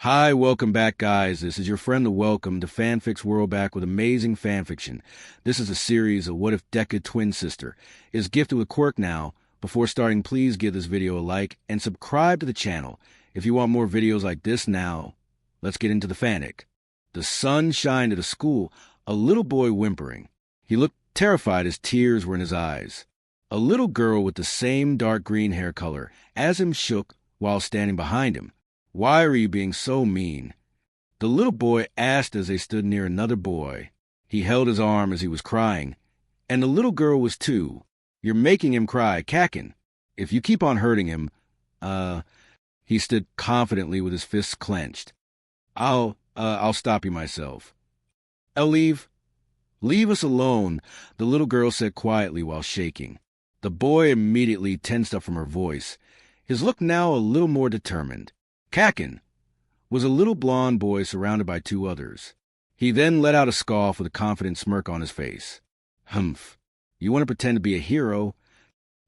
Hi, welcome back, guys. This is your friend the Welcome to Fanfics World, back with amazing fanfiction. This is a series of What If Deku twin sister is gifted with Quirk now. Before starting, please give this video a like and subscribe to the channel if you want more videos like this. Now, let's get into the fanfic. The sun shined at a school, a little boy whimpering. He looked terrified as tears were in his eyes. A little girl with the same dark green hair color as him shook while standing behind him. "Why are you being so mean?" the little boy asked as they stood near another boy. He held his arm as he was crying, and the little girl was too. "You're making him cry, Kakin. If you keep on hurting him, he stood confidently with his fists clenched. I'll stop you myself." "I'll leave. Leave us alone," the little girl said quietly while shaking. The boy immediately tensed up from her voice, his look now a little more determined. Kakin was a little blond boy surrounded by two others. He then let out a scoff with a confident smirk on his face. "Humph, you want to pretend to be a hero?"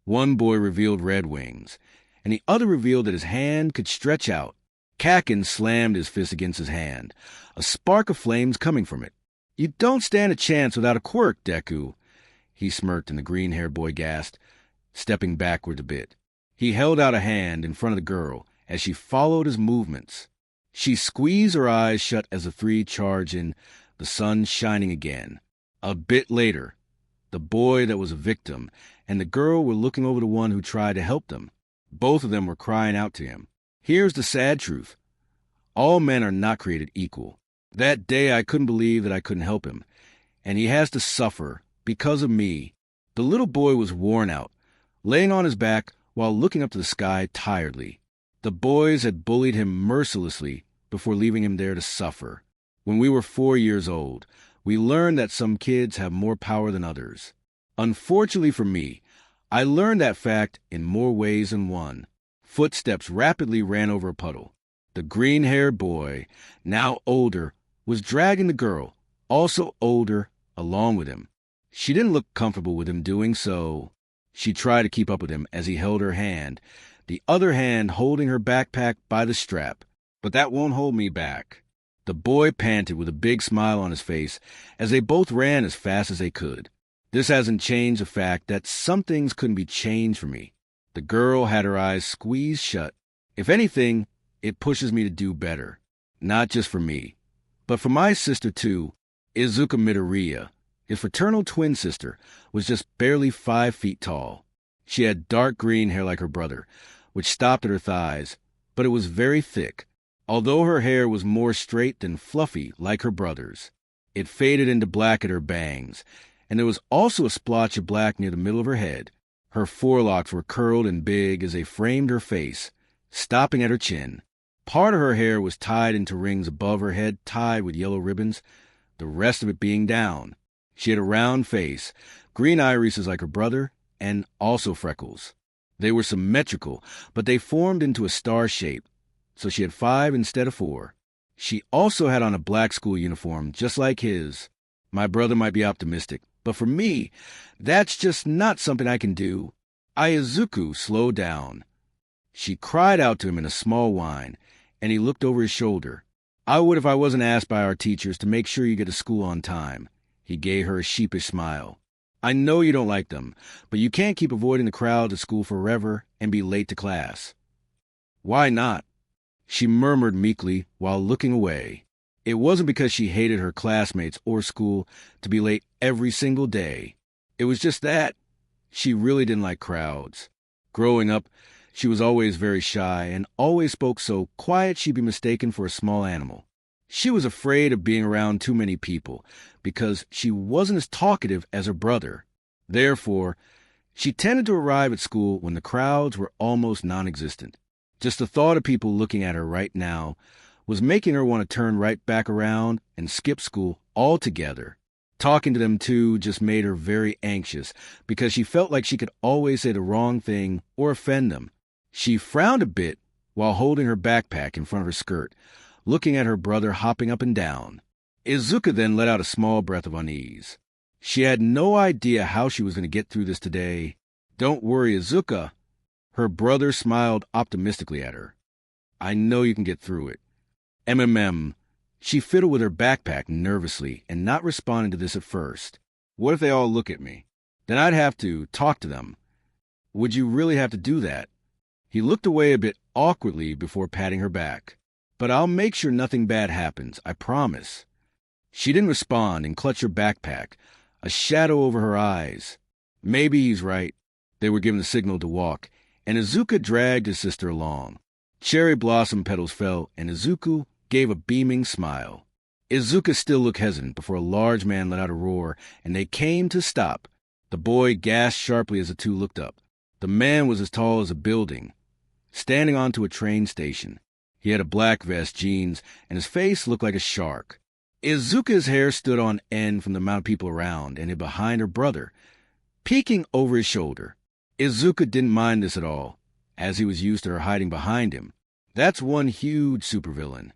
One boy revealed red wings, and the other revealed that his hand could stretch out. Kakin slammed his fist against his hand, a spark of flames coming from it. "You don't stand a chance without a quirk, Deku," he smirked, and the green-haired boy gasped, stepping backward a bit. He held out a hand in front of the girl as she followed his movements. She squeezed her eyes shut as the three charged in, the sun shining again. A bit later, the boy that was a victim and the girl were looking over the one who tried to help them. Both of them were crying out to him. "Here's the sad truth. All men are not created equal. That day I couldn't believe that I couldn't help him, and he has to suffer because of me." The little boy was worn out, laying on his back while looking up to the sky tiredly. The boys had bullied him mercilessly before leaving him there to suffer. When we were 4 years old, we learned that some kids have more power than others. Unfortunately for me, I learned that fact in more ways than one. Footsteps rapidly ran over a puddle. The green-haired boy, now older, was dragging the girl, also older, along with him. She didn't look comfortable with him doing so. She tried to keep up with him as he held her hand, the other hand holding her backpack by the strap. "But that won't hold me back." The boy panted with a big smile on his face as they both ran as fast as they could. "This hasn't changed the fact that some things couldn't be changed for me." The girl had her eyes squeezed shut. "If anything, it pushes me to do better. Not just for me, but for my sister too. Izuka Midoriya, his fraternal twin sister, was just barely 5 feet tall. She had dark green hair like her brother, which stopped at her thighs, but it was very thick, although her hair was more straight than fluffy like her brother's. It faded into black at her bangs, and there was also a splotch of black near the middle of her head. Her forelocks were curled and big as they framed her face, stopping at her chin. Part of her hair was tied into rings above her head, tied with yellow ribbons, the rest of it being down. She had a round face, green irises like her brother, and also freckles. They were symmetrical, but they formed into a star shape, so she had 5 instead of 4. She also had on a black school uniform, just like his. My brother might be optimistic, but for me, that's just not something I can do. Izuku slowed down. She cried out to him in a small whine, and he looked over his shoulder. "I would if I wasn't asked by our teachers to make sure you get to school on time." He gave her a sheepish smile. "I know you don't like them, but you can't keep avoiding the crowd at school forever and be late to class." "Why not?" she murmured meekly while looking away. It wasn't because she hated her classmates or school to be late every single day. It was just that she really didn't like crowds. Growing up, she was always very shy and always spoke so quiet she'd be mistaken for a small animal. She was afraid of being around too many people because she wasn't as talkative as her brother. Therefore, she tended to arrive at school when the crowds were almost non-existent. Just the thought of people looking at her right now was making her want to turn right back around and skip school altogether. Talking to them, too, just made her very anxious because she felt like she could always say the wrong thing or offend them. She frowned a bit while holding her backpack in front of her skirt, looking at her brother hopping up and down. Izuka then let out a small breath of unease. She had no idea how she was going to get through this today. "Don't worry, Izuka." Her brother smiled optimistically at her. "I know you can get through it. MMM. She fiddled with her backpack nervously and not responding to this at first. What if they all look at me? Then I'd have to talk to them. Would you really have to do that? He looked away a bit awkwardly before patting her back. But I'll make sure nothing bad happens, I promise. She didn't respond and clutched her backpack, a shadow over her eyes. Maybe he's right. They were given the signal to walk, and Izuka dragged his sister along. Cherry blossom petals fell, and Izuku gave a beaming smile. Izuka still looked hesitant before a large man let out a roar, and they came to stop. The boy gasped sharply as the two looked up. The man was as tall as a building, standing onto a train station. He had a black vest, jeans, and his face looked like a shark. Izuka's hair stood on end from the amount of people around and hid behind her brother, peeking over his shoulder. Izuka didn't mind this at all, as he was used to her hiding behind him. That's one huge supervillain,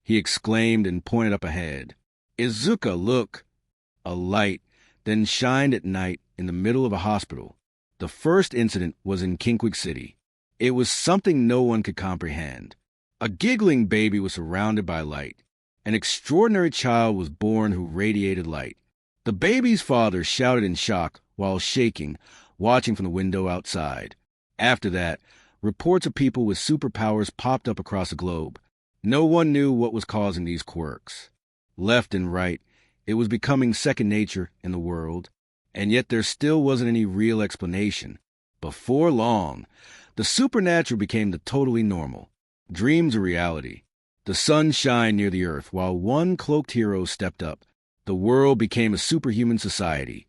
he exclaimed and pointed up ahead. Izuka, look! A light then shined at night in the middle of a hospital. The first incident was in Quirk City. It was something no one could comprehend. A giggling baby was surrounded by light. An extraordinary child was born who radiated light. The baby's father shouted in shock while shaking, watching from the window outside. After that, reports of people with superpowers popped up across the globe. No one knew what was causing these quirks. Left and right, it was becoming second nature in the world, and yet there still wasn't any real explanation. Before long, the supernatural became the totally normal. Dreams are reality. The sun shined near the earth while one cloaked hero stepped up. The world became a superhuman society,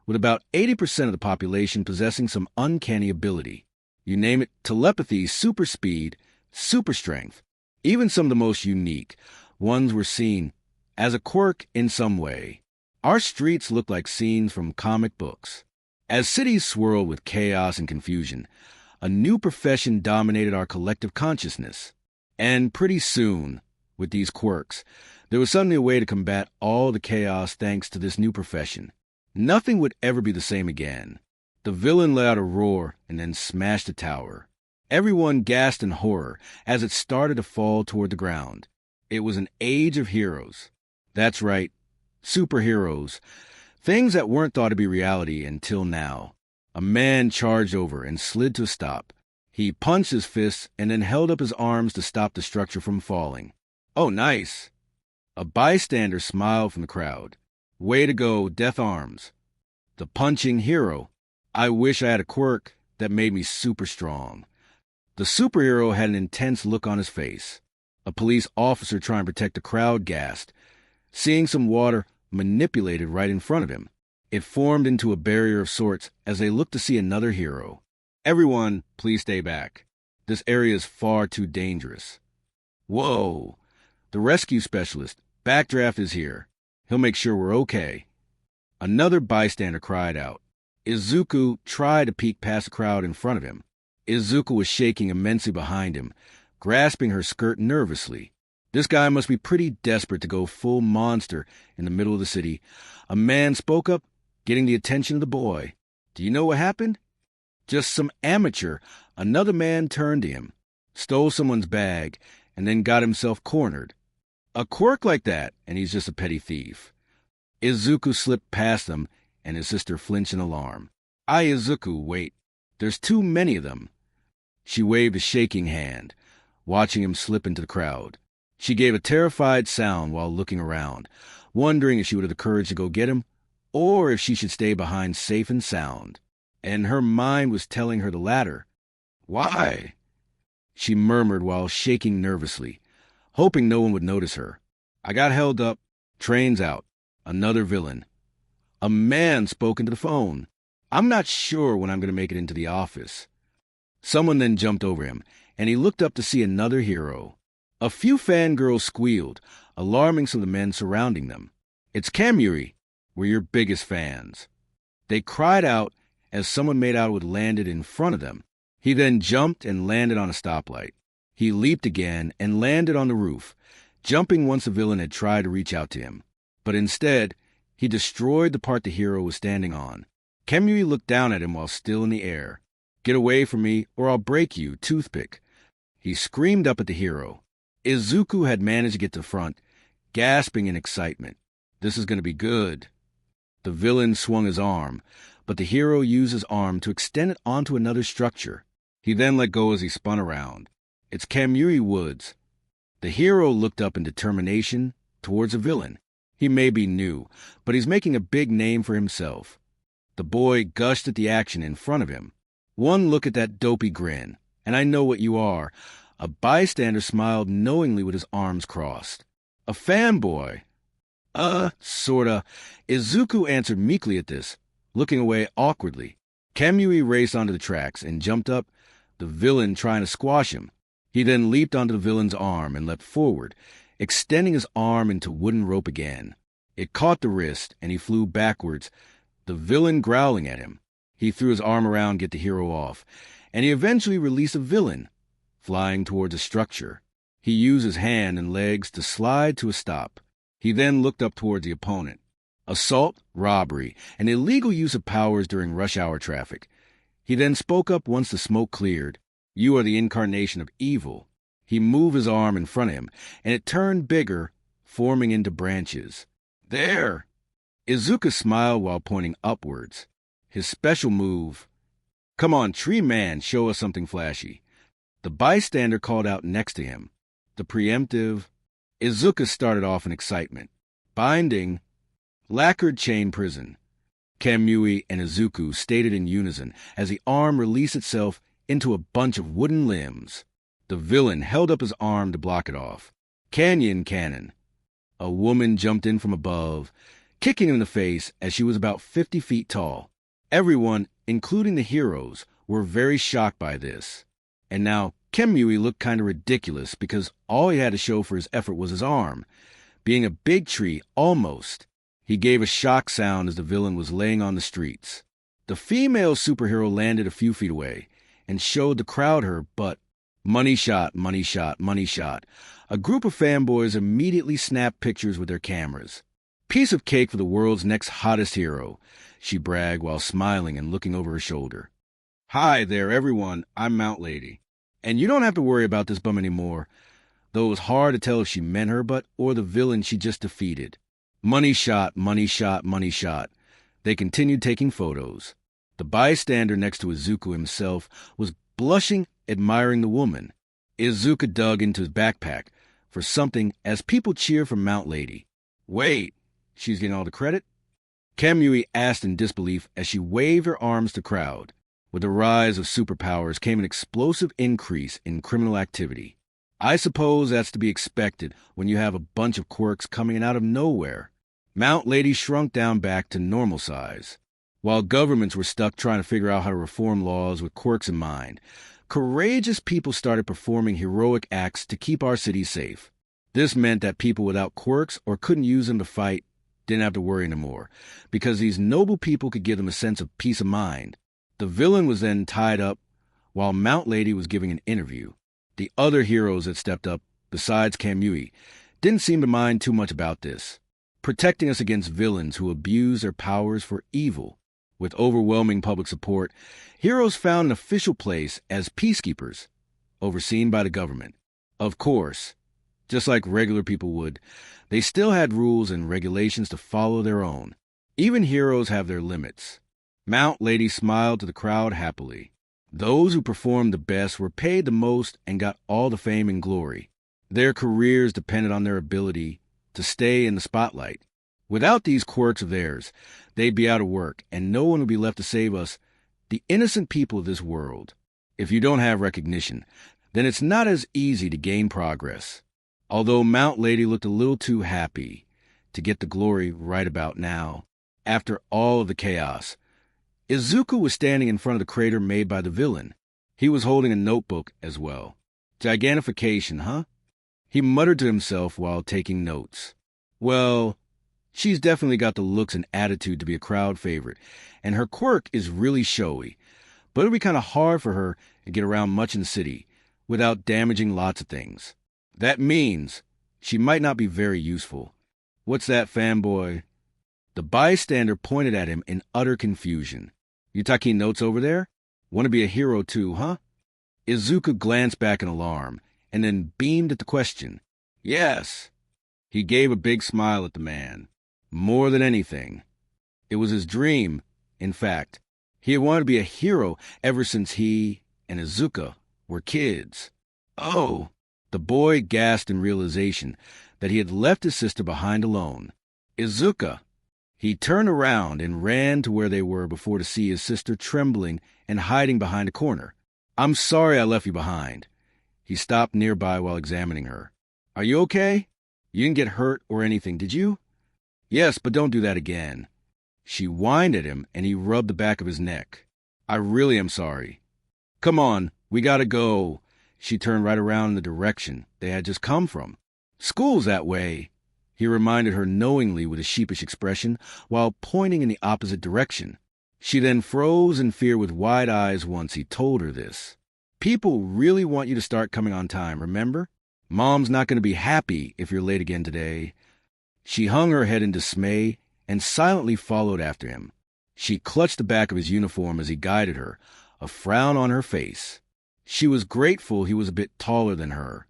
with about 80% of the population possessing some uncanny ability. You name it, telepathy, super speed, super strength. Even some of the most unique ones were seen as a quirk in some way. Our streets looked like scenes from comic books. As cities swirled with chaos and confusion, a new profession dominated our collective consciousness. And pretty soon, with these quirks, there was suddenly a way to combat all the chaos thanks to this new profession. Nothing would ever be the same again. The villain let out a roar and then smashed the tower. Everyone gasped in horror as it started to fall toward the ground. It was an age of heroes. That's right, superheroes. Things that weren't thought to be reality until now. A man charged over and slid to a stop. He punched his fists and then held up his arms to stop the structure from falling. Oh, nice. A bystander smiled from the crowd. Way to go, Death Arms. The punching hero. I wish I had a quirk that made me super strong. The superhero had an intense look on his face. A police officer trying to protect the crowd gasped, seeing some water manipulated right in front of him. It formed into a barrier of sorts as they looked to see another hero. Everyone, please stay back. This area is far too dangerous. Whoa! The rescue specialist, Backdraft, is here. He'll make sure we're okay. Another bystander cried out. Izuku tried to peek past the crowd in front of him. Izuku was shaking immensely behind him, grasping her skirt nervously. This guy must be pretty desperate to go full monster in the middle of the city. A man spoke up, getting the attention of the boy. Do you know what happened? Just some amateur. Another man turned to him, stole someone's bag, and then got himself cornered. A quirk like that, and he's just a petty thief. Izuku slipped past them, and his sister flinched in alarm. Izuku, wait. There's too many of them. She waved a shaking hand, watching him slip into the crowd. She gave a terrified sound while looking around, wondering if she would have the courage to go get him, or if she should stay behind safe and sound. And her mind was telling her the latter. Why? She murmured while shaking nervously, hoping no one would notice her. I got held up. Train's out. Another villain. A man spoke into the phone. I'm not sure when I'm going to make it into the office. Someone then jumped over him, and he looked up to see another hero. A few fangirls squealed, alarming some of the men surrounding them. It's Kamuri. We're your biggest fans. They cried out as someone made out would landed in front of them. He then jumped and landed on a stoplight. He leaped again and landed on the roof, jumping once the villain had tried to reach out to him. But instead, he destroyed the part the hero was standing on. Kamuri looked down at him while still in the air. Get away from me, or I'll break you, toothpick. He screamed up at the hero. Izuku had managed to get to the front, gasping in excitement. This is going to be good. The villain swung his arm, but the hero used his arm to extend it onto another structure. He then let go as he spun around. It's Kamui Woods. The hero looked up in determination towards the villain. He may be new, but he's making a big name for himself. The boy gushed at the action in front of him. One look at that dopey grin, and I know what you are. A bystander smiled knowingly with his arms crossed. A fanboy? Sorta. Izuku answered meekly at this, looking away awkwardly. Kamui raced onto the tracks and jumped up, the villain trying to squash him. He then leaped onto the villain's arm and leapt forward, extending his arm into wooden rope again. It caught the wrist, and he flew backwards, the villain growling at him. He threw his arm around to get the hero off, and he eventually released the villain, flying towards a structure. He used his hand and legs to slide to a stop. He then looked up towards the opponent. Assault, robbery, and illegal use of powers during rush hour traffic. He then spoke up once the smoke cleared. You are the incarnation of evil. He moved his arm in front of him, and it turned bigger, forming into branches. There! Izuka smiled while pointing upwards. His special move. Come on, tree man, show us something flashy. The bystander called out next to him. The preemptive. Izuka started off in excitement. Binding. Lacquered chain prison. Kamui and Izuku stated in unison as the arm released itself into a bunch of wooden limbs. The villain held up his arm to block it off. Cannon. A woman jumped in from above, kicking him in the face as she was about 50 feet tall. Everyone, including the heroes, were very shocked by this. And now Kamui looked kind of ridiculous because all he had to show for his effort was his arm, being a big tree almost. He gave a shock sound as the villain was laying on the streets. The female superhero landed a few feet away and showed the crowd her butt. Money shot, money shot, money shot. A group of fanboys immediately snapped pictures with their cameras. Piece of cake for the world's next hottest hero, she bragged while smiling and looking over her shoulder. Hi there, everyone. I'm Mount Lady. And you don't have to worry about this bum anymore, though it was hard to tell if she meant her butt or the villain she just defeated. Money shot, money shot, money shot. They continued taking photos. The bystander next to Izuku himself was blushing, admiring the woman. Izuka dug into his backpack for something as people cheered for Mount Lady. Wait, she's getting all the credit? Kamui asked in disbelief as she waved her arms to the crowd. With the rise of superpowers came an explosive increase in criminal activity. I suppose that's to be expected when you have a bunch of quirks coming out of nowhere. Mount Lady shrunk down back to normal size. While governments were stuck trying to figure out how to reform laws with quirks in mind, courageous people started performing heroic acts to keep our city safe. This meant that people without quirks or couldn't use them to fight didn't have to worry anymore, because these noble people could give them a sense of peace of mind. The villain was then tied up while Mount Lady was giving an interview. The other heroes that stepped up, besides Kamui, didn't seem to mind too much about this, protecting us against villains who abuse their powers for evil. With overwhelming public support, heroes found an official place as peacekeepers, overseen by the government. Of course, just like regular people would, they still had rules and regulations to follow their own. Even heroes have their limits. Mount Lady smiled to the crowd happily. Those who performed the best were paid the most and got all the fame and glory. Their careers depended on their ability to stay in the spotlight. Without these quirks of theirs, they'd be out of work, and no one would be left to save us, the innocent people of this world. If you don't have recognition, then it's not as easy to gain progress. Although Mount Lady looked a little too happy to get the glory right about now, after all of the chaos, Izuku was standing in front of the crater made by the villain. He was holding a notebook as well. Gigantification, huh? He muttered to himself while taking notes. Well, she's definitely got the looks and attitude to be a crowd favorite, and her quirk is really showy, but it'll be kind of hard for her to get around much in the city without damaging lots of things. That means she might not be very useful. What's that, fanboy? The bystander pointed at him in utter confusion. You taking notes over there? Want to be a hero too, huh? Izuku glanced back in alarm, and then beamed at the question. Yes. He gave a big smile at the man. More than anything. It was his dream, in fact. He had wanted to be a hero ever since he and Izuka were kids. Oh! The boy gasped in realization that he had left his sister behind alone. Izuka! He turned around and ran to where they were before to see his sister trembling and hiding behind a corner. I'm sorry I left you behind. He stopped nearby while examining her. Are you okay? You didn't get hurt or anything, did you? Yes, but don't do that again. She whined at him, and he rubbed the back of his neck. I really am sorry. Come on, we gotta go. She turned right around in the direction they had just come from. School's that way. He reminded her knowingly with a sheepish expression while pointing in the opposite direction. She then froze in fear with wide eyes once he told her this. People really want you to start coming on time, remember? Mom's not going to be happy if you're late again today. She hung her head in dismay and silently followed after him. She clutched the back of his uniform as he guided her, a frown on her face. She was grateful he was a bit taller than her,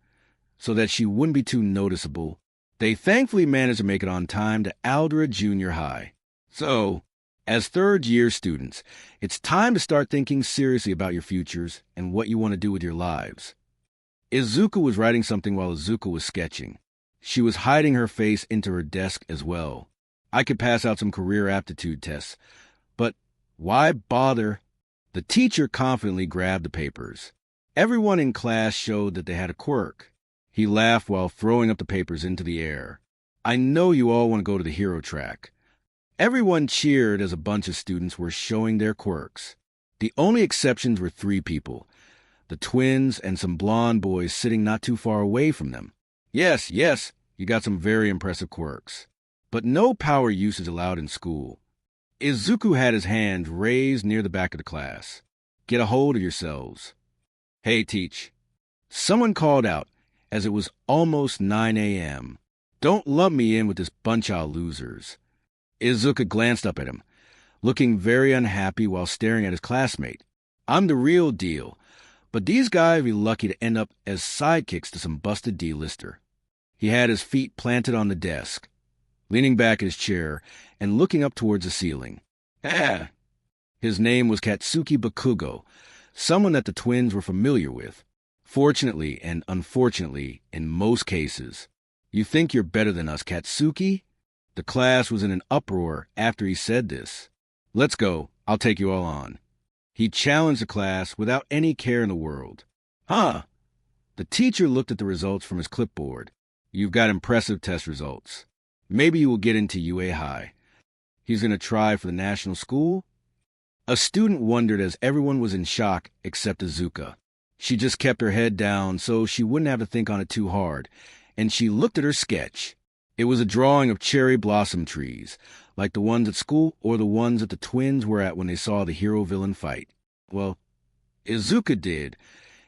so that she wouldn't be too noticeable. They thankfully managed to make it on time to Aldera Junior High. So, as third-year students, it's time to start thinking seriously about your futures and what you want to do with your lives. Izuka was writing something while Izuka was sketching. She was hiding her face into her desk as well. I could pass out some career aptitude tests, but why bother? The teacher confidently grabbed the papers. Everyone in class showed that they had a quirk. He laughed while throwing up the papers into the air. I know you all want to go to the hero track. Everyone cheered as a bunch of students were showing their quirks. The only exceptions were 3 people. The twins and some blonde boys sitting not too far away from them. Yes, you got some very impressive quirks. But no power usage allowed in school. Izuku had his hand raised near the back of the class. Get a hold of yourselves. Hey, Teach. Someone called out, as it was almost 9 a.m. Don't lump me in with this bunch of losers. Izuka glanced up at him, looking very unhappy while staring at his classmate. I'm the real deal, but these guys would be lucky to end up as sidekicks to some busted D-lister. He had his feet planted on the desk, leaning back in his chair and looking up towards the ceiling. His name was Katsuki Bakugo, someone that the twins were familiar with. Fortunately and unfortunately, in most cases. You think you're better than us, Katsuki? The class was in an uproar after he said this. Let's go, I'll take you all on. He challenged the class without any care in the world. Huh? The teacher looked at the results from his clipboard. You've got impressive test results. Maybe you will get into UA High. He's going to try for the national school? A student wondered as everyone was in shock except Izuka. She just kept her head down so she wouldn't have to think on it too hard, and she looked at her sketch. It was a drawing of cherry blossom trees, like the ones at school or the ones that the twins were at when they saw the hero-villain fight. Well, Izuka did.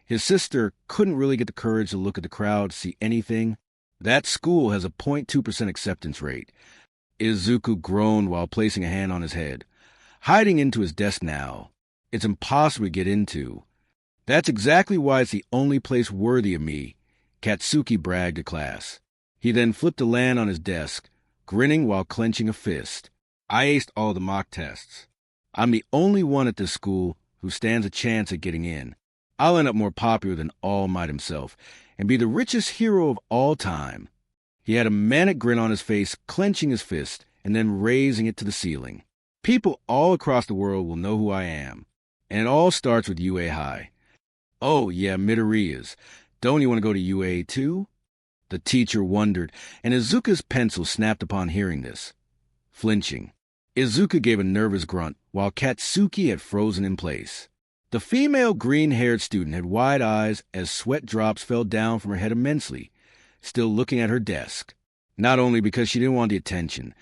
His sister couldn't really get the courage to look at the crowd to see anything. That school has a 0.2% acceptance rate. Izuku groaned while placing a hand on his head. Hiding into his desk now. It's impossible to get into. That's exactly why it's the only place worthy of me, Katsuki bragged to class. He then flipped a land on his desk, grinning while clenching a fist. I aced all the mock tests. I'm the only one at this school who stands a chance at getting in. I'll end up more popular than All Might himself and be the richest hero of all time. He had a manic grin on his face, clenching his fist and then raising it to the ceiling. People all across the world will know who I am. And it all starts with UA High. Oh, yeah, Midoriya's. Don't you want to go to UA too? The teacher wondered, and Izuka's pencil snapped upon hearing this. Flinching, Izuka gave a nervous grunt, while Katsuki had frozen in place. The female green-haired student had wide eyes as sweat drops fell down from her head immensely, still looking at her desk. Not only because she didn't want the attention,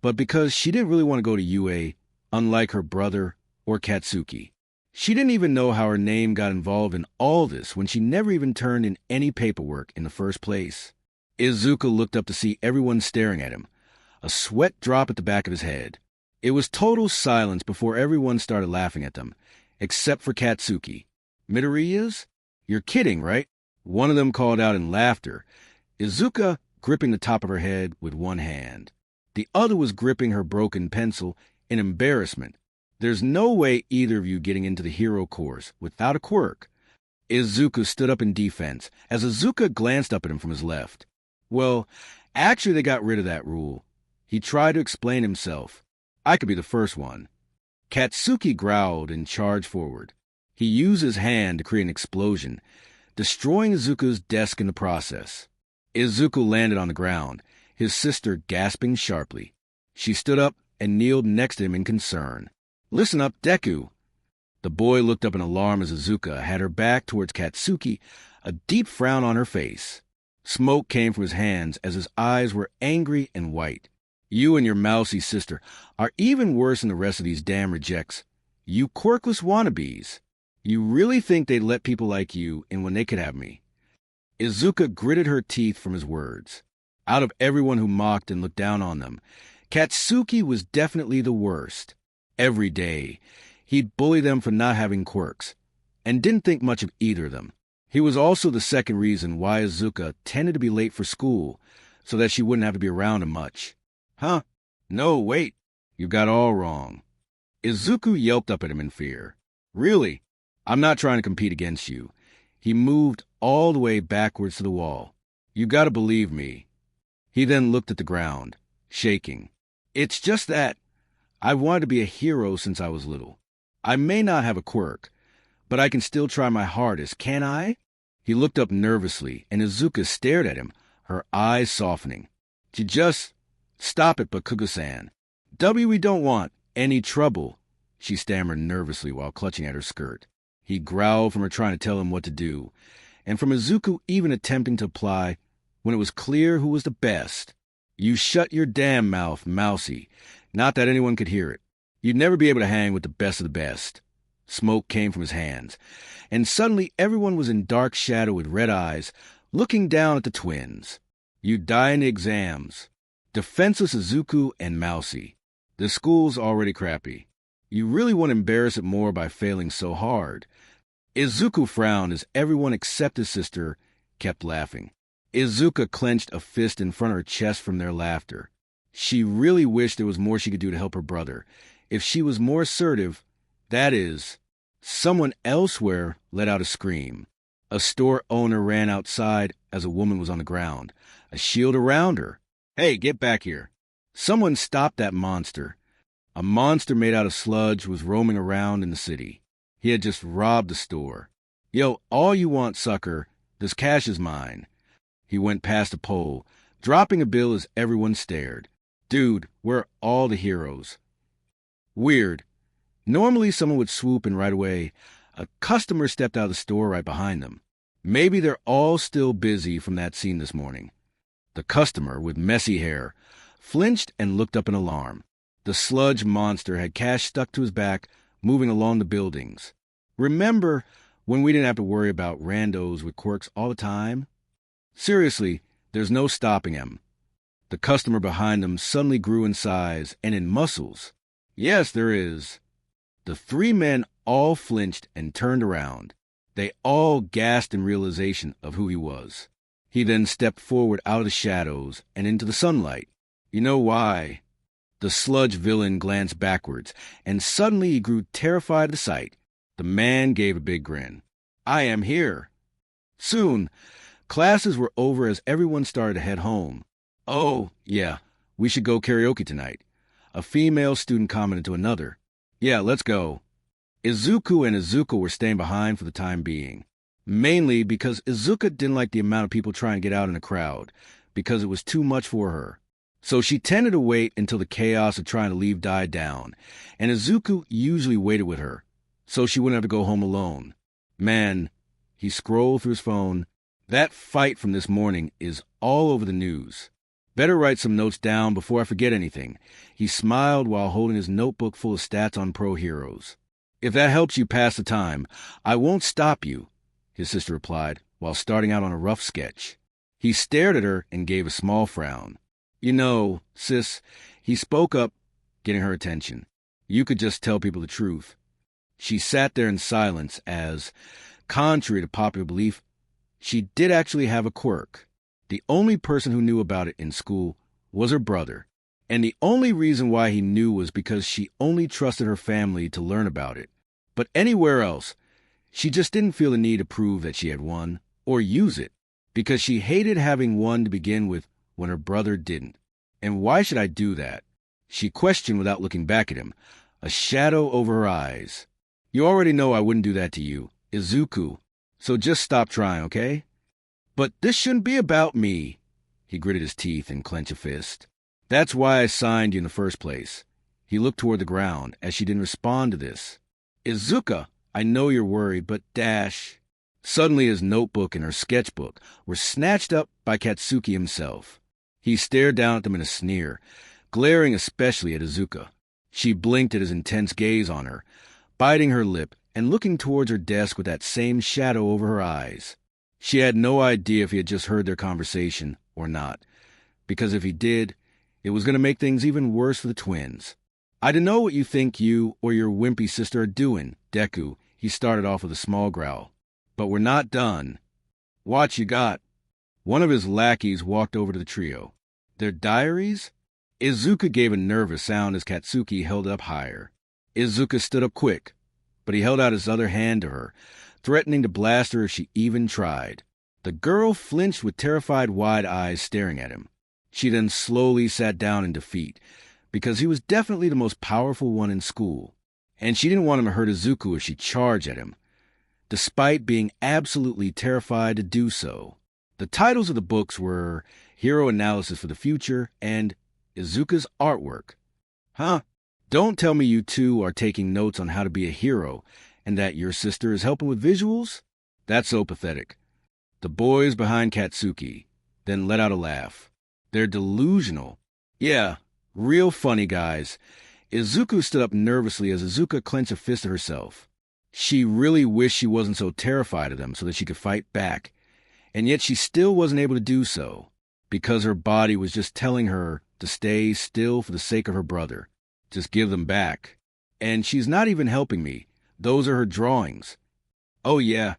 but because she didn't really want to go to UA, unlike her brother or Katsuki. She didn't even know how her name got involved in all this when she never even turned in any paperwork in the first place. Izuka looked up to see everyone staring at him, a sweat drop at the back of his head. It was total silence before everyone started laughing at them, except for Katsuki. Midoriya's? You're kidding, right? One of them called out in laughter, Izuka gripping the top of her head with one hand. The other was gripping her broken pencil in embarrassment. There's no way either of you getting into the hero course without a quirk. Izuku stood up in defense as Izuka glanced up at him from his left. Well, actually they got rid of that rule. He tried to explain himself. I could be the first one. Katsuki growled and charged forward. He used his hand to create an explosion, destroying Izuku's desk in the process. Izuku landed on the ground, his sister gasping sharply. She stood up and kneeled next to him in concern. Listen up, Deku. The boy looked up in alarm as Izuka had her back towards Katsuki, a deep frown on her face. Smoke came from his hands as his eyes were angry and white. You and your mousy sister are even worse than the rest of these damn rejects. You quirkless wannabes. You really think they'd let people like you in when they could have me? Izuka gritted her teeth from his words. Out of everyone who mocked and looked down on them, Katsuki was definitely the worst. Every day, he'd bully them for not having quirks, and didn't think much of either of them. He was also the second reason why Izuka tended to be late for school, so that she wouldn't have to be around him much. Huh? No, wait. You got all wrong. Izuku yelped up at him in fear. Really? I'm not trying to compete against you. He moved all the way backwards to the wall. You gotta believe me. He then looked at the ground, shaking. It's just that I've wanted to be a hero since I was little. I may not have a quirk, but I can still try my hardest, can't I? He looked up nervously, and Izuka stared at him, her eyes softening. You just stop it, Bakugo-san. We don't want any trouble, she stammered nervously while clutching at her skirt. He growled from her trying to tell him what to do, and from Izuku even attempting to apply when it was clear who was the best. You shut your damn mouth, mousy. Not that anyone could hear it. You'd never be able to hang with the best of the best. Smoke came from his hands, and suddenly everyone was in dark shadow with red eyes, looking down at the twins. You'd die in the exams. Defenseless Izuku and Mousy. The school's already crappy. You really want to embarrass it more by failing so hard. Izuku frowned as everyone except his sister kept laughing. Izuka clenched a fist in front of her chest from their laughter. She really wished there was more she could do to help her brother. If she was more assertive, that is. Someone elsewhere let out a scream. A store owner ran outside as a woman was on the ground, a shield around her. Hey, get back here. Someone stopped that monster. A monster made out of sludge was roaming around in the city. He had just robbed the store. Yo, all you want, sucker. This cash is mine. He went past a pole, dropping a bill as everyone stared. Dude, we're all the heroes. Weird. Normally someone would swoop in right away. A customer stepped out of the store right behind them. Maybe they're all still busy from that scene this morning. The customer, with messy hair, flinched and looked up in alarm. The sludge monster had cash stuck to his back, moving along the buildings. Remember when we didn't have to worry about randos with quirks all the time? Seriously, there's no stopping him. The customer behind them suddenly grew in size and in muscles. Yes, there is. The three men all flinched and turned around. They all gasped in realization of who he was. He then stepped forward out of the shadows and into the sunlight. You know why? The sludge villain glanced backwards, and suddenly he grew terrified of the sight. The man gave a big grin. I am here. Soon, classes were over as everyone started to head home. Oh, yeah, we should go karaoke tonight. A female student commented to another. Yeah, let's go. Izuku and Izuka were staying behind for the time being. Mainly because Izuka didn't like the amount of people trying to get out in the crowd, because it was too much for her. So she tended to wait until the chaos of trying to leave died down, and Izuku usually waited with her, so she wouldn't have to go home alone. Man, he scrolled through his phone. That fight from this morning is all over the news. Better write some notes down before I forget anything. He smiled while holding his notebook full of stats on pro heroes. If that helps you pass the time, I won't stop you, his sister replied, while starting out on a rough sketch. He stared at her and gave a small frown. You know, sis, he spoke up, getting her attention. You could just tell people the truth. She sat there in silence as, contrary to popular belief, She did actually have a quirk. The only person who knew about it in school was her brother, and the only reason why he knew was because she only trusted her family to learn about it. But anywhere else, she just didn't feel the need to prove that she had one, or use it, because she hated having one to begin with when her brother didn't. And why should I do that? She questioned without looking back at him, a shadow over her eyes. You already know I wouldn't do that to you, Izuku, so just stop trying, okay? But this shouldn't be about me. He gritted his teeth and clenched a fist. That's why I signed you in the first place. He looked toward the ground as she didn't respond to this. Izuka, I know you're worried, but dash. Suddenly his notebook and her sketchbook were snatched up by Katsuki himself. He stared down at them in a sneer, glaring especially at Izuka. She blinked at his intense gaze on her, biting her lip and looking towards her desk with that same shadow over her eyes. She had no idea if he had just heard their conversation or not, because if he did, it was going to make things even worse for the twins. I don't know what you think you or your wimpy sister are doing, Deku. He started off with a small growl. But we're not done. Watch you got. One of his lackeys walked over to the trio. Their diaries? Izuka gave a nervous sound as Katsuki held it up higher. Izuka stood up quick, but he held out his other hand to her, threatening to blast her if she even tried. The girl flinched with terrified wide eyes staring at him. She then slowly sat down in defeat, because he was definitely the most powerful one in school, and she didn't want him to hurt Izuku if she charged at him, despite being absolutely terrified to do so. The titles of the books were Hero Analysis for the Future and Izuka's Artwork. Huh? Don't tell me you two are taking notes on how to be a hero and that your sister is helping with visuals? That's so pathetic. The boys behind Katsuki then let out a laugh. They're delusional. Yeah, real funny guys. Izuku stood up nervously as Izuka clenched a fist at herself. She really wished she wasn't so terrified of them so that she could fight back. And yet she still wasn't able to do so, because her body was just telling her to stay still for the sake of her brother. Just give them back. And she's not even helping me. Those are her drawings. Oh yeah.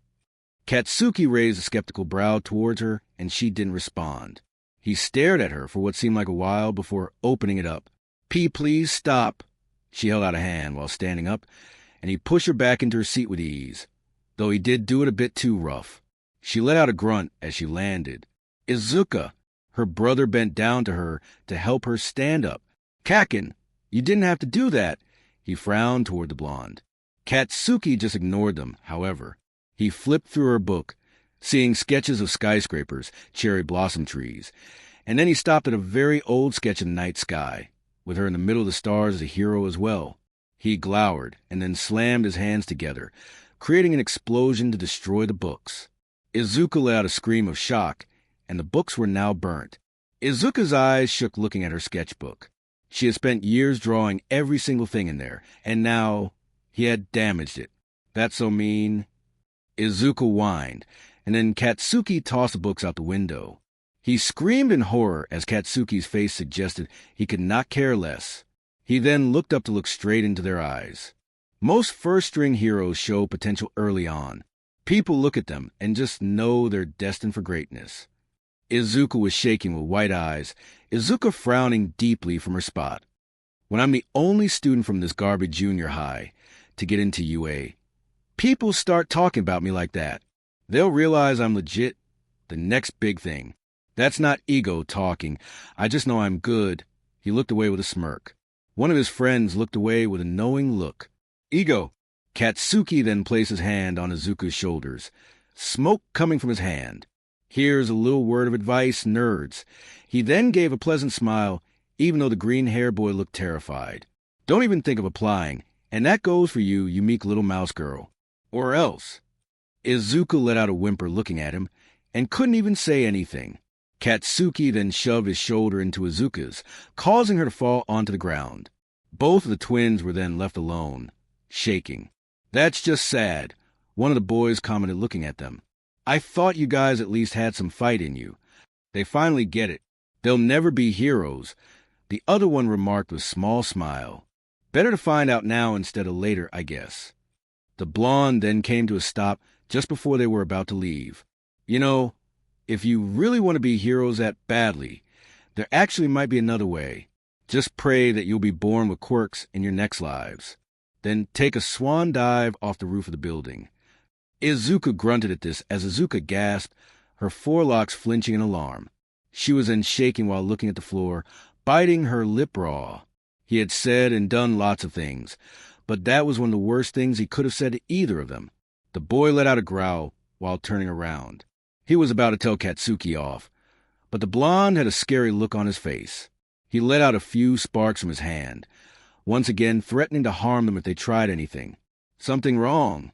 Katsuki raised a skeptical brow towards her, and she didn't respond. He stared at her for what seemed like a while before opening it up. Please stop. She held out a hand while standing up, and he pushed her back into her seat with ease, though he did do it a bit too rough. She let out a grunt as she landed. Izuka! Her brother bent down to her to help her stand up. Kakin, you didn't have to do that. He frowned toward the blonde. Katsuki just ignored them, however. He flipped through her book, seeing sketches of skyscrapers, cherry blossom trees, and then he stopped at a very old sketch of the night sky, with her in the middle of the stars as a hero as well. He glowered and then slammed his hands together, creating an explosion to destroy the books. Izuka let out a scream of shock, and the books were now burnt. Izuka's eyes shook looking at her sketchbook. She had spent years drawing every single thing in there, and now he had damaged it. That's so mean. Izuka whined, and then Katsuki tossed the books out the window. He screamed in horror as Katsuki's face suggested he could not care less. He then looked up to look straight into their eyes. Most first-string heroes show potential early on. People look at them and just know they're destined for greatness. Izuka was shaking with white eyes, Izuka frowning deeply from her spot. When I'm the only student from this garbage junior high to get into UA, people start talking about me like that. They'll realize I'm legit, the next big thing. That's not ego talking. I just know I'm good. He looked away with a smirk. One of his friends looked away with a knowing look. Ego. Katsuki then placed his hand on Izuka's shoulders, smoke coming from his hand. Here's a little word of advice, nerds. He then gave a pleasant smile, even though the green-haired boy looked terrified. Don't even think of applying, and that goes for you, you meek little mouse girl. Or else. Izuka let out a whimper looking at him, and couldn't even say anything. Katsuki then shoved his shoulder into Izuka's, causing her to fall onto the ground. Both of the twins were then left alone, shaking. That's just sad, one of the boys commented looking at them. I thought you guys at least had some fight in you. They finally get it. They'll never be heroes, the other one remarked with a small smile. Better to find out now instead of later, I guess. The blonde then came to a stop just before they were about to leave. You know, if you really want to be heroes that badly, there actually might be another way. Just pray that you'll be born with quirks in your next lives. Then take a swan dive off the roof of the building. Izuka grunted at this as Izuka gasped, her forelocks flinching in alarm. She was then shaking while looking at the floor, biting her lip raw. He had said and done lots of things, but that was one of the worst things he could have said to either of them. The boy let out a growl while turning around. He was about to tell Katsuki off, but the blonde had a scary look on his face. He let out a few sparks from his hand, once again threatening to harm them if they tried anything. Something wrong.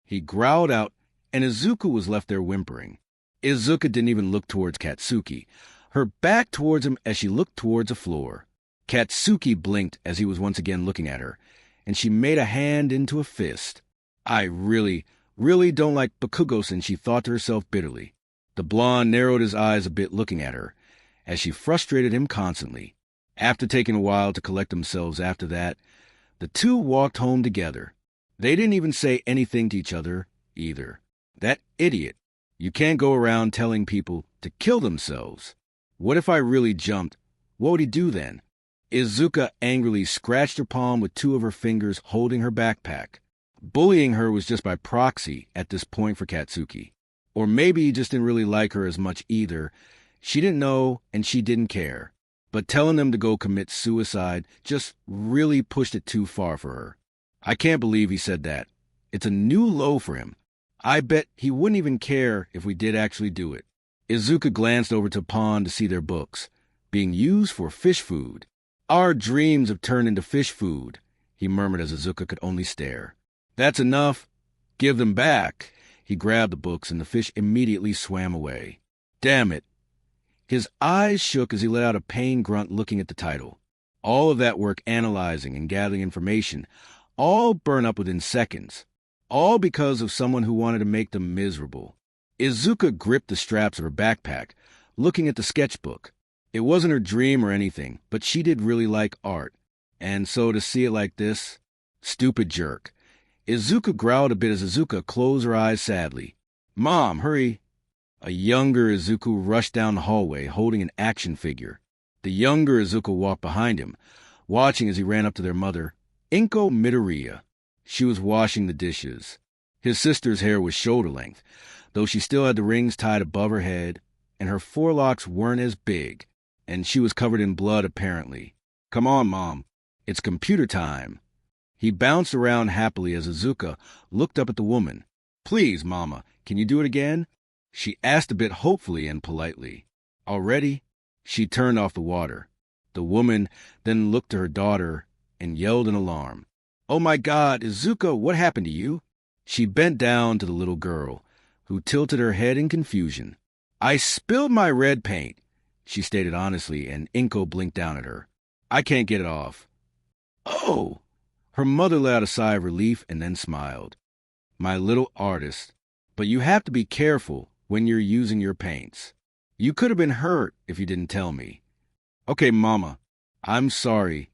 He growled out, and Izuku was left there whimpering. Izuka didn't even look towards Katsuki, her back towards him as she looked towards the floor. Katsuki blinked as he was once again looking at her, and she made a hand into a fist. I really don't like Bakugo-san, she thought to herself bitterly. The blonde narrowed his eyes a bit looking at her, as she frustrated him constantly. After taking a while to collect themselves after that, the two walked home together. They didn't even say anything to each other, either. That idiot. You can't go around telling people to kill themselves. What if I really jumped? What would he do then? Izuka angrily scratched her palm with two of her fingers holding her backpack. Bullying her was just by proxy at this point for Katsuki. Or maybe he just didn't really like her as much either. She didn't know, and she didn't care. But telling them to go commit suicide just really pushed it too far for her. I can't believe he said that. It's a new low for him. I bet he wouldn't even care if we did actually do it. Izuka glanced over to Pond to see their books, being used for fish food. Our dreams have turned into fish food, he murmured as Izuka could only stare. That's enough. Give them back. He grabbed the books, and the fish immediately swam away. Damn it. His eyes shook as he let out a pained grunt looking at the title. All of that work analyzing and gathering information, all burned up within seconds. All because of someone who wanted to make them miserable. Izuka gripped the straps of her backpack, looking at the sketchbook. It wasn't her dream or anything, but she did really like art. And so to see it like this, stupid jerk. Izuka growled a bit as Izuka closed her eyes sadly. Mom, hurry. A younger Izuku rushed down the hallway holding an action figure. The younger Izuku walked behind him, watching as he ran up to their mother, Izuka Midoriya. She was washing the dishes. His sister's hair was shoulder length, though she still had the rings tied above her head, and her forelocks weren't as big, and she was covered in blood apparently. Come on, Mom. It's computer time. He bounced around happily as Izuka looked up at the woman. Please, Mama, can you do it again? She asked a bit hopefully and politely. Already? She turned off the water. The woman then looked to her daughter and yelled in alarm. Oh my God, Izuka, what happened to you? She bent down to the little girl, who tilted her head in confusion. I spilled my red paint, she stated honestly, and Inko blinked down at her. I can't get it off. Oh! Her mother let out a sigh of relief and then smiled. My little artist, but you have to be careful when you're using your paints. You could have been hurt if you didn't tell me. Okay, Mama, I'm sorry.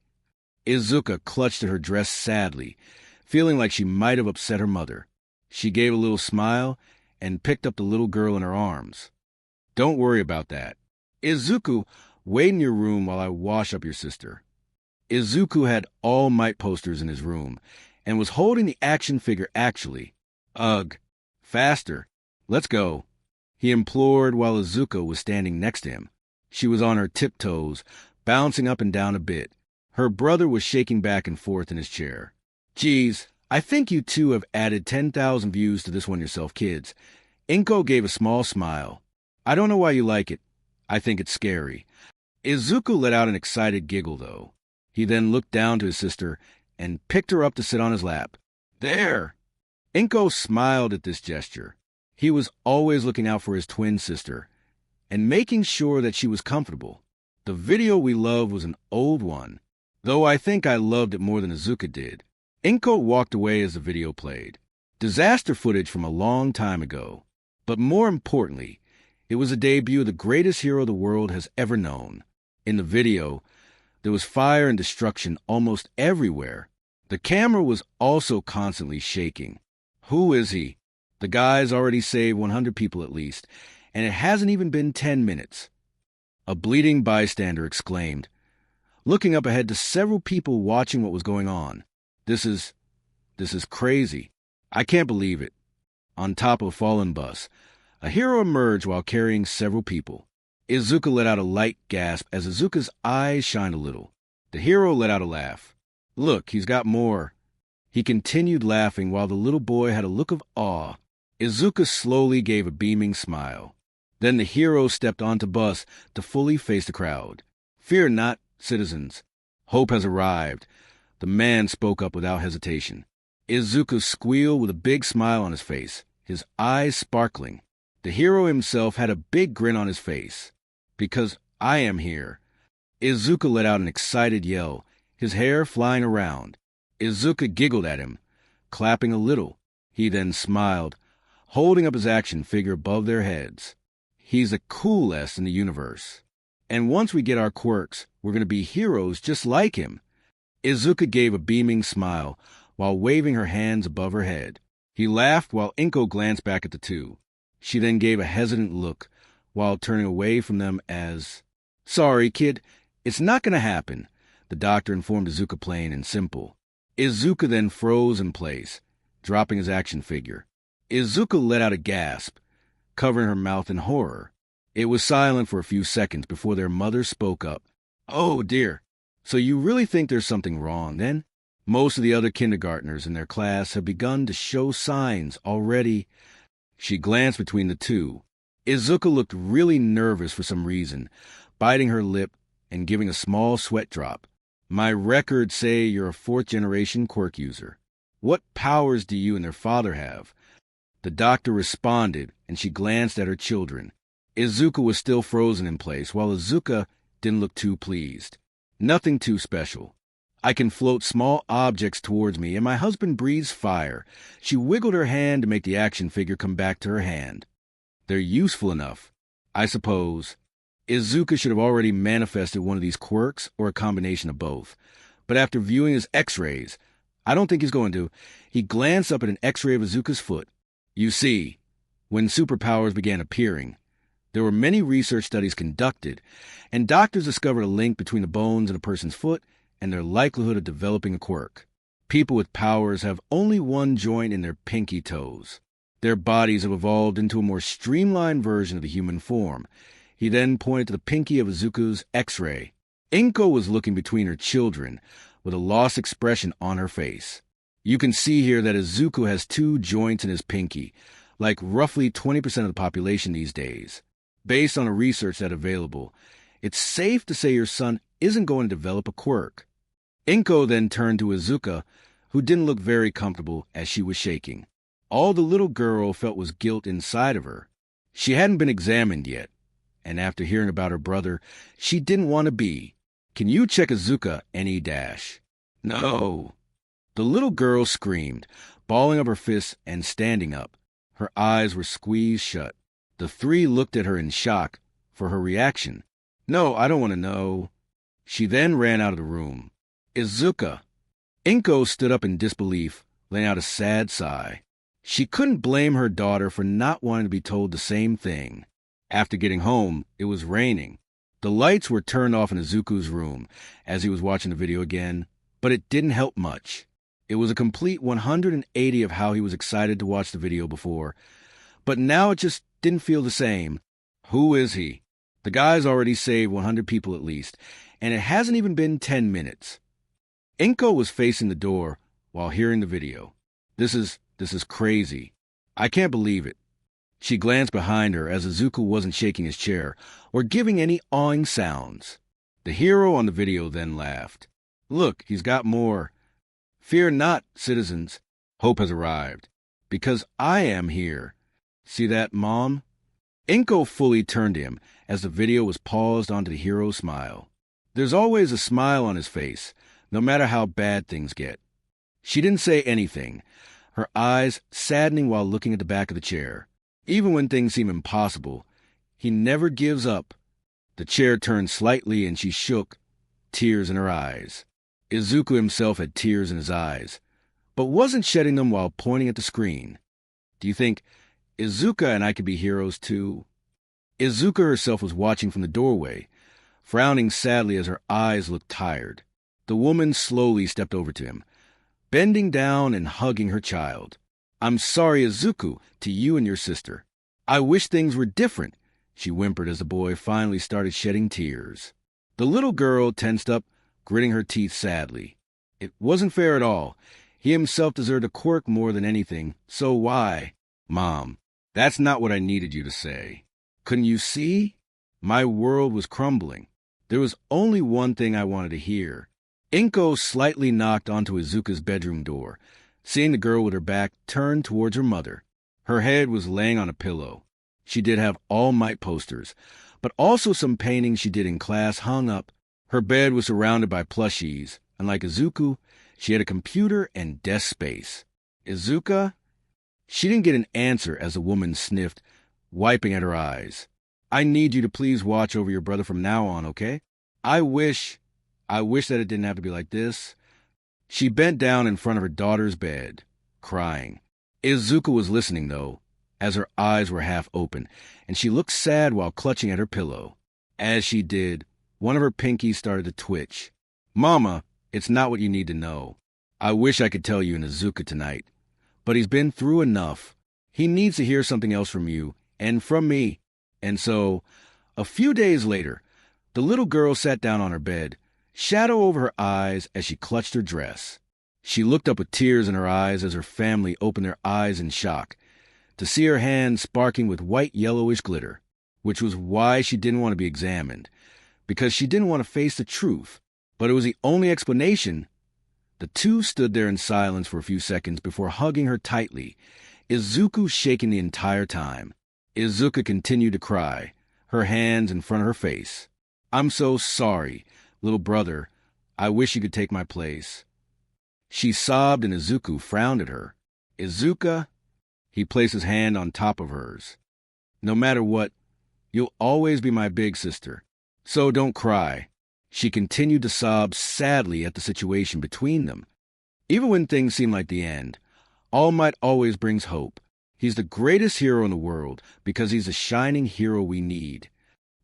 Izuka clutched at her dress sadly, feeling like she might have upset her mother. She gave a little smile and picked up the little girl in her arms. Don't worry about that. Izuku, wait in your room while I wash up your sister. Izuku had All Might posters in his room and was holding the action figure actually. Ugh, faster. Let's go. He implored while Izuka was standing next to him. She was on her tiptoes, bouncing up and down a bit. Her brother was shaking back and forth in his chair. Geez, I think you two have added 10,000 views to this one yourself, kids. Inko gave a small smile. I don't know why you like it. I think it's scary. Izuku let out an excited giggle, though. He then looked down to his sister and picked her up to sit on his lap. There! Inko smiled at this gesture. He was always looking out for his twin sister and making sure that she was comfortable. The video we loved was an old one, though I think I loved it more than Izuka did. Inko walked away as the video played. Disaster footage from a long time ago. But more importantly, it was a debut of the greatest hero the world has ever known. In the video, there was fire and destruction almost everywhere. The camera was also constantly shaking. Who is he? The guy's already saved 100 people at least, and it hasn't even been 10 minutes. A bleeding bystander exclaimed, looking up ahead to several people watching what was going on. This is crazy. I can't believe it. On top of a fallen bus, a hero emerged while carrying several people. Izuka let out a light gasp as Izuka's eyes shined a little. The hero let out a laugh. Look, he's got more. He continued laughing while the little boy had a look of awe. Izuka slowly gave a beaming smile. Then the hero stepped onto bus to fully face the crowd. Fear not, citizens. Hope has arrived. The man spoke up without hesitation. Izuka squealed with a big smile on his face, his eyes sparkling. The hero himself had a big grin on his face. Because I am here. Izuka let out an excited yell, his hair flying around. Izuka giggled at him, clapping a little. He then smiled, holding up his action figure above their heads. He's the coolest in the universe. And once we get our quirks, we're going to be heroes just like him. Izuka gave a beaming smile while waving her hands above her head. He laughed while Inko glanced back at the two. She then gave a hesitant look while turning away from them as, "Sorry, kid, it's not going to happen," the doctor informed Izuka plain and simple. Izuka then froze in place, dropping his action figure. Izuka let out a gasp, covering her mouth in horror. It was silent for a few seconds before their mother spoke up. "Oh, dear. So you really think there's something wrong, then?" Most of the other kindergartners in their class have begun to show signs already. She glanced between the two. Izuka looked really nervous for some reason, biting her lip and giving a small sweat drop. "My records say you're a fourth-generation quirk user. What powers do you and their father have?" The doctor responded, and she glanced at her children. Izuka was still frozen in place, while Izuka didn't look too pleased. "Nothing too special. I can float small objects towards me, and my husband breathes fire." She wiggled her hand to make the action figure come back to her hand. "They're useful enough, I suppose." Izuka should have already manifested one of these quirks or a combination of both. But after viewing his x-rays, I don't think he's going to. He glanced up at an x-ray of Izuka's foot. You see, when superpowers began appearing, there were many research studies conducted, and doctors discovered a link between the bones in a person's foot and their likelihood of developing a quirk. People with powers have only one joint in their pinky toes. Their bodies have evolved into a more streamlined version of the human form. He then pointed to the pinky of Izuka's x-ray. Inko was looking between her children, with a lost expression on her face. You can see here that Izuku has two joints in his pinky, like roughly 20% of the population these days. Based on the research that's available, it's safe to say your son isn't going to develop a quirk. Inko then turned to Izuka, who didn't look very comfortable as she was shaking. All the little girl felt was guilt inside of her. She hadn't been examined yet, and after hearing about her brother, she didn't want to be. "Can you check Izuka any dash?" "No." The little girl screamed, balling up her fists and standing up. Her eyes were squeezed shut. The three looked at her in shock for her reaction. "No, I don't want to know." She then ran out of the room. "Izuka." Inko stood up in disbelief, letting out a sad sigh. She couldn't blame her daughter for not wanting to be told the same thing. After getting home, it was raining. The lights were turned off in Izuku's room as he was watching the video again, but it didn't help much. It was a complete 180 of how he was excited to watch the video before, but now it just didn't feel the same. Who is he? The guy's already saved 100 people at least, and it hasn't even been 10 minutes. Inko was facing the door while hearing the video. This is crazy. I can't believe it. She glanced behind her as Izuku wasn't shaking his chair or giving any awing sounds. The hero on the video then laughed. "Look, he's got more. Fear not, citizens. Hope has arrived. Because I am here. See that, Mom?" Inko fully turned to him as the video was paused onto the hero's smile. There's always a smile on his face, no matter how bad things get. She didn't say anything, her eyes saddening while looking at the back of the chair. Even when things seem impossible, he never gives up. The chair turned slightly and she shook, tears in her eyes. Izuku himself had tears in his eyes, but wasn't shedding them while pointing at the screen. Do you think Izuka and I could be heroes too?" Izuka herself was watching from the doorway, frowning sadly as her eyes looked tired. The woman slowly stepped over to him, bending down and hugging her child. "I'm sorry, Izuku, to you and your sister. I wish things were different," she whimpered as the boy finally started shedding tears. The little girl tensed up, gritting her teeth sadly. It wasn't fair at all. He himself deserved a quirk more than anything, so why? "Mom, that's not what I needed you to say. Couldn't you see? My world was crumbling. There was only one thing I wanted to hear." Inko slightly knocked onto Izuka's bedroom door, seeing the girl with her back turned towards her mother. Her head was laying on a pillow. She did have All Might posters, but also some paintings she did in class hung up. Her bed was surrounded by plushies, and like Izuku, she had a computer and desk space. "Izuka?" She didn't get an answer as the woman sniffed, wiping at her eyes. "I need you to please watch over your brother from now on, okay? I wish that it didn't have to be like this." She bent down in front of her daughter's bed, crying. Izuka was listening, though, as her eyes were half open, and she looked sad while clutching at her pillow. As she did, one of her pinkies started to twitch. "Mama, it's not what you need to know. I wish I could tell you and Izuka tonight, but he's been through enough. He needs to hear something else from you, and from me." And so, a few days later, the little girl sat down on her bed, shadow over her eyes as she clutched her dress. She looked up with tears in her eyes as her family opened their eyes in shock to see her hand sparking with white yellowish glitter, which was why she didn't want to be examined, because she didn't want to face the truth. But it was the only explanation. The two stood there in silence for a few seconds before hugging her tightly, Izuku shaking the entire time. Izuka continued to cry, her hands in front of her face. "I'm so sorry, little brother. I wish you could take my place." She sobbed and Izuku frowned at her. "Izuka," he placed his hand on top of hers. "No matter what, you'll always be my big sister. So don't cry." She continued to sob sadly at the situation between them. Even when things seem like the end, All Might always brings hope. He's the greatest hero in the world because he's the shining hero we need.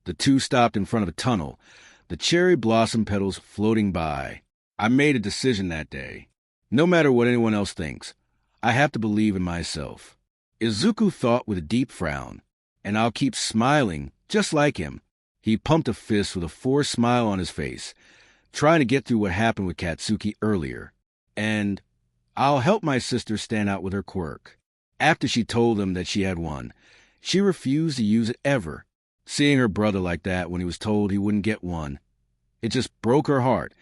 The two stopped in front of a tunnel, the cherry blossom petals floating by. "I made a decision that day. No matter what anyone else thinks, I have to believe in myself." Izuku thought with a deep frown, "And I'll keep smiling just like him." He pumped a fist with a forced smile on his face, trying to get through what happened with Katsuki earlier. "And I'll help my sister stand out with her quirk." After she told him that she had one, she refused to use it ever. Seeing her brother like that when he was told he wouldn't get one, it just broke her heart,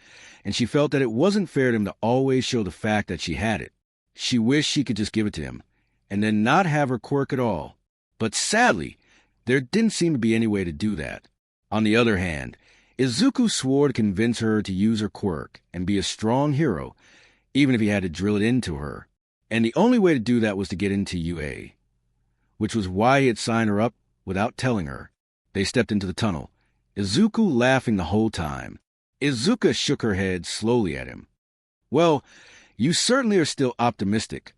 and she felt that it wasn't fair to him to always show the fact that she had it. She wished she could just give it to him, and then not have her quirk at all. But sadly, there didn't seem to be any way to do that. On the other hand, Izuku swore to convince her to use her quirk and be a strong hero, even if he had to drill it into her. And the only way to do that was to get into UA, which was why he had signed her up without telling her. They stepped into the tunnel, Izuku laughing the whole time. Izuka shook her head slowly at him. "Well, you certainly are still optimistic,"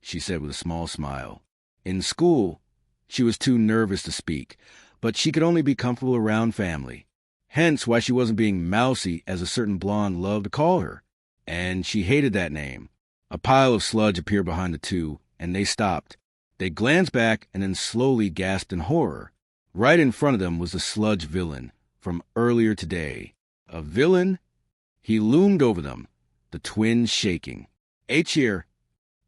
she said with a small smile. In school, she was too nervous to speak, but she could only be comfortable around family. Hence why she wasn't being mousy, as a certain blonde loved to call her. And she hated that name. A pile of sludge appeared behind the two, and they stopped. They glanced back and then slowly gasped in horror. Right in front of them was the sludge villain from earlier today. A villain? He loomed over them, the twins shaking. "H here."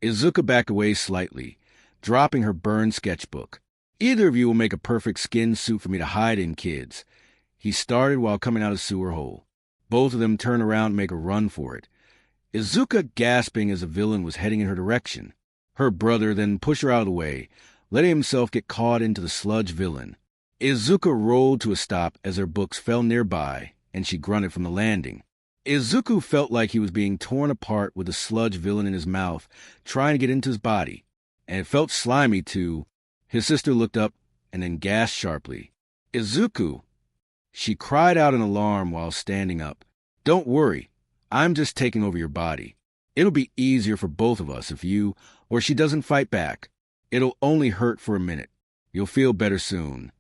Izuka backed away slightly, dropping her burned sketchbook. "Either of you will make a perfect skin suit for me to hide in, kids." He started while coming out of the sewer hole. Both of them turned around and make a run for it, Izuka gasping as the villain was heading in her direction. Her brother then pushed her out of the way, letting himself get caught into the sludge villain. Izuka rolled to a stop as their books fell nearby, and she grunted from the landing. Izuku felt like he was being torn apart with the sludge villain in his mouth, trying to get into his body, and it felt slimy too. His sister looked up and then gasped sharply. "Izuku!" She cried out in alarm while standing up. "Don't worry, I'm just taking over your body. It'll be easier for both of us if you or she doesn't fight back." It'll only hurt for a minute. You'll feel better soon,"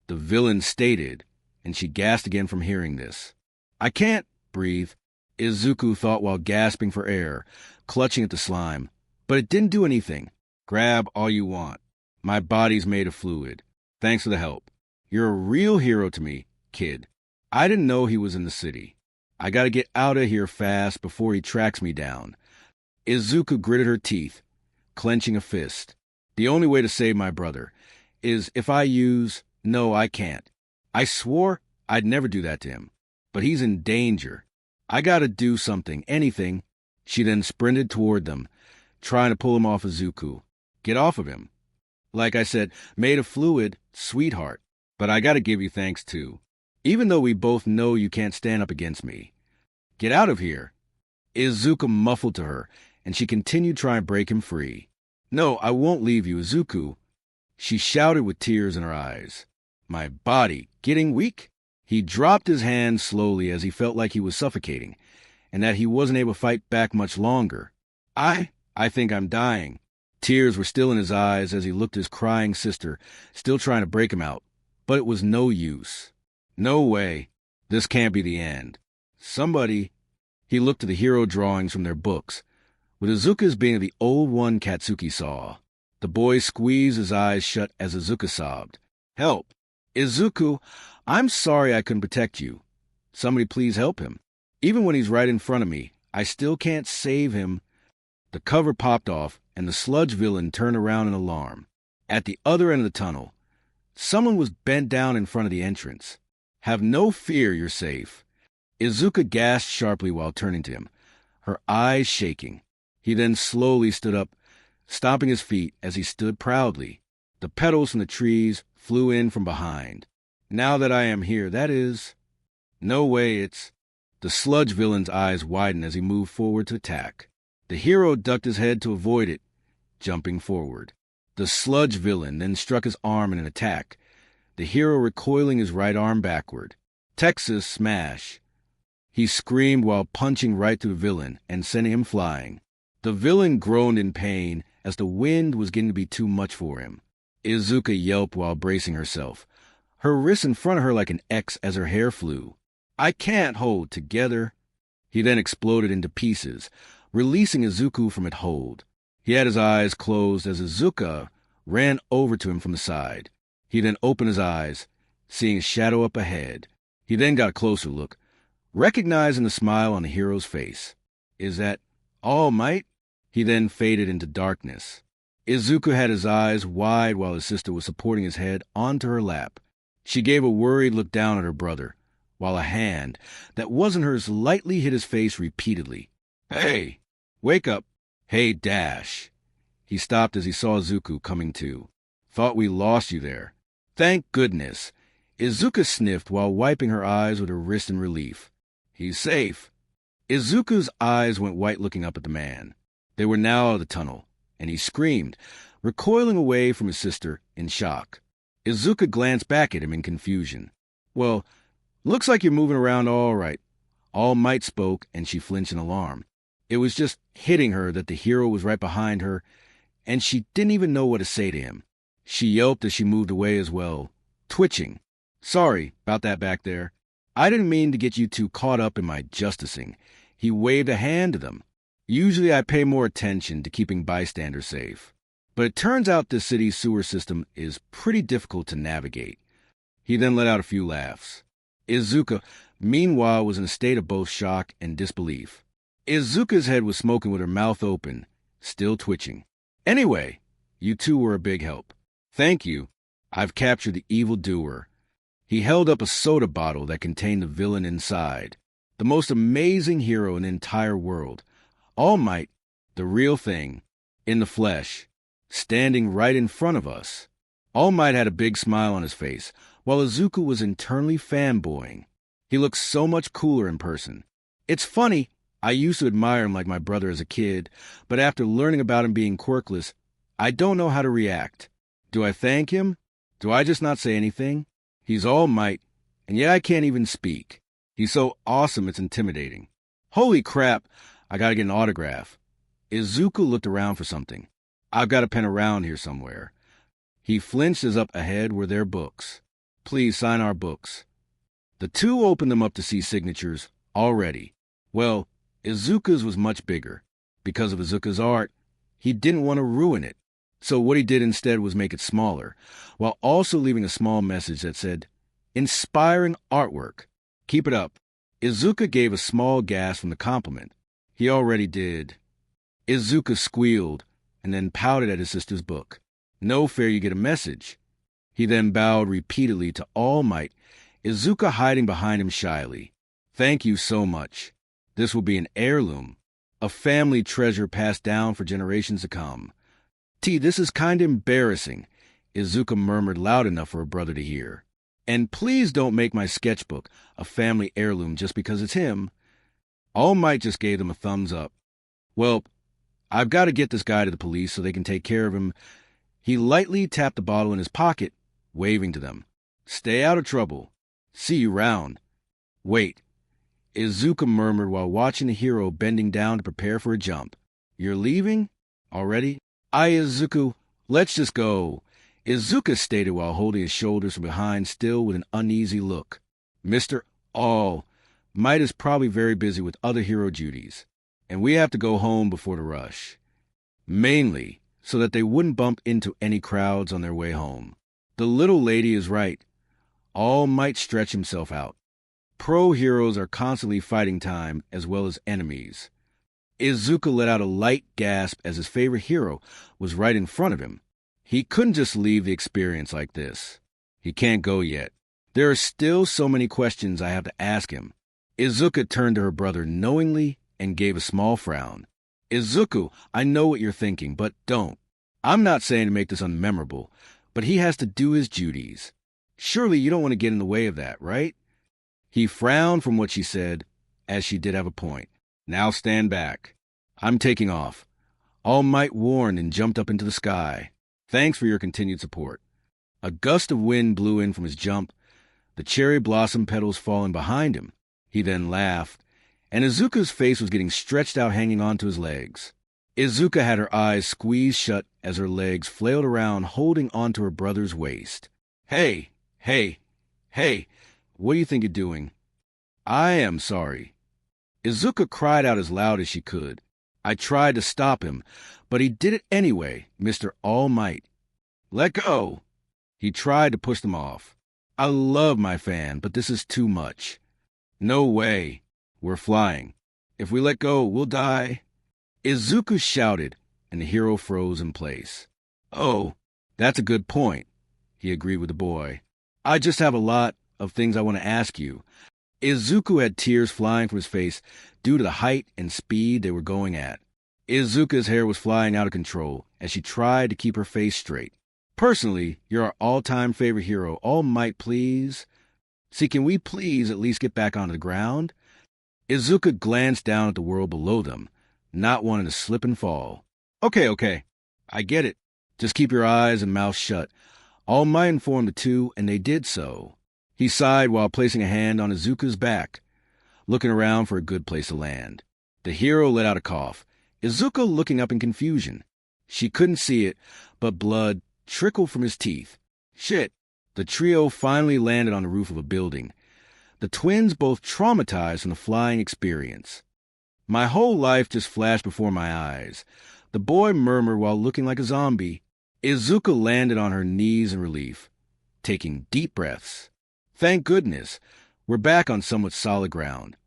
the villain stated, and she gasped again from hearing this. "I can't breathe," Izuku thought while gasping for air, clutching at the slime. But it didn't do anything. "Grab all you want. My body's made of fluid. Thanks for the help. You're a real hero to me, kid. I didn't know he was in the city. I gotta get out of here fast before he tracks me down." Izuku gritted her teeth, clenching a fist. "The only way to save my brother is if I use... No, I can't. I swore I'd never do that to him. But he's in danger. I gotta do something, anything." She then sprinted toward them, trying to pull him off Izuku. "Get off of him. Like I said, made of fluid, sweetheart. But I gotta give you thanks too. Even though we both know you can't stand up against me. Get out of here." Izuku muffled to her, and she continued trying to break him free. "No, I won't leave you, Izuku," she shouted with tears in her eyes. "My body getting weak?" He dropped his hand slowly as he felt like he was suffocating, and that he wasn't able to fight back much longer. I think I'm dying." Tears were still in his eyes as he looked at his crying sister, still trying to break him out. But it was no use. "No way. This can't be the end. Somebody..." He looked at the hero drawings from their books, with Izuka's being the old one Katsuki saw. The boy squeezed his eyes shut as Izuka sobbed. "Help! Izuku, I'm sorry I couldn't protect you. Somebody please help him. Even when he's right in front of me, I still can't save him." The cover popped off, and the sludge villain turned around in alarm. At the other end of the tunnel, someone was bent down in front of the entrance. "Have no fear, you're safe." Izuka gasped sharply while turning to him, her eyes shaking. He then slowly stood up, stomping his feet as he stood proudly. The petals from the trees flew in from behind. "Now that I am here, that is... No way, it's..." The sludge villain's eyes widened as he moved forward to attack. The hero ducked his head to avoid it, jumping forward. The sludge villain then struck his arm in an attack, the hero recoiling his right arm backward. Texas smash. He screamed while punching right through the villain and sending him flying. The villain groaned in pain as the wind was getting to be too much for him. Izuka yelped while bracing herself, her wrists in front of her like an X as her hair flew. "I can't hold together." He then exploded into pieces, releasing Izuku from its hold. He had his eyes closed as Izuka ran over to him from the side. He then opened his eyes, seeing a shadow up ahead. He then got a closer look, recognizing the smile on the hero's face. "Is that All Might?" He then faded into darkness. Izuku had his eyes wide while his sister was supporting his head onto her lap. She gave a worried look down at her brother, while a hand that wasn't hers lightly hit his face repeatedly. "Hey, wake up." "Hey, Dash." He stopped as he saw Izuku coming to. "Thought we lost you there." "Thank goodness." Izuka sniffed while wiping her eyes with her wrist in relief. "He's safe." Izuku's eyes went white looking up at the man. They were now out of the tunnel, and he screamed, recoiling away from his sister in shock. Izuka glanced back at him in confusion. "Well, looks like you're moving around all right." All Might spoke, and she flinched in alarm. It was just hitting her that the hero was right behind her, and she didn't even know what to say to him. She yelped as she moved away as well, twitching. "Sorry about that back there. I didn't mean to get you too caught up in my justicing." He waved a hand to them. "Usually I pay more attention to keeping bystanders safe. But it turns out this city's sewer system is pretty difficult to navigate." He then let out a few laughs. Izuka, meanwhile, was in a state of both shock and disbelief. Izuka's head was smoking with her mouth open, still twitching. "Anyway, you two were a big help. Thank you. I've captured the evildoer." He held up a soda bottle that contained the villain inside. The most amazing hero in the entire world. All Might, the real thing, in the flesh, standing right in front of us. All Might had a big smile on his face, while Izuku was internally fanboying. He looked so much cooler in person. It's funny, I used to admire him like my brother as a kid, but after learning about him being quirkless, I don't know how to react. Do I thank him? Do I just not say anything? He's All Might, and yet I can't even speak. He's so awesome it's intimidating. Holy crap, I gotta get an autograph. Izuku looked around for something. I've got a pen around here somewhere. He flinched as up ahead were their books. Please sign our books. The two opened them up to see signatures already. Well, Izuka's was much bigger. Because of Izuka's art, he didn't want to ruin it. So what he did instead was make it smaller, while also leaving a small message that said, "Inspiring artwork. Keep it up." Izuka gave a small gasp from the compliment. He already did. Izuka squealed and then pouted at his sister's book. No fair you get a message. He then bowed repeatedly to All Might, Izuka hiding behind him shyly. Thank you so much. This will be an heirloom, a family treasure passed down for generations to come. This is kind of embarrassing, Izuka murmured loud enough for her brother to hear. And please don't make my sketchbook a family heirloom just because it's him. All Might just gave them a thumbs up. Well, I've got to get this guy to the police so they can take care of him. He lightly tapped the bottle in his pocket, waving to them. Stay out of trouble. See you round. Wait, Izuka murmured while watching the hero bending down to prepare for a jump. You're leaving? Already? Aye, Izuku, let's just go, Izuka stated while holding his shoulders from behind still with an uneasy look. Mr. All Might is probably very busy with other hero duties, and we have to go home before the rush. Mainly so that they wouldn't bump into any crowds on their way home. The little lady is right. All Might stretch himself out. Pro heroes are constantly fighting time as well as enemies. Izuka let out a light gasp as his favorite hero was right in front of him. He couldn't just leave the experience like this. He can't go yet. There are still so many questions I have to ask him. Izuka turned to her brother knowingly and gave a small frown. Izuku, I know what you're thinking, but don't. I'm not saying to make this unmemorable, but he has to do his duties. Surely you don't want to get in the way of that, right? He frowned from what she said, as she did have a point. Now stand back. I'm taking off. All Might warned and jumped up into the sky. Thanks for your continued support. A gust of wind blew in from his jump, the cherry blossom petals falling behind him. He then laughed, and Izuka's face was getting stretched out hanging onto his legs. Izuka had her eyes squeezed shut as her legs flailed around holding onto her brother's waist. Hey, what do you think you're doing? I am sorry. Izuka cried out as loud as she could. I tried to stop him, but he did it anyway, Mr. All Might. Let go! He tried to push them off. I love my fan, but this is too much. No way. We're flying. If we let go, we'll die. Izuku shouted, and the hero froze in place. Oh, that's a good point, he agreed with the boy. I just have a lot of things I want to ask you. Izuku had tears flying from his face due to the height and speed they were going at. Izuka's hair was flying out of control as she tried to keep her face straight. Personally, you're our all-time favorite hero. All Might, please. See, can we please at least get back onto the ground? Izuka glanced down at the world below them, not wanting to slip and fall. Okay. I get it. Just keep your eyes and mouth shut. All Might informed the two, and they did so. He sighed while placing a hand on Izuka's back, looking around for a good place to land. The hero let out a cough, Izuka looking up in confusion. She couldn't see it, but blood trickled from his teeth. Shit! The trio finally landed on the roof of a building, the twins both traumatized from the flying experience. My whole life just flashed before my eyes, the boy murmured while looking like a zombie. Izuka landed on her knees in relief, taking deep breaths. Thank goodness, we're back on somewhat solid ground.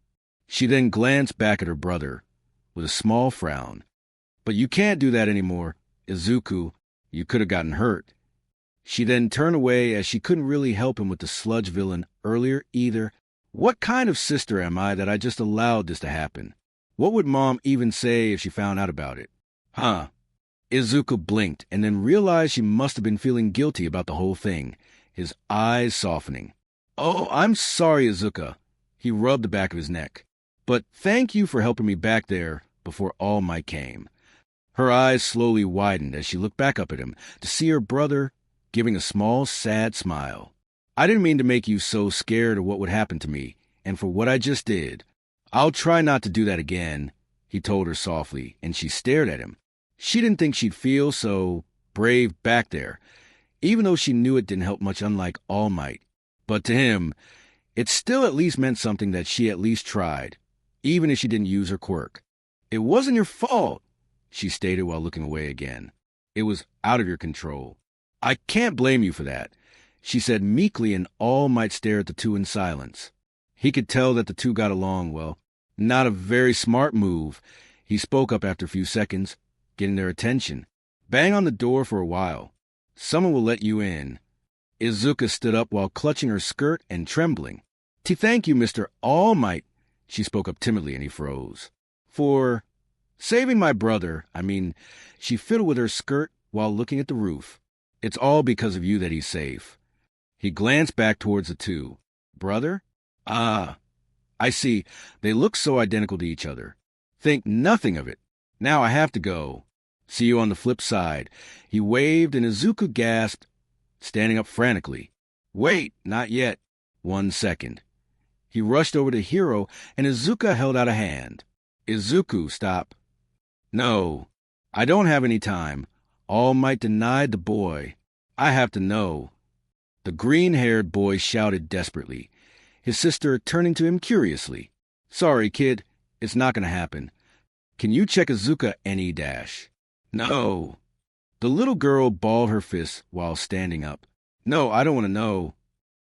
She then glanced back at her brother with a small frown. But you can't do that anymore, Izuku. You could have gotten hurt. She then turned away as she couldn't really help him with the sludge villain earlier either. What kind of sister am I that I just allowed this to happen? What would Mom even say if she found out about it? Huh. Izuka blinked and then realized she must have been feeling guilty about the whole thing, his eyes softening. Oh, I'm sorry, Izuka. He rubbed the back of his neck. But thank you for helping me back there before All Might came. Her eyes slowly widened as she looked back up at him to see her brother giving a small, sad smile. I didn't mean to make you so scared of what would happen to me, and for what I just did. I'll try not to do that again, he told her softly, and she stared at him. She didn't think she'd feel so brave back there, even though she knew it didn't help much, unlike All Might. But to him, it still at least meant something that she at least tried, even if she didn't use her quirk. "It wasn't your fault," she stated while looking away again. "It was out of your control." "I can't blame you for that," she said meekly, and All Might stare at the two in silence. He could tell that the two got along well. Not a very smart move. He spoke up after a few seconds, getting their attention. "Bang on the door for a while. Someone will let you in." Izuka stood up while clutching her skirt and trembling. Thank you, Mr. All Might," she spoke up timidly, and he froze. "For saving my brother. She fiddled with her skirt while looking at the roof. It's all because of you that he's safe." He glanced back towards the two. "Brother? Ah, I see. They look so identical to each other. Think nothing of it. Now I have to go. See you on the flip side." He waved, and Izuku gasped, standing up frantically. "Wait, not yet. 1 second." He rushed over to Hiro, and Izuka held out a hand. "Izuku, stop." "No, I don't have any time." All Might denied the boy. "I have to know." The green-haired boy shouted desperately, his sister turning to him curiously. "Sorry, kid. It's not going to happen. Can you check Izuka any dash?" "No." The little girl balled her fists while standing up. "No, I don't want to know."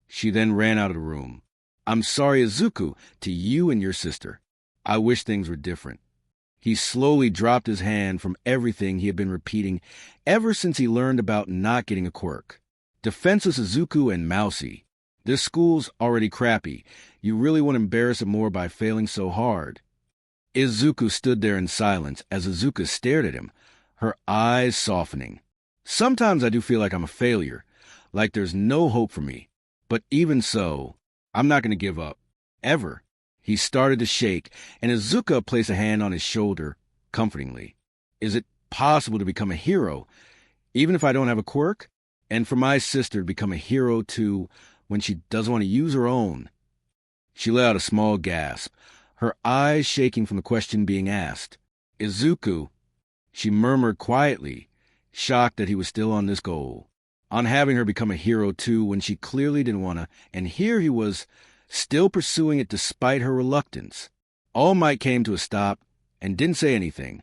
She then ran out of the room. "I'm sorry, Izuku, to you and your sister. I wish things were different." He slowly dropped his hand from everything he had been repeating ever since he learned about not getting a quirk. Defenseless Izuku and Mousy. This school's already crappy. You really want to embarrass it more by failing so hard. Izuku stood there in silence as Izuka stared at him, her eyes softening. "Sometimes I do feel like I'm a failure, like there's no hope for me. But even so, I'm not going to give up. Ever." He started to shake, and Izuka placed a hand on his shoulder, comfortingly. "Is it possible to become a hero, even if I don't have a quirk? And for my sister to become a hero, too, when she doesn't want to use her own?" She let out a small gasp, her eyes shaking from the question being asked. "Izuku," she murmured quietly, shocked that he was still on this goal, on having her become a hero, too, when she clearly didn't want to, and here he was, still pursuing it despite her reluctance. All Might came to a stop and didn't say anything.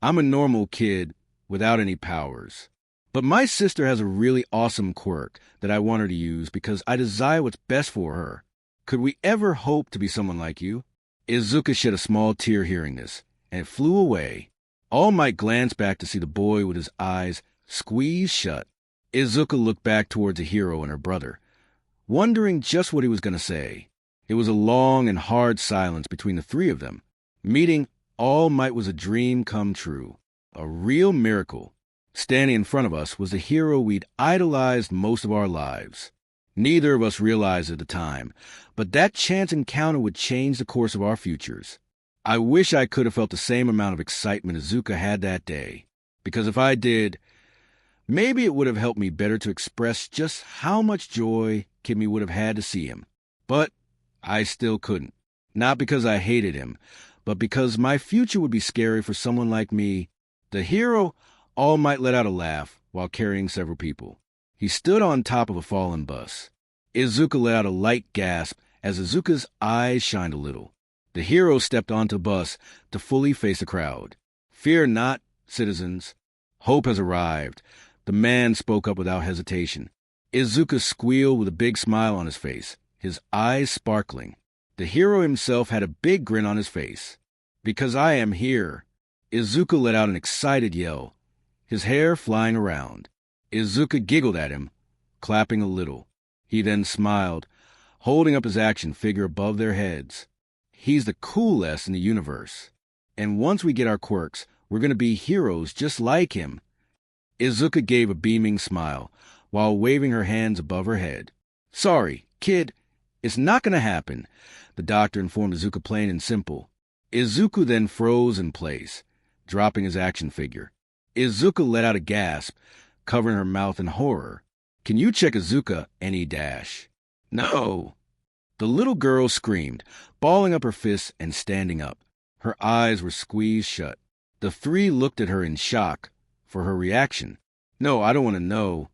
"I'm a normal kid without any powers. But my sister has a really awesome quirk that I want her to use because I desire what's best for her. Could we ever hope to be someone like you?" Izuka shed a small tear hearing this, and it flew away. All Might glanced back to see the boy with his eyes squeezed shut. Izuka looked back towards the hero and her brother, wondering just what he was going to say. It was a long and hard silence between the three of them. Meeting All Might was a dream come true, a real miracle. Standing in front of us was the hero we'd idolized most of our lives. Neither of us realized at the time, but that chance encounter would change the course of our futures. I wish I could have felt the same amount of excitement Izuka had that day, because if I did, maybe it would have helped me better to express just how much joy Kimmy would have had to see him. But I still couldn't. Not because I hated him, but because my future would be scary for someone like me. The hero All Might let out a laugh while carrying several people. He stood on top of a fallen bus. Izuka let out a light gasp as Izuka's eyes shined a little. The hero stepped onto the bus to fully face the crowd. "Fear not, citizens. Hope has arrived." The man spoke up without hesitation. Izuka squealed with a big smile on his face, his eyes sparkling. The hero himself had a big grin on his face. "Because I am here." Izuka let out an excited yell, his hair flying around. Izuka giggled at him, clapping a little. He then smiled, holding up his action figure above their heads. "He's the coolest in the universe. And once we get our quirks, we're going to be heroes just like him." Izuka gave a beaming smile, while waving her hands above her head. "Sorry, kid, it's not going to happen," the doctor informed Izuka plain and simple. Izuku then froze in place, dropping his action figure. Izuka let out a gasp, covering her mouth in horror. "Can you check Izuka any dash?" "No." The little girl screamed, balling up her fists and standing up. Her eyes were squeezed shut. The three looked at her in shock for her reaction. "No, I don't want to know."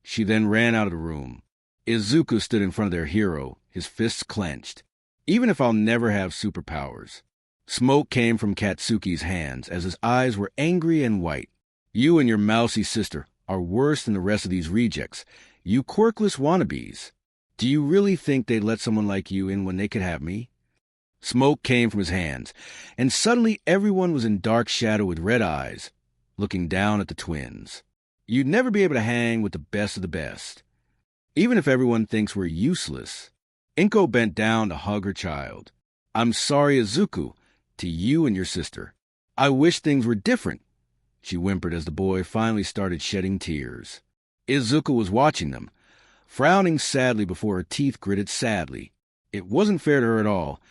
She then ran out of the room. Izuku stood in front of their hero, his fists clenched. "Even if I'll never have superpowers." Smoke came from Katsuki's hands as his eyes were angry and white. "You and your mousy sister are worse than the rest of these rejects. You quirkless wannabes. Do you really think they'd let someone like you in when they could have me?" Smoke came from his hands, and suddenly everyone was in dark shadow with red eyes, looking down at the twins. "You'd never be able to hang with the best of the best. Even if everyone thinks we're useless." Inko bent down to hug her child. "I'm sorry, Izuku, to you and your sister. I wish things were different," she whimpered as the boy finally started shedding tears. Izuku was watching them, frowning sadly before her teeth gritted sadly. It wasn't fair to her at all.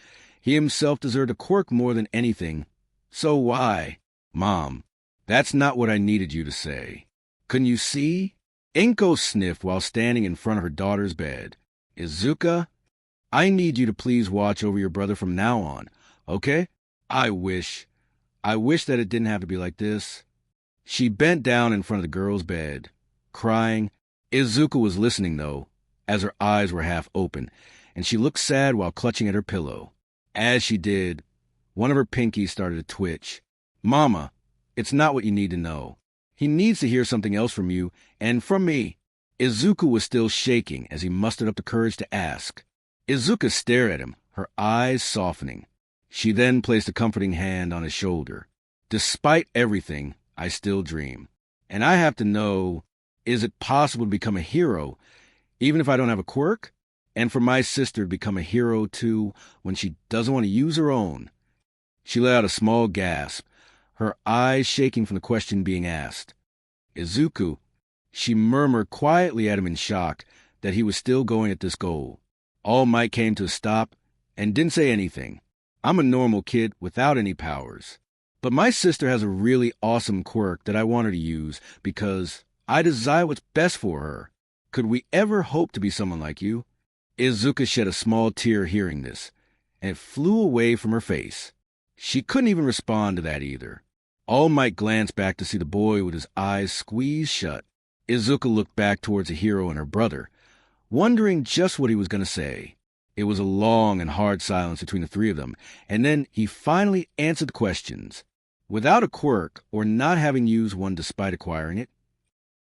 He himself deserved a quirk more than anything. So why? "Mom, that's not what I needed you to say. Couldn't you see?" Inko sniffed while standing in front of her daughter's bed. "Izuka, I need you to please watch over your brother from now on, okay? I wish that it didn't have to be like this." She bent down in front of the girl's bed, crying. Izuka was listening, though, as her eyes were half open, and she looked sad while clutching at her pillow. As she did, one of her pinkies started to twitch. "Mama, it's not what you need to know. He needs to hear something else from you, and from me." Izuku was still shaking as he mustered up the courage to ask. Izuka stared at him, her eyes softening. She then placed a comforting hand on his shoulder. "Despite everything, I still dream. And I have to know, is it possible to become a hero, even if I don't have a quirk? And for my sister to become a hero, too, when she doesn't want to use her own?" She let out a small gasp, her eyes shaking from the question being asked. "Izuku," she murmured quietly at him in shock that he was still going at this goal. All Might came to a stop and didn't say anything. "I'm a normal kid without any powers. But my sister has a really awesome quirk that I want her to use because I desire what's best for her. Could we ever hope to be someone like you?" Izuka shed a small tear hearing this, and it flew away from her face. She couldn't even respond to that either. All Might glanced back to see the boy with his eyes squeezed shut. Izuka looked back towards the hero and her brother, wondering just what he was going to say. It was a long and hard silence between the three of them, and then he finally answered the questions. Without a quirk, or not having used one despite acquiring it,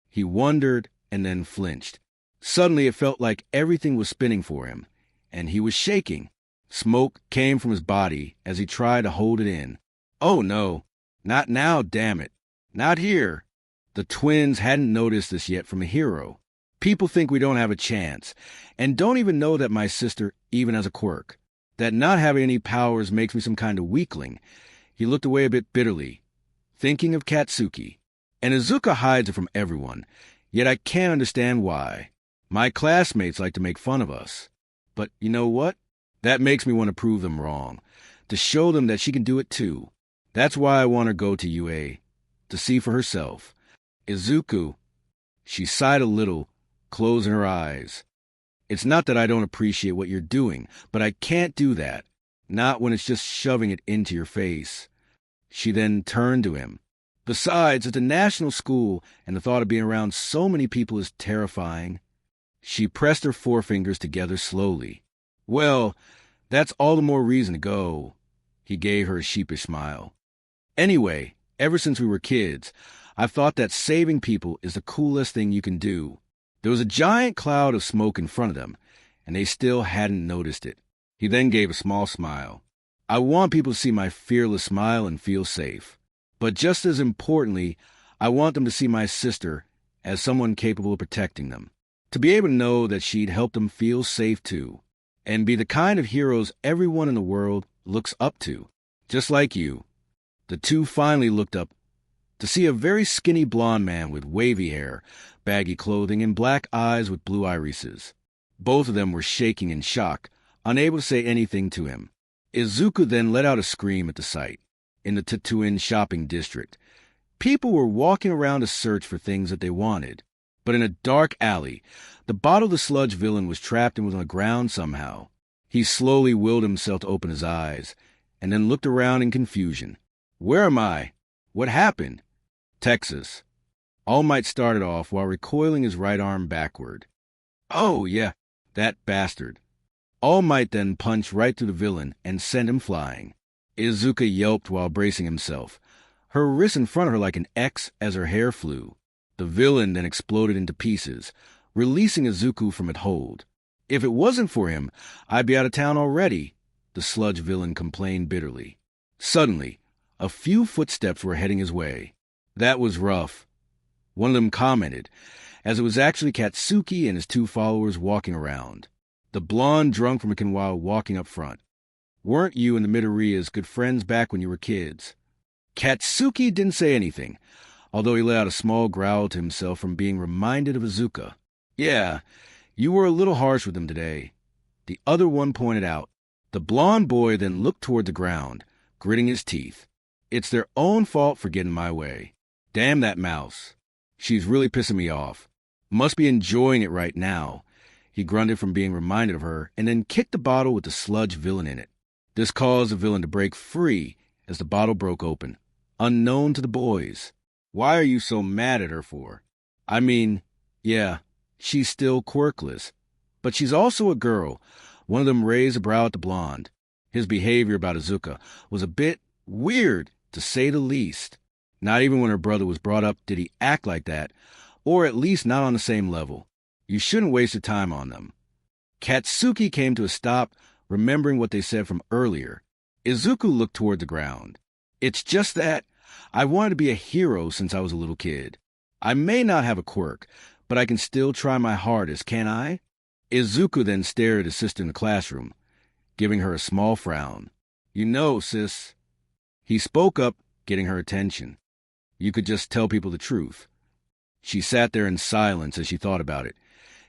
he wondered and then flinched. Suddenly it felt like everything was spinning for him, and he was shaking. Smoke came from his body as he tried to hold it in. "Oh no, not now, damn it. Not here." The twins hadn't noticed this yet from a hero. "People think we don't have a chance, and don't even know that my sister even has a quirk. That not having any powers makes me some kind of weakling." He looked away a bit bitterly, thinking of Katsuki. "And Izuka hides it from everyone, yet I can't understand why. My classmates like to make fun of us. But you know what? That makes me want to prove them wrong, to show them that she can do it too. That's why I want her to go to UA, to see for herself. Izuku," she sighed a little, closing her eyes. "It's not that I don't appreciate what you're doing, but I can't do that. Not when it's just shoving it into your face." She then turned to him. "Besides, it's a national school, and the thought of being around so many people is terrifying." She pressed her forefingers together slowly. "Well, that's all the more reason to go." He gave her a sheepish smile. "Anyway, ever since we were kids, I've thought that saving people is the coolest thing you can do." There was a giant cloud of smoke in front of them, and they still hadn't noticed it. He then gave a small smile. "I want people to see my fearless smile and feel safe. But just as importantly, I want them to see my sister as someone capable of protecting them. To be able to know that she'd help them feel safe too, and be the kind of heroes everyone in the world looks up to, just like you." The two finally looked up to see a very skinny blonde man with wavy hair, baggy clothing, and black eyes with blue irises. Both of them were shaking in shock, unable to say anything to him. Izuku then let out a scream at the sight. In the Tatooine shopping district, people were walking around to search for things that they wanted. But in a dark alley, the bottle the sludge villain was trapped and was on the ground somehow. He slowly willed himself to open his eyes, and then looked around in confusion. "Where am I? What happened? Texas. All Might started off while recoiling his right arm backward. Oh, yeah, that bastard. All Might then punched right through the villain and sent him flying. Izuka yelped while bracing himself, her wrist in front of her like an X as her hair flew. The villain then exploded into pieces, releasing Izuku from its hold. If it wasn't for him, I'd be out of town already, the sludge villain complained bitterly. Suddenly, a few footsteps were heading his way. That was rough. One of them commented, as it was actually Katsuki and his two followers walking around. The blonde drunk from Okinawa walking up front. Weren't you and the Midoriyas good friends back when you were kids? Katsuki didn't say anything, although he let out a small growl to himself from being reminded of Izuka. Yeah, you were a little harsh with him today, the other one pointed out. The blonde boy then looked toward the ground, gritting his teeth. It's their own fault for getting my way. Damn that mouse. She's really pissing me off. Must be enjoying it right now. He grunted from being reminded of her, and then kicked the bottle with the sludge villain in it. This caused the villain to break free as the bottle broke open, unknown to the boys. Why are you so mad at her for? I mean, yeah, she's still quirkless, but she's also a girl. One of them raised a brow at the blonde. His behavior about Izuka was a bit weird, to say the least. Not even when her brother was brought up did he act like that, or at least not on the same level. You shouldn't waste your time on them. Katsuki came to a stop, remembering what they said from earlier. Izuku looked toward the ground. It's just that I wanted to be a hero since I was a little kid. I may not have a quirk, but I can still try my hardest, can't I? Izuku then stared at his sister in the classroom, giving her a small frown. You know, sis. He spoke up, getting her attention. You could just tell people the truth. She sat there in silence as she thought about it.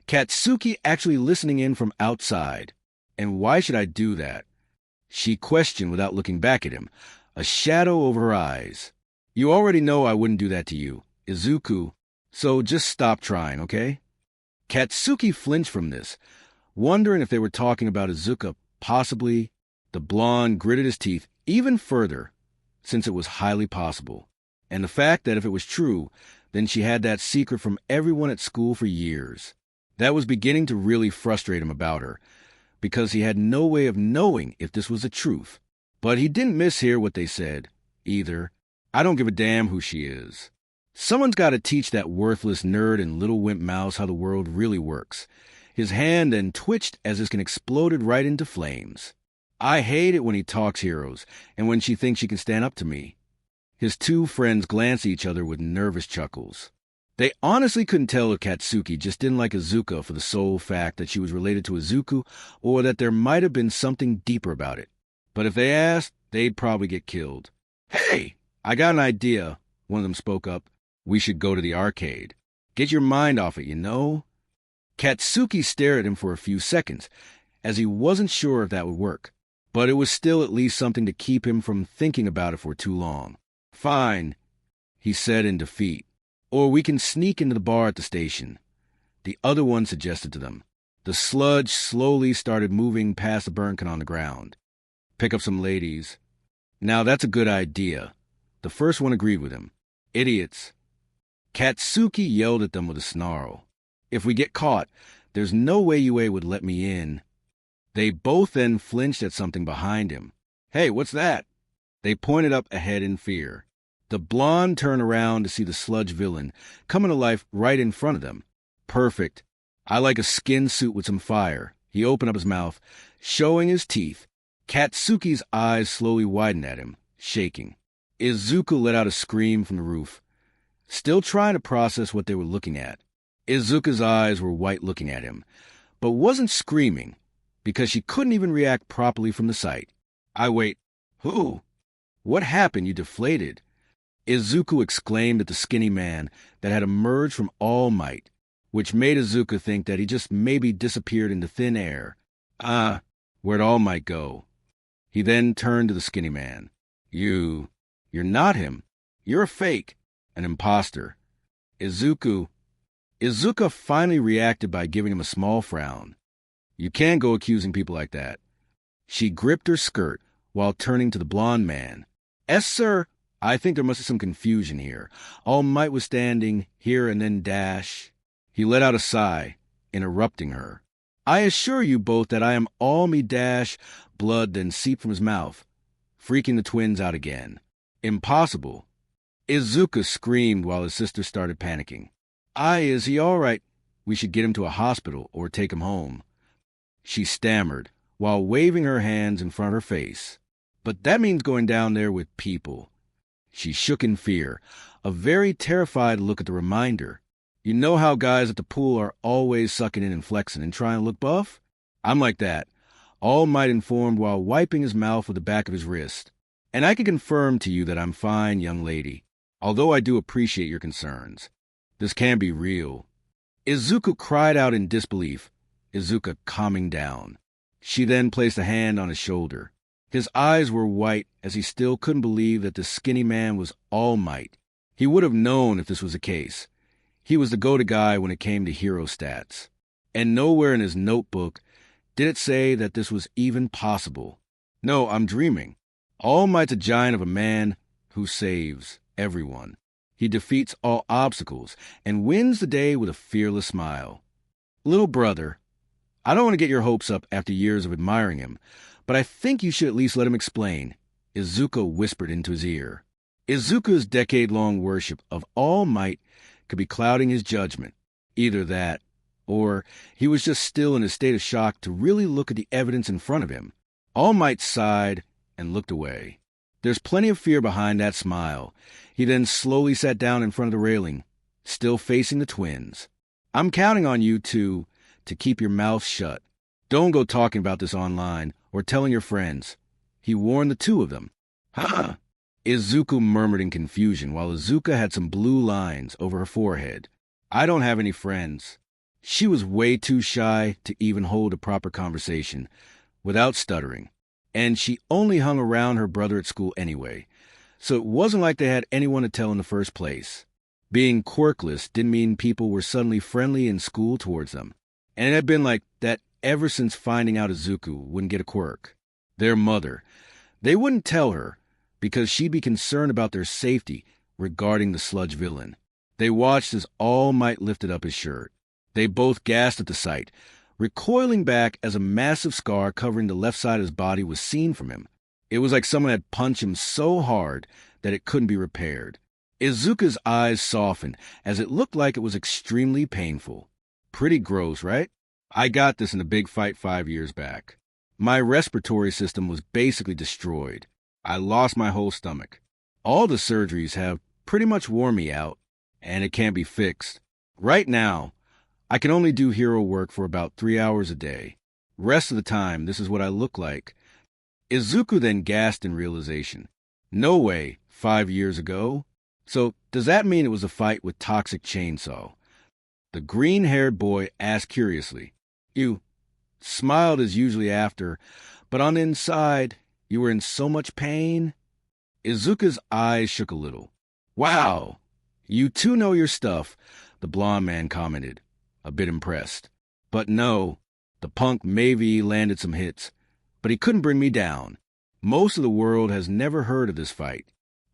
Katsuki actually listening in from outside. And why should I do that? She questioned without looking back at him, a shadow over her eyes. You already know I wouldn't do that to you, Izuku, so just stop trying, okay? Katsuki flinched from this, wondering if they were talking about Izuka, possibly. The blonde gritted his teeth even further, since it was highly possible. And the fact that if it was true, then she had that secret from everyone at school for years. That was beginning to really frustrate him about her, because he had no way of knowing if this was the truth. But he didn't mishear what they said, either. I don't give a damn who she is. Someone's got to teach that worthless nerd and little wimp mouse how the world really works. His hand then twitched as his can exploded right into flames. I hate it when he talks heroes, and when she thinks she can stand up to me. His two friends glanced at each other with nervous chuckles. They honestly couldn't tell if Katsuki just didn't like Izuka for the sole fact that she was related to Izuku, or that there might have been something deeper about it. But if they asked, they'd probably get killed. Hey, I got an idea, one of them spoke up. We should go to the arcade. Get your mind off it, you know? Katsuki stared at him for a few seconds, as he wasn't sure if that would work. But it was still at least something to keep him from thinking about it for too long. Fine, he said in defeat. Or we can sneak into the bar at the station. The other one suggested to them. The sludge slowly started moving past the burn can on the ground. Pick up some ladies. Now that's a good idea. The first one agreed with him. Idiots. Katsuki yelled at them with a snarl. If we get caught, there's no way UA would let me in. They both then flinched at something behind him. Hey, what's that? They pointed up ahead in fear. The blonde turned around to see the sludge villain coming to life right in front of them. Perfect. I like a skin suit with some fire. He opened up his mouth, showing his teeth. Katsuki's eyes slowly widened at him, shaking. Izuku let out a scream from the roof, still trying to process what they were looking at. Izuka's eyes were white looking at him, but wasn't screaming, because she couldn't even react properly from the sight. Who? What happened? You deflated. Izuku exclaimed at the skinny man that had emerged from All Might, which made Izuka think that he just maybe disappeared into thin air. Where'd All Might go? He then turned to the skinny man. You're not him. You're a fake, an imposter. Izuka finally reacted by giving him a small frown. You can't go accusing people like that. She gripped her skirt while turning to the blonde man. Sir, I think there must be some confusion here. All Might was standing here and then dash. He let out a sigh, interrupting her. I assure you both that I am all me dash, blood then seeped from his mouth, freaking the twins out again. Impossible. Izuka screamed while his sister started panicking. Is he all right? We should get him to a hospital or take him home. She stammered, while waving her hands in front of her face. But that means going down there with people. She shook in fear, a very terrified look at the reminder. You know how guys at the pool are always sucking in and flexing and trying to look buff? I'm like that. All Might informed while wiping his mouth with the back of his wrist. And I can confirm to you that I'm fine, young lady, although I do appreciate your concerns. This can be real. Izuku cried out in disbelief, Izuka calming down. She then placed a hand on his shoulder. His eyes were white as he still couldn't believe that the skinny man was All Might. He would have known if this was the case. He was the go-to guy when it came to hero stats. And nowhere in his notebook did it say that this was even possible. No, I'm dreaming. All Might's a giant of a man who saves everyone. He defeats all obstacles and wins the day with a fearless smile. Little brother, I don't want to get your hopes up after years of admiring him, but I think you should at least let him explain, Izuka whispered into his ear. Izuka's decade-long worship of All Might could be clouding his judgment. Either that, or he was just still in a state of shock to really look at the evidence in front of him. All Might sighed and looked away. There's plenty of fear behind that smile. He then slowly sat down in front of the railing, still facing the twins. I'm counting on you to keep your mouth shut. Don't go talking about this online or telling your friends. He warned the two of them. Ha! Izuku murmured in confusion while Izuka had some blue lines over her forehead. I don't have any friends. She was way too shy to even hold a proper conversation without stuttering, and she only hung around her brother at school anyway, so it wasn't like they had anyone to tell in the first place. Being quirkless didn't mean people were suddenly friendly in school towards them, and it had been like that ever since finding out Izuku wouldn't get a quirk. Their mother, they wouldn't tell her because she'd be concerned about their safety regarding the sludge villain. They watched as All Might lifted up his shirt. They both gasped at the sight, recoiling back as a massive scar covering the left side of his body was seen from him. It was like someone had punched him so hard that it couldn't be repaired. Izuka's eyes softened as it looked like it was extremely painful. Pretty gross, right? I got this in a big fight 5 years back. My respiratory system was basically destroyed. I lost my whole stomach. All the surgeries have pretty much worn me out, and it can't be fixed. Right now, I can only do hero work for about 3 hours a day. Rest of the time, this is what I look like. Izuku then gasped in realization. No way, 5 years ago. So, does that mean it was a fight with Toxic Chainsaw? The green-haired boy asked curiously. You smiled as usually after, but on the inside, you were in so much pain? Izuka's eyes shook a little. Wow, you two know your stuff, the blonde man commented, a bit impressed. But no, the punk maybe landed some hits, but he couldn't bring me down. Most of the world has never heard of this fight.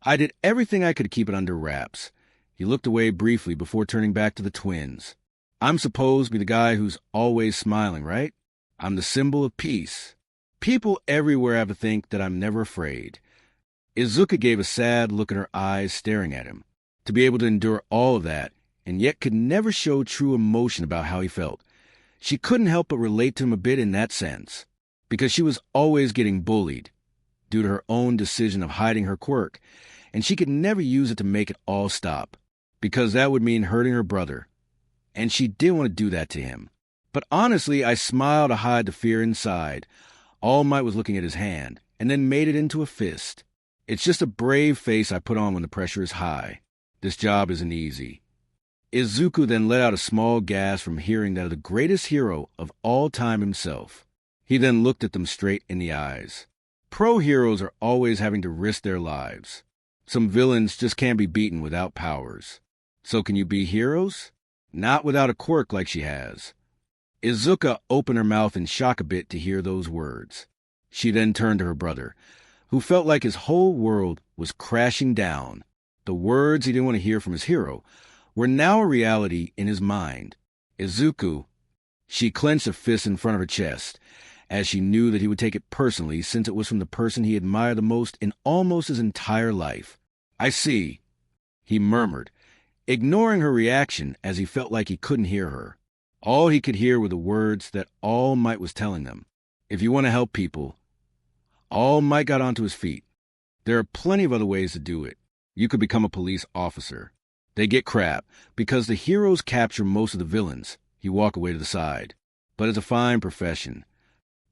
I did everything I could to keep it under wraps. He looked away briefly before turning back to the twins. I'm supposed to be the guy who's always smiling, right? I'm the symbol of peace. People everywhere have to think that I'm never afraid. Izuka gave a sad look in her eyes staring at him. To be able to endure all of that, and yet could never show true emotion about how he felt. She couldn't help but relate to him a bit in that sense, because she was always getting bullied due to her own decision of hiding her quirk, and she could never use it to make it all stop, because that would mean hurting her brother, and she didn't want to do that to him. But honestly, I smiled to hide the fear inside. All Might was looking at his hand, and then made it into a fist. It's just a brave face I put on when the pressure is high. This job isn't easy. Izuku then let out a small gasp from hearing that of the greatest hero of all time himself. He then looked at them straight in the eyes. Pro heroes are always having to risk their lives. Some villains just can't be beaten without powers. So can you be heroes? Not without a quirk like she has. Izuka opened her mouth in shock a bit to hear those words. She then turned to her brother. who felt like his whole world was crashing down. The words he didn't want to hear from his hero were now a reality in his mind. Izuku. She clenched a fist in front of her chest, as she knew that he would take it personally since it was from the person he admired the most in almost his entire life. I see, he murmured, ignoring her reaction as he felt like he couldn't hear her. All he could hear were the words that All Might was telling them. If you want to help people. All Might got onto his feet. There are plenty of other ways to do it. You could become a police officer. They get crap, because the heroes capture most of the villains. He walked away to the side. But it's a fine profession.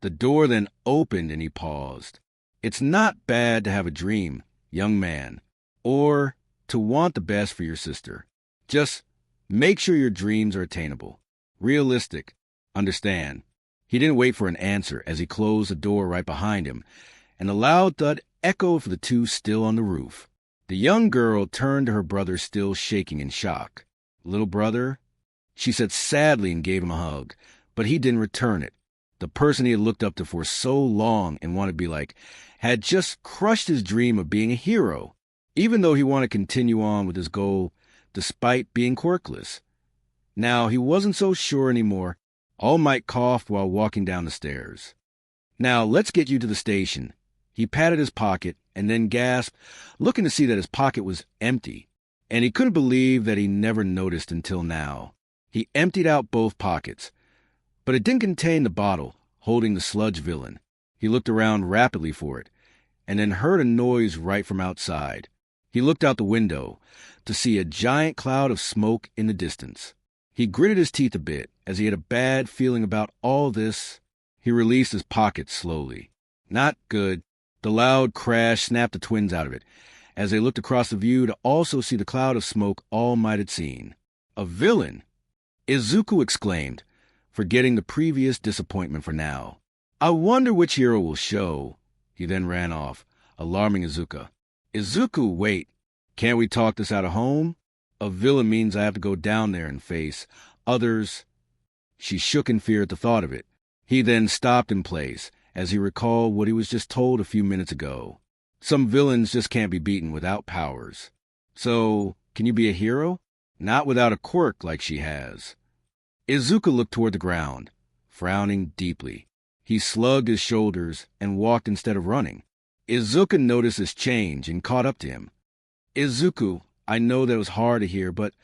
The door then opened and he paused. It's not bad to have a dream, young man, or to want the best for your sister. Just make sure your dreams are attainable. Realistic. Understand. He didn't wait for an answer as he closed the door right behind him, and the loud thud echoed for the two still on the roof. The young girl turned to her brother, still shaking in shock. Little brother? She said sadly and gave him a hug, but he didn't return it. The person he had looked up to for so long and wanted to be like had just crushed his dream of being a hero, even though he wanted to continue on with his goal despite being quirkless. Now he wasn't so sure anymore. All Might coughed while walking down the stairs. Now let's get you to the station. He patted his pocket and then gasped, looking to see that his pocket was empty, and he couldn't believe that he never noticed until now. He emptied out both pockets, but it didn't contain the bottle holding the sludge villain. He looked around rapidly for it, and then heard a noise right from outside. He looked out the window to see a giant cloud of smoke in the distance. He gritted his teeth a bit as he had a bad feeling about all this. He released his pocket slowly. Not good. The loud crash snapped the twins out of it, as they looked across the view to also see the cloud of smoke All Might had seen. A villain! Izuku exclaimed, forgetting the previous disappointment for now. I wonder which hero will show. He then ran off, alarming Izuka. Izuku, wait. Can't we talk this out at home? A villain means I have to go down there and face others. She shook in fear at the thought of it. He then stopped in place, as he recalled what he was just told a few minutes ago. Some villains just can't be beaten without powers. So, can you be a hero? Not without a quirk like she has. Izuka looked toward the ground, frowning deeply. He slugged his shoulders and walked instead of running. Izuka noticed his change and caught up to him. Izuku, I know that it was hard to hear, but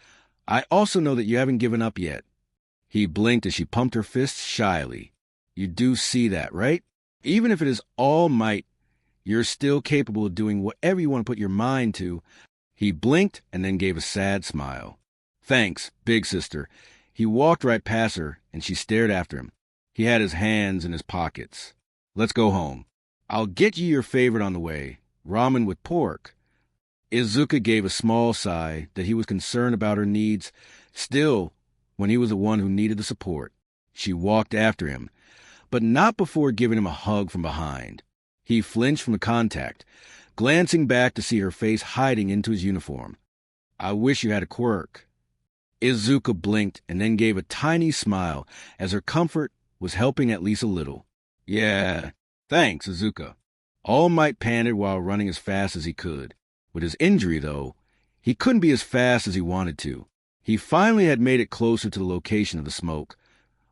I also know that you haven't given up yet. He blinked as she pumped her fists shyly. You do see that, right? Even if it is All Might, you're still capable of doing whatever you want to put your mind to. He blinked and then gave a sad smile. Thanks, big sister. He walked right past her, and she stared after him. He had his hands in his pockets. Let's go home. I'll get you your favorite on the way, ramen with pork. Izuka gave a small sigh that he was concerned about her needs, still, when he was the one who needed the support. She walked after him, but not before giving him a hug from behind. He flinched from the contact, glancing back to see her face hiding into his uniform. I wish you had a quirk. Izuka blinked and then gave a tiny smile as her comfort was helping at least a little. Yeah, thanks, Izuka. All Might panted while running as fast as he could. With his injury, though, he couldn't be as fast as he wanted to. He finally had made it closer to the location of the smoke,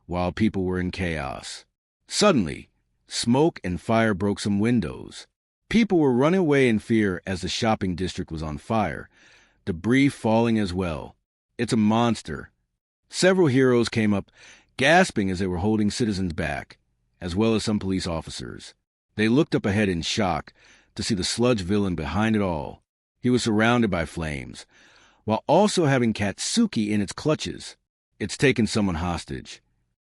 while people were in chaos. Suddenly, smoke and fire broke some windows. People were running away in fear as the shopping district was on fire, debris falling as well. It's a monster. Several heroes came up, gasping as they were holding citizens back, as well as some police officers. They looked up ahead in shock to see the sludge villain behind it all. He was surrounded by flames, while also having Katsuki in its clutches. It's taken someone hostage.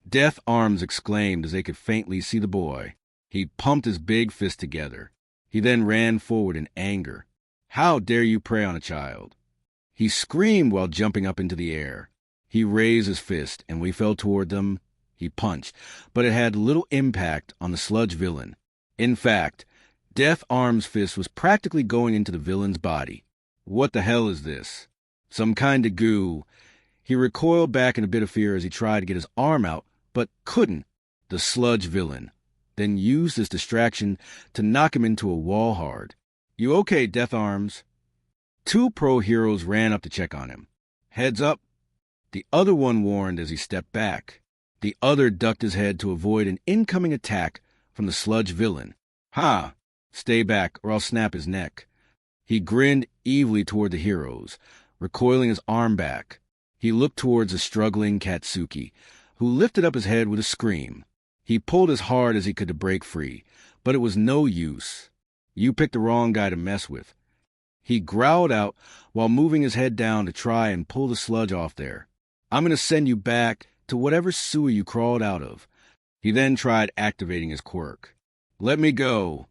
Death Arms exclaimed as they could faintly see the boy. He pumped his big fist together. He then ran forward in anger. How dare you prey on a child? He screamed while jumping up into the air. He raised his fist, and we fell toward them. He punched, but it had little impact on the sludge villain. In fact, Death Arms' fist was practically going into the villain's body. What the hell is this? Some kind of goo. He recoiled back in a bit of fear as he tried to get his arm out, but couldn't. The sludge villain. then used this distraction to knock him into a wall hard. "You okay, Death Arms?" Two pro heroes ran up to check on him. "Heads up," the other one warned as he stepped back. The other ducked his head to avoid an incoming attack from the sludge villain. "Ha! Stay back, or I'll snap his neck." He grinned evilly toward the heroes, recoiling his arm back. He looked towards the struggling Katsuki, who lifted up his head with a scream. He pulled as hard as he could to break free, but it was no use. "You picked the wrong guy to mess with." He growled out while moving his head down to try and pull the sludge off there. "I'm going to send you back to whatever sewer you crawled out of." He then tried activating his quirk. "Let me go."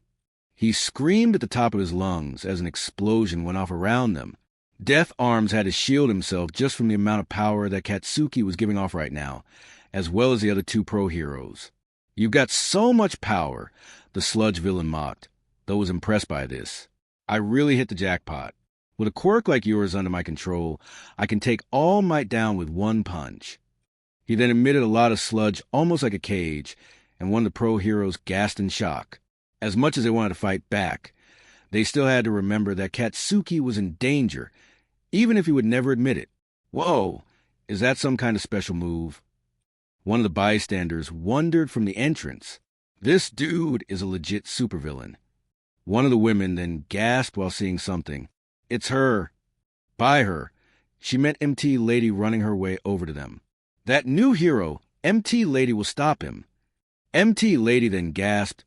He screamed at the top of his lungs as an explosion went off around them. Death Arms had to shield himself just from the amount of power that Katsuki was giving off right now, as well as the other two pro heroes. "You've got so much power," the sludge villain mocked, though was impressed by this. "I really hit the jackpot. With a quirk like yours under my control, I can take All Might down with one punch." He then emitted a lot of sludge, almost like a cage, and one of the pro heroes gasped in shock. As much as they wanted to fight back, they still had to remember that Katsuki was in danger, even if he would never admit it. "Whoa, is that some kind of special move?" One of the bystanders wondered from the entrance. "This dude is a legit supervillain." One of the women then gasped while seeing something. "It's her." By her, she meant MT Lady running her way over to them. "That new hero, MT Lady, will stop him." MT Lady then gasped,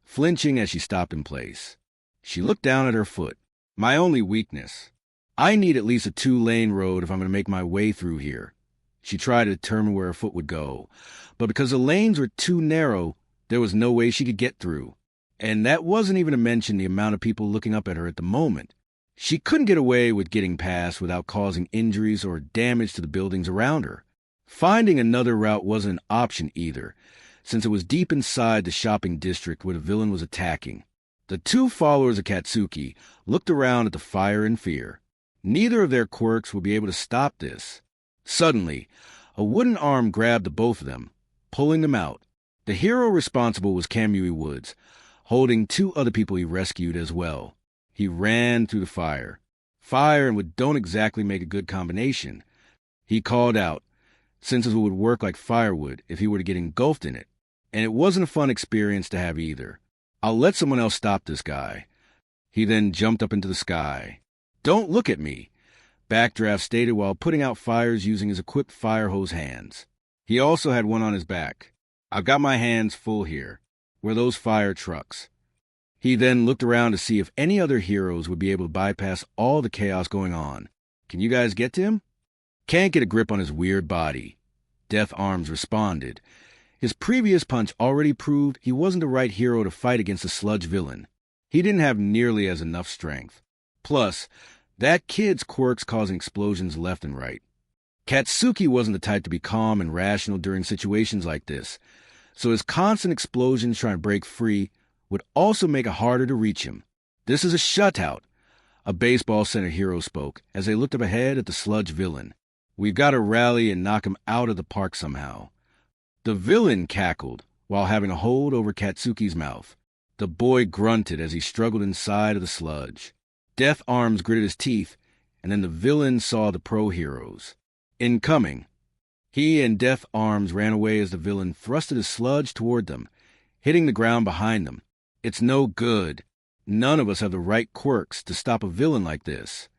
flinching as she stopped in place. She looked down at her foot. "My only weakness. I need at least a 2-lane road if I'm going to make my way through here." She tried to determine where her foot would go, but because the lanes were too narrow, there was no way she could get through. And that wasn't even to mention the amount of people looking up at her at the moment. She couldn't get away with getting past without causing injuries or damage to the buildings around her. Finding another route wasn't an option either, since it was deep inside the shopping district where the villain was attacking. The two followers of Katsuki looked around at the fire in fear. Neither of their quirks would be able to stop this. Suddenly, a wooden arm grabbed the both of them, pulling them out. The hero responsible was Kamui Woods, holding two other people he rescued as well. He ran through the fire. Fire and wood don't exactly make a good combination. He called out, since it would work like firewood if he were to get engulfed in it. And it wasn't a fun experience to have either. "I'll let someone else stop this guy." He then jumped up into the sky. "Don't look at me," Backdraft stated while putting out fires using his equipped fire hose hands. He also had one on his back. "I've got my hands full here. Where are those fire trucks?" He then looked around to see if any other heroes would be able to bypass all the chaos going on. "Can you guys get to him?" "Can't get a grip on his weird body," Death Arms responded. His previous punch already proved he wasn't the right hero to fight against the sludge villain. He didn't have nearly as enough strength. Plus, that kid's quirks causing explosions left and right. Katsuki wasn't the type to be calm and rational during situations like this, so his constant explosions trying to break free would also make it harder to reach him. "This is a shutout," a baseball center hero spoke as they looked up ahead at the sludge villain. "We've got to rally and knock him out of the park somehow." The villain cackled while having a hold over Katsuki's mouth. The boy grunted as he struggled inside of the sludge. Death Arms gritted his teeth, and then the villain saw the pro heroes. Incoming. He and Death Arms ran away as the villain thrusted his sludge toward them, hitting the ground behind them. "It's no good. None of us have the right quirks to stop a villain like this."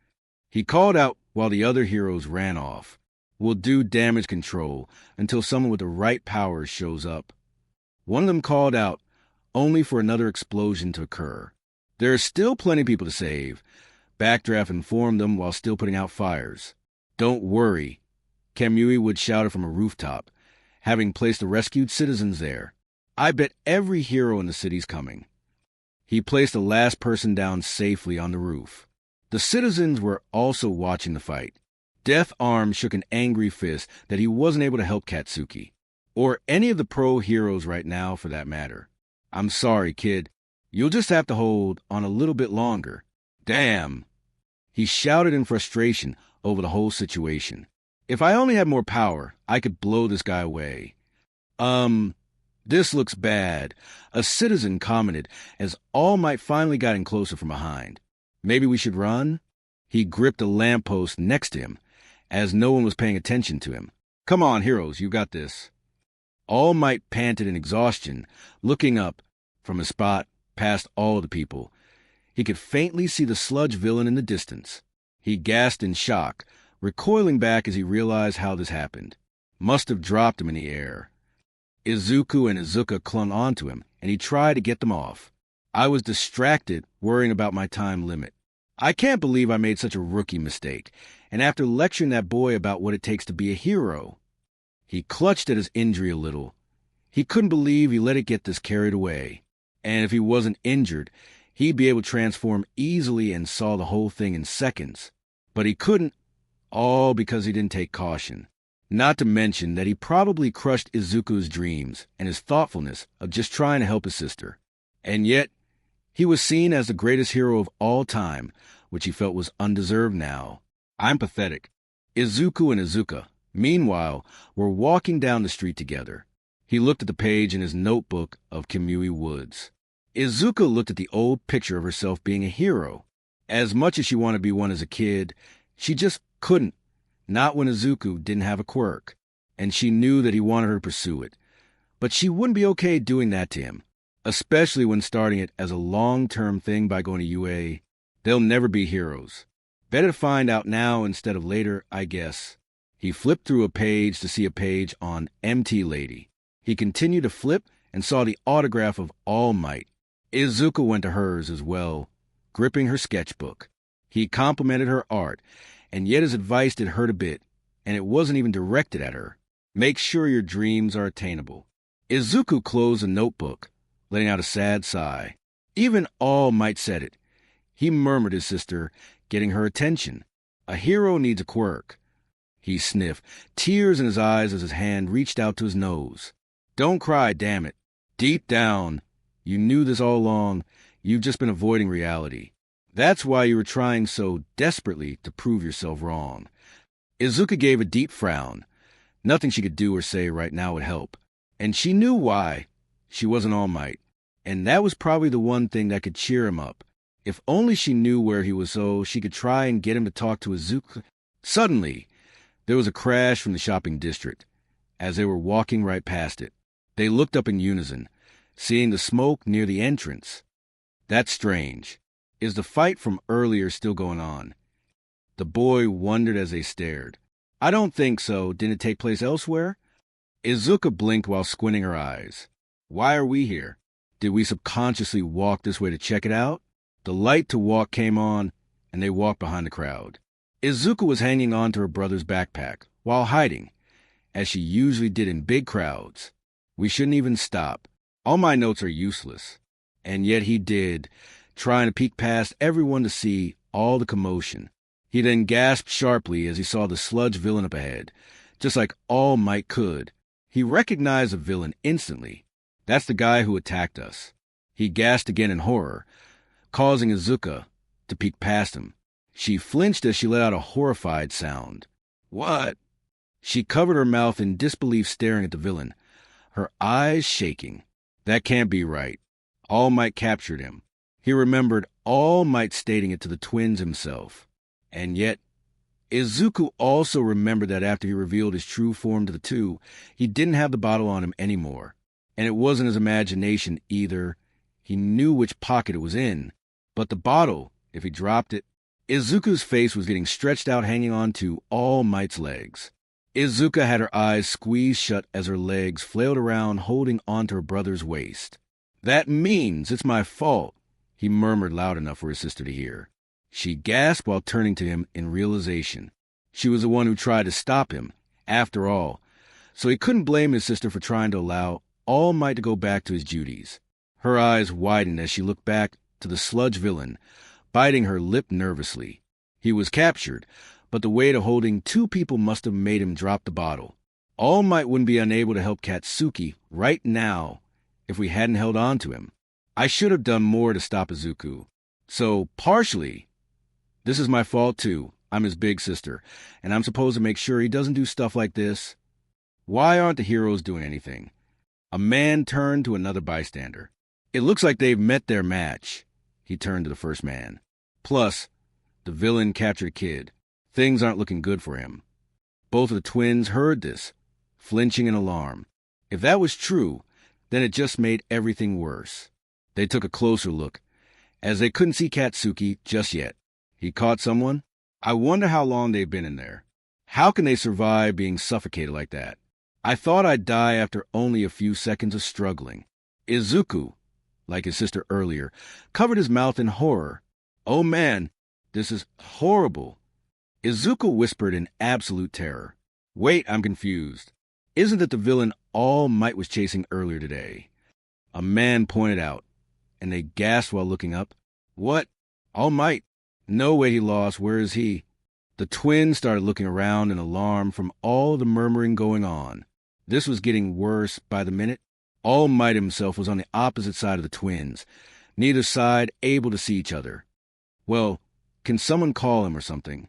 He called out while the other heroes ran off. "We'll do damage control until someone with the right powers shows up." One of them called out, only for another explosion to occur. "There are still plenty of people to save," Backdraft informed them while still putting out fires. "Don't worry," Kamui would shout from a rooftop, having placed the rescued citizens there. "I bet every hero in the city's coming." He placed the last person down safely on the roof. The citizens were also watching the fight. Death Arms shook an angry fist that he wasn't able to help Katsuki, or any of the pro heroes right now for that matter. "I'm sorry, kid. You'll just have to hold on a little bit longer." "Damn!" He shouted in frustration over the whole situation. "If I only had more power, I could blow this guy away." "This looks bad," a citizen commented as All Might finally got in closer from behind. "Maybe we should run?" He gripped a lamppost next to him, as no one was paying attention to him. "Come on, heroes, you got this." All Might panted in exhaustion, looking up from his spot past all the people. He could faintly see the sludge villain in the distance. He gasped in shock, recoiling back as he realized how this happened. Must have dropped him in the air. Izuku and Izuka clung onto him, and he tried to get them off. I was distracted, worrying about my time limit. I can't believe I made such a rookie mistake, and after lecturing that boy about what it takes to be a hero. He clutched at his injury a little. He couldn't believe he let it get this carried away. And if he wasn't injured, he'd be able to transform easily and saw the whole thing in seconds. But he couldn't, all because he didn't take caution. Not to mention that he probably crushed Izuku's dreams and his thoughtfulness of just trying to help his sister. And yet, he was seen as the greatest hero of all time, which he felt was undeserved now. I'm pathetic. Izuku and Izuka, meanwhile, were walking down the street together. He looked at the page in his notebook of Kamui Woods. Izuka looked at the old picture of herself being a hero. As much as she wanted to be one as a kid, she just couldn't. Not when Izuku didn't have a quirk, and she knew that he wanted her to pursue it. But she wouldn't be okay doing that to him, especially when starting it as a long-term thing by going to UA. They'll never be heroes. Better to find out now instead of later, I guess. He flipped through a page to see a page on MT Lady. He continued to flip and saw the autograph of All Might. Izuka went to hers as well, gripping her sketchbook. He complimented her art, and yet his advice did hurt a bit, and it wasn't even directed at her. Make sure your dreams are attainable. Izuku closed the notebook, letting out a sad sigh. Even All Might said it. He murmured his sister, getting her attention. A hero needs a quirk. He sniffed, tears in his eyes as his hand reached out to his nose. Don't cry, damn it. Deep down, you knew this all along. You've just been avoiding reality. That's why you were trying so desperately to prove yourself wrong. Izuka gave a deep frown. Nothing she could do or say right now would help. And she knew why. She wasn't All Might. And that was probably the one thing that could cheer him up. If only she knew where he was so she could try and get him to talk to Izuka. Suddenly, there was a crash from the shopping district. As they were walking right past it, they looked up in unison, seeing the smoke near the entrance. That's strange. Is the fight from earlier still going on? The boy wondered as they stared. I don't think so. Didn't it take place elsewhere? Izuka blinked while squinting her eyes. Why are we here? Did we subconsciously walk this way to check it out? The light to walk came on, and they walked behind the crowd. Izuka was hanging on to her brother's backpack while hiding, as she usually did in big crowds. We shouldn't even stop. All my notes are useless. And yet he did, trying to peek past everyone to see all the commotion. He then gasped sharply as he saw the sludge villain up ahead, just like All Might could. He recognized the villain instantly. That's the guy who attacked us. He gasped again in horror, causing Izuka to peek past him. She flinched as she let out a horrified sound. What? She covered her mouth in disbelief, staring at the villain, her eyes shaking. That can't be right. All Might captured him. He remembered All Might stating it to the twins himself. And yet, Izuku also remembered that after he revealed his true form to the two, he didn't have the bottle on him anymore. And it wasn't his imagination either. He knew which pocket it was in. But the bottle, if he dropped it... Izuku's face was getting stretched out, hanging on to All Might's legs. Izuka had her eyes squeezed shut as her legs flailed around, holding onto her brother's waist. That means it's my fault, he murmured loud enough for his sister to hear. She gasped while turning to him in realization. She was the one who tried to stop him, after all, so he couldn't blame his sister for trying to allow All Might to go back to his duties. Her eyes widened as she looked back to the sludge villain, biting her lip nervously. He was captured, but the weight of holding two people must have made him drop the bottle. All Might wouldn't be unable to help Katsuki right now if we hadn't held on to him. I should have done more to stop Izuku. So, partially, this is my fault too. I'm his big sister, and I'm supposed to make sure he doesn't do stuff like this. Why aren't the heroes doing anything? A man turned to another bystander. "It looks like they've met their match." He turned to the first man. "Plus, the villain captured a kid. Things aren't looking good for him." Both of the twins heard this, flinching in alarm. If that was true, then it just made everything worse. They took a closer look, as they couldn't see Katsuki just yet. "He caught someone? I wonder how long they've been in there. How can they survive being suffocated like that? I thought I'd die after only a few seconds of struggling." Izuku, like his sister earlier, covered his mouth in horror. "Oh man, this is horrible." Izuku whispered in absolute terror. "Wait, I'm confused. Isn't it the villain All Might was chasing earlier today?" A man pointed out, and they gasped while looking up. "What? All Might? No way he lost. Where is he?" The twins started looking around in alarm from all the murmuring going on. This was getting worse by the minute. All Might himself was on the opposite side of the twins, neither side able to see each other. "Well, can someone call him or something?"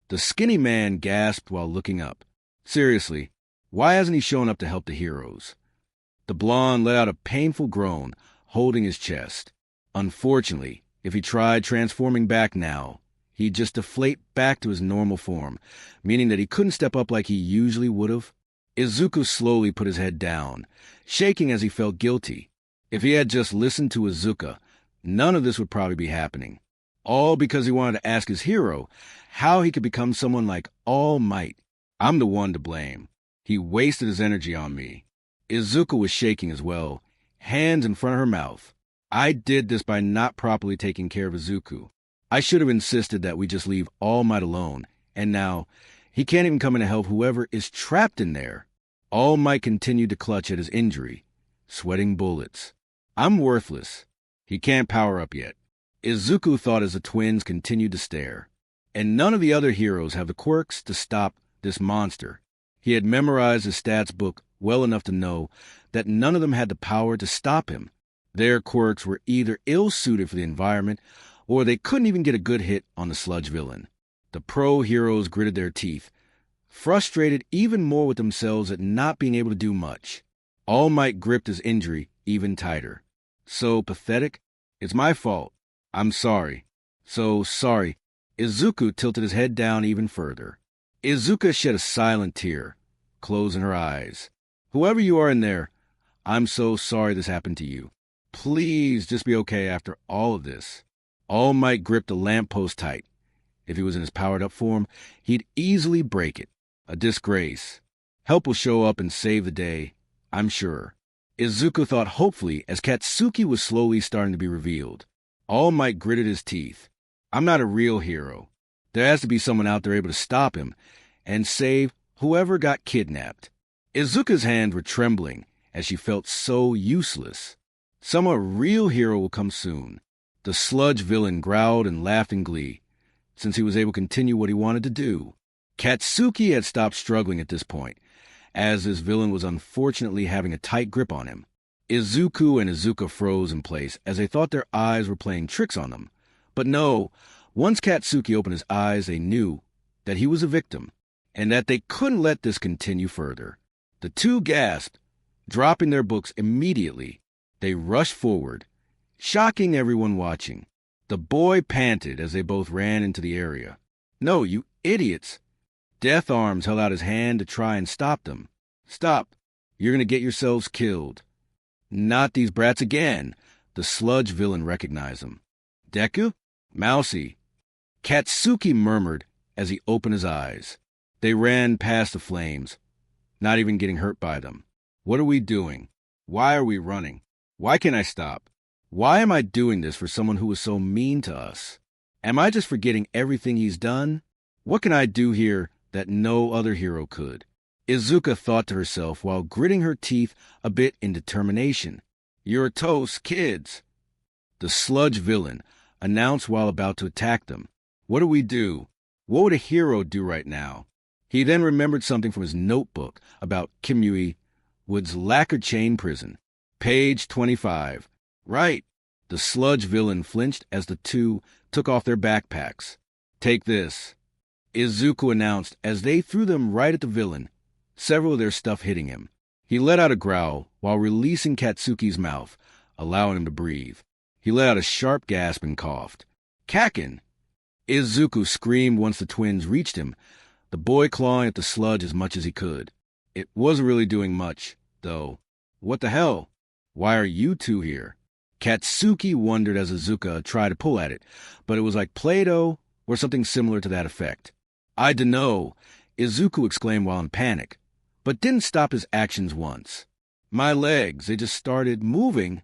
The skinny man gasped while looking up. "Seriously, why hasn't he shown up to help the heroes?" The blonde let out a painful groan, holding his chest. Unfortunately, if he tried transforming back now, he'd just deflate back to his normal form, meaning that he couldn't step up like he usually would have. Izuku slowly put his head down, shaking as he felt guilty. If he had just listened to Izuka, none of this would probably be happening. All because he wanted to ask his hero how he could become someone like All Might. "I'm the one to blame. He wasted his energy on me." Izuku was shaking as well, hands in front of her mouth. "I did this by not properly taking care of Izuku. I should have insisted that we just leave All Might alone, and now he can't even come in to help whoever is trapped in there." All Might continued to clutch at his injury, sweating bullets. "I'm worthless. He can't power up yet." Izuku thought as the twins continued to stare. And none of the other heroes have the quirks to stop this monster. He had memorized his stats book well enough to know that none of them had the power to stop him. Their quirks were either ill-suited for the environment, or they couldn't even get a good hit on the sludge villain. The pro heroes gritted their teeth, frustrated even more with themselves at not being able to do much. All Might gripped his injury even tighter. "So pathetic. It's my fault. I'm sorry. So sorry." Izuku tilted his head down even further. Izuka shed a silent tear, closing her eyes. "Whoever you are in there, I'm so sorry this happened to you. Please just be okay after all of this." All Might gripped the lamppost tight. If he was in his powered-up form, he'd easily break it. A disgrace. Help will show up and save the day, I'm sure. Izuku thought hopefully as Katsuki was slowly starting to be revealed. All Might gritted his teeth. "I'm not a real hero. There has to be someone out there able to stop him and save whoever got kidnapped." Izuka's hands were trembling as she felt so useless. "Some real hero will come soon." The sludge villain growled and laughed in glee, since he was able to continue what he wanted to do. Katsuki had stopped struggling at this point, as this villain was unfortunately having a tight grip on him. Izuku and Izuka froze in place as they thought their eyes were playing tricks on them. But no, once Katsuki opened his eyes, they knew that he was a victim, and that they couldn't let this continue further. The two gasped, dropping their books immediately. They rushed forward, shocking everyone watching. The boy panted as they both ran into the area. "No, you idiots!" Death Arms held out his hand to try and stop them. "Stop! You're going to get yourselves killed." "Not these brats again!" The sludge villain recognized them. "Deku? Mousy!" Katsuki murmured as he opened his eyes. They ran past the flames, not even getting hurt by them. "What are we doing? Why are we running? Why can't I stop? Why am I doing this for someone who was so mean to us? Am I just forgetting everything he's done? What can I do here that no other hero could?" Izuka thought to herself while gritting her teeth a bit in determination. "You're toast, kids!" The sludge villain announced while about to attack them. "What do we do? What would a hero do right now?" He then remembered something from his notebook about Kimui Wood's lacquer chain prison. Page 25. "Right." The sludge villain flinched as the two took off their backpacks. "Take this," Izuku announced as they threw them right at the villain, several of their stuff hitting him. He let out a growl while releasing Katsuki's mouth, allowing him to breathe. He let out a sharp gasp and coughed. "Kakin!" Izuku screamed once the twins reached him, the boy clawing at the sludge as much as he could. It wasn't really doing much, though. "What the hell? Why are you two here?" Katsuki wondered as Izuka tried to pull at it, but it was like Play-Doh or something similar to that effect. "I dunno," Izuku exclaimed while in panic, but didn't stop his actions once. "My legs, they just started moving."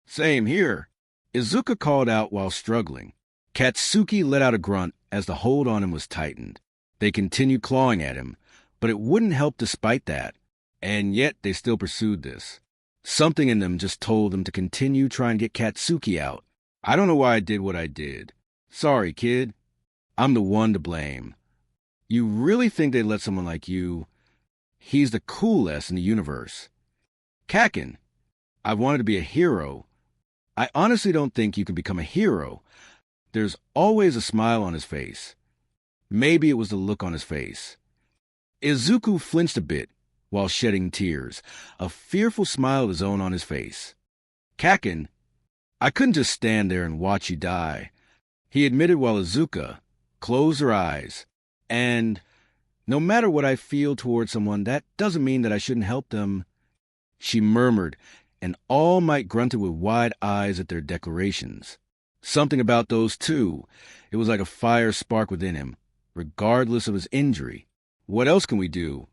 "Same here," Izuka called out while struggling. Katsuki let out a grunt as the hold on him was tightened. They continued clawing at him, but it wouldn't help despite that, and yet they still pursued this. Something in them just told them to continue trying to get Katsuki out. "I don't know why I did what I did. Sorry, kid. I'm the one to blame." "You really think they'd let someone like you? He's the coolest in the universe." "Kakin, I've wanted to be a hero. I honestly don't think you can become a hero." There's always a smile on his face. Maybe it was the look on his face. Izuku flinched a bit while shedding tears, a fearful smile of his own on his face. "Kakin, I couldn't just stand there and watch you die," he admitted while Izuka closed her eyes. "And no matter what I feel toward someone, that doesn't mean that I shouldn't help them," she murmured, and All Might grunted with wide eyes at their declarations. Something about those two, it was like a fire spark within him, regardless of his injury. "What else can we do?"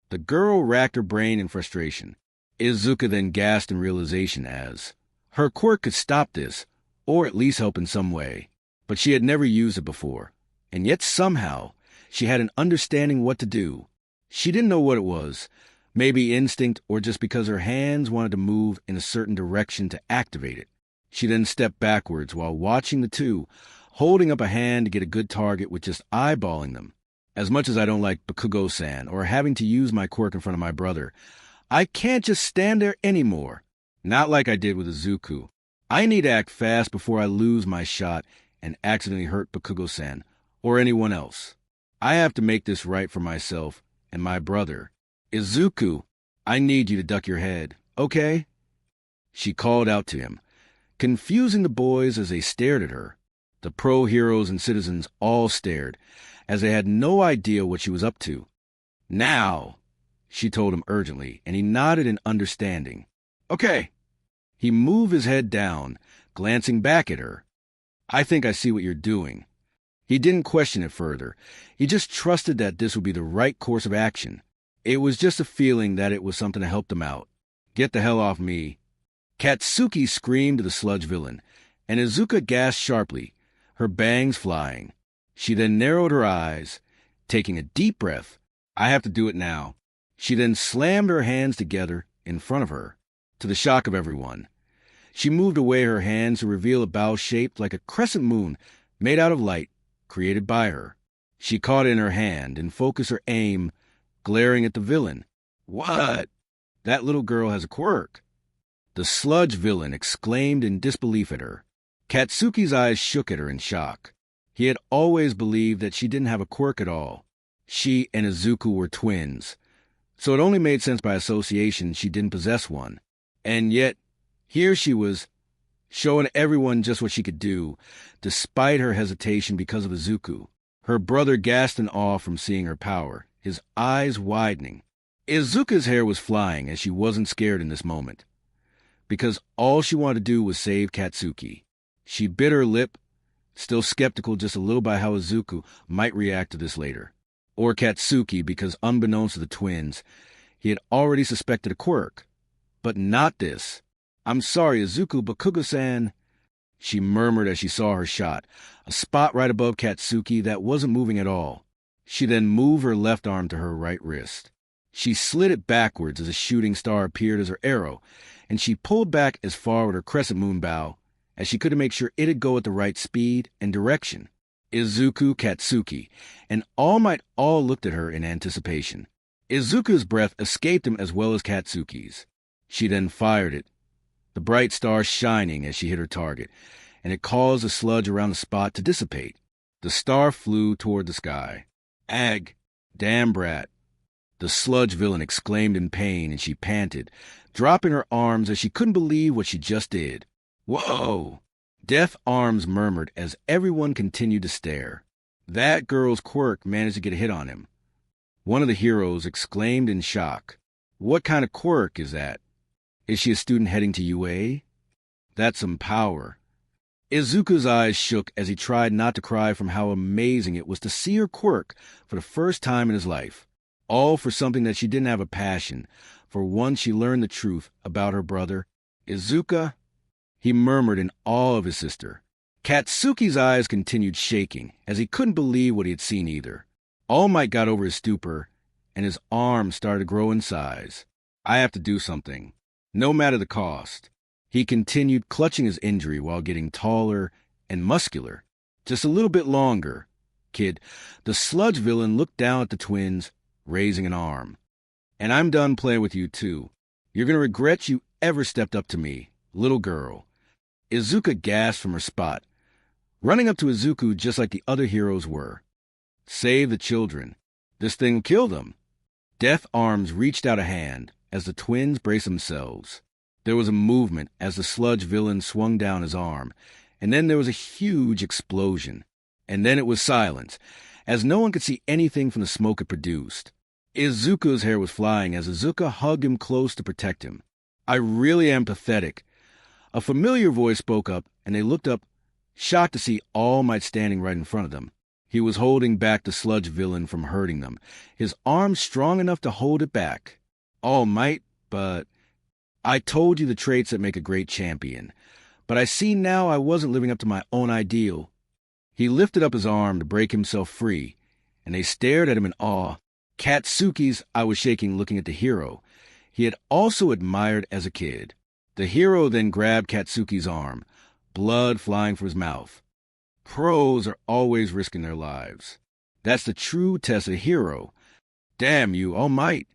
The girl racked her brain in frustration. Izuka then gasped in realization as her quirk could stop this, or at least help in some way, but she had never used it before, and yet somehow she had an understanding what to do. She didn't know what it was, maybe instinct or just because her hands wanted to move in a certain direction to activate it. She then stepped backwards while watching the two, holding up a hand to get a good target with just eyeballing them. As much as I don't like Bakugo-san or having to use my quirk in front of my brother, I can't just stand there anymore. Not like I did with Izuku. I need to act fast before I lose my shot and accidentally hurt Bakugo-san or anyone else. I have to make this right for myself and my brother. "Izuku, I need you to duck your head, okay?" She called out to him, confusing the boys as they stared at her. The pro heroes and citizens all stared, as they had no idea what she was up to. "Now," she told him urgently, and he nodded in understanding. "Okay." He moved his head down, glancing back at her. "I think I see what you're doing." He didn't question it further. He just trusted that this would be the right course of action. It was just a feeling that it was something to help them out. "Get the hell off me." Katsuki screamed to the sludge villain, and Izuka gasped sharply, her bangs flying. She then narrowed her eyes, taking a deep breath. "I have to do it now." She then slammed her hands together in front of her, to the shock of everyone. She moved away her hands to reveal a bow shaped like a crescent moon made out of light, created by her. She caught it in her hand and focused her aim, glaring at the villain. "What?" "That little girl has a quirk." The sludge villain exclaimed in disbelief at her. Katsuki's eyes shook at her in shock. He had always believed that she didn't have a quirk at all. She and Izuku were twins, so it only made sense by association she didn't possess one. And yet, here she was, showing everyone just what she could do, despite her hesitation because of Izuku. Her brother gasped in awe from seeing her power, his eyes widening. Izuka's hair was flying as she wasn't scared in this moment, because all she wanted to do was save Katsuki. She bit her lip, still skeptical just a little by how Izuku might react to this later. Or Katsuki, because unbeknownst to the twins, he had already suspected a quirk. But not this. "I'm sorry, Izuku, Bakugo-san," she murmured as she saw her shot, a spot right above Katsuki that wasn't moving at all. She then moved her left arm to her right wrist. She slid it backwards as a shooting star appeared as her arrow, and she pulled back as far with her crescent moon bow as she could to make sure it'd go at the right speed and direction. Izuku, Katsuki, and All Might all looked at her in anticipation. Izuku's breath escaped him as well as Katsuki's. She then fired it, the bright star shining as she hit her target, and it caused the sludge around the spot to dissipate. The star flew toward the sky. "Ag, damn brat." The The sludge villain exclaimed in pain, and she panted, dropping her arms as she couldn't believe what she just did. Whoa! Death Arms murmured as everyone continued to stare. That girl's quirk managed to get a hit on him. One of the heroes exclaimed in shock. What kind of quirk is that? Is she a student heading to UA? That's some power. Izuku's eyes shook as he tried not to cry from how amazing it was to see her quirk for the first time in his life. All for something that she didn't have a passion. For once she learned the truth about her brother. Izuka? He murmured in awe of his sister. Katsuki's eyes continued shaking, as he couldn't believe what he had seen either. All Might got over his stupor, and his arms started to grow in size. I have to do something, no matter the cost. He continued clutching his injury while getting taller and muscular. Just a little bit longer, kid. The sludge villain looked down at the twins, raising an arm. And I'm done playing with you, too. You're going to regret you ever stepped up to me, little girl. Izuka gasped from her spot, running up to Izuku just like the other heroes were. Save the children. This thing will kill them. Death Arms reached out a hand as the twins braced themselves. There was a movement as the sludge villain swung down his arm, and then there was a huge explosion. And then it was silence, as no one could see anything from the smoke it produced. Izuku's hair was flying as Izuka hugged him close to protect him. I really am pathetic. A familiar voice spoke up, and they looked up, shocked to see All Might standing right in front of them. He was holding back the sludge villain from hurting them, his arms strong enough to hold it back. All Might, but I told you the traits that make a great champion. But I see now I wasn't living up to my own ideal. He lifted up his arm to break himself free, and they stared at him in awe. Katsuki's eye was shaking looking at the hero he had also admired as a kid. The hero then grabbed Katsuki's arm, blood flying from his mouth. Pros are always risking their lives. That's the true test of a hero. Damn you, All Might.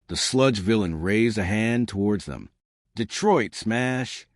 The sludge villain raised a hand towards them. Detroit, smash.